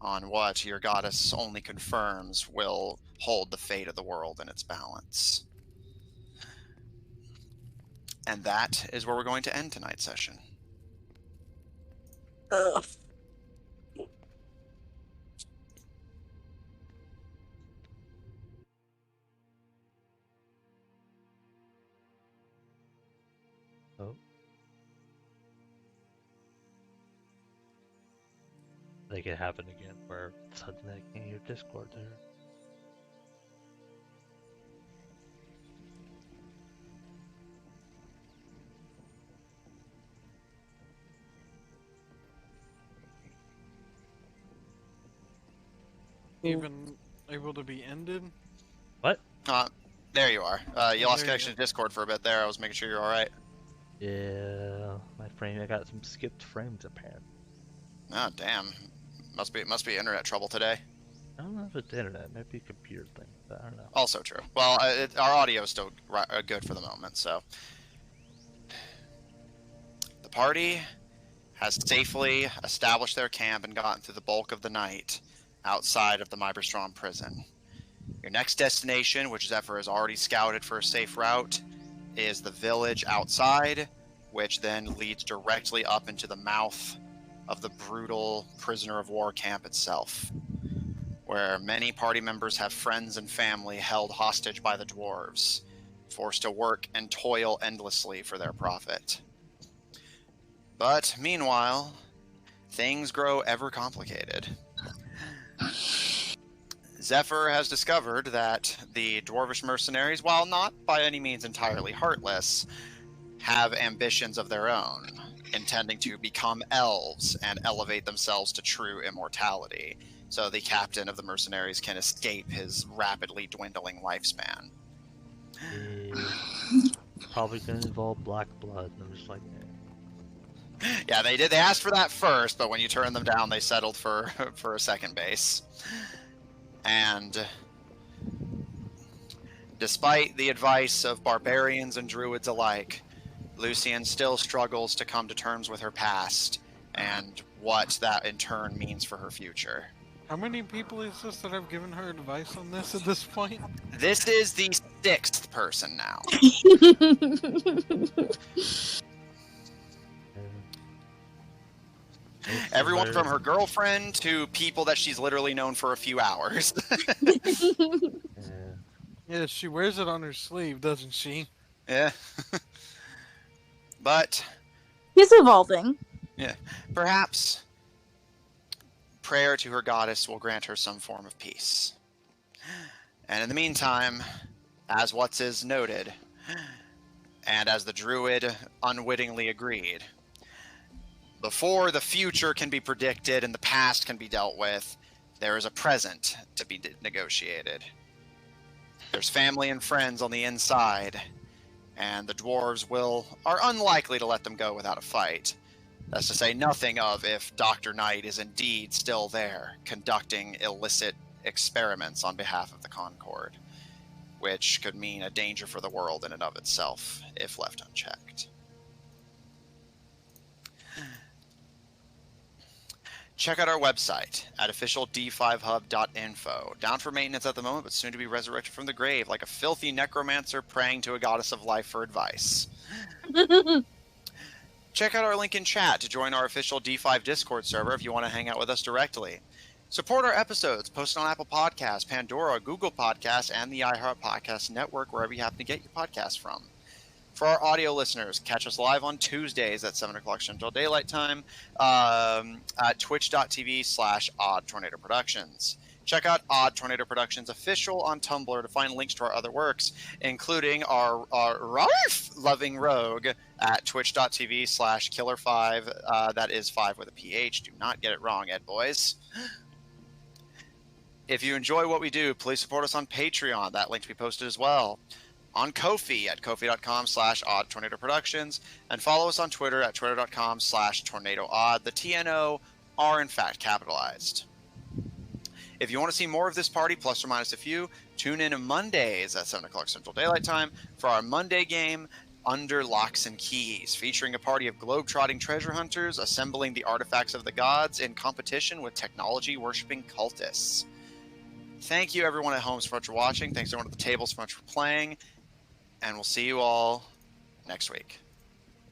on what your goddess only confirms will hold the fate of the world in its balance. And that is where we're going to end tonight's session. Ugh. Oh. Like it happened again where suddenly I can't hear Discord there. Even able to be ended? What? There you are. You Oh, lost there you connection to Discord for a bit there. I was making sure you're alright. Yeah, I got some skipped frames apparently. Oh, damn. Must be internet trouble today. I don't know if it's the internet, maybe a computer thing, but I don't know. Also true. Well, our audio is still good for the moment, so. The party has safely established their camp and gotten through the bulk of the night outside of the Myberstrom prison. Your next destination, which Zephyr has already scouted for a safe route, is the village outside, which then leads directly up into the mouth of the brutal prisoner of war camp itself, where many party members have friends and family held hostage by the dwarves, forced to work and toil endlessly for their profit. But meanwhile, things grow ever complicated. Zephyr has discovered that the dwarvish mercenaries, while not by any means entirely heartless, have ambitions of their own, intending to become elves and elevate themselves to true immortality, so the captain of the mercenaries can escape his rapidly dwindling lifespan. It's probably gonna involve black blood, and I'm just like, Yeah, they did. They asked for that first, but when you turned them down, they settled for a second base. And despite the advice of barbarians and druids alike, Lucian still struggles to come to terms with her past and what that in turn means for her future. How many people is this that have given her advice on this at this point? This is the 6th person now. Everyone from her girlfriend to people that she's literally known for a few hours. Yeah, she wears it on her sleeve, doesn't she? Yeah. But He's evolving. yeah, perhaps prayer to her goddess will grant her some form of peace. And in the meantime, as what's is noted, and as the druid unwittingly agreed, before the future can be predicted and the past can be dealt with, there is a present to be negotiated. There's family and friends on the inside, and the dwarves are unlikely to let them go without a fight. That's to say nothing of if Dr. Knight is indeed still there, conducting illicit experiments on behalf of the Concord, which could mean a danger for the world in and of itself, if left unchecked. Check out our website at officiald5hub.info. Down for maintenance at the moment, but soon to be resurrected from the grave, like a filthy necromancer praying to a goddess of life for advice. Check out our link in chat to join our official D5 Discord server if you want to hang out with us directly. Support our episodes posted on Apple Podcasts, Pandora, Google Podcasts, and the iHeart Podcast Network, wherever you happen to get your podcasts from. For our audio listeners, catch us live on Tuesdays at 7 o'clock Central Daylight Time at twitch.tv/Odd Tornado Productions. Check out Odd Tornado Productions Official on Tumblr to find links to our other works, including our Ralph Loving Rogue at twitch.tv/Killer5. That is 5 with a PH. Do not get it wrong, Ed boys. If you enjoy what we do, please support us on Patreon. That link to be posted as well. On Ko-fi at ko-fi.com/Odd Tornado Productions, and follow us on Twitter at twitter.com/TornadoOdd. The TNO are in fact capitalized. If you want to see more of this party, plus or minus a few, tune in on Mondays at 7 o'clock Central Daylight Time for our Monday game, Under Locks and Keys, featuring a party of globe-trotting treasure hunters assembling the artifacts of the gods in competition with technology-worshipping cultists. Thank you, everyone at home, so much for watching. Thanks, everyone at the table, so much for playing. And we'll see you all next week.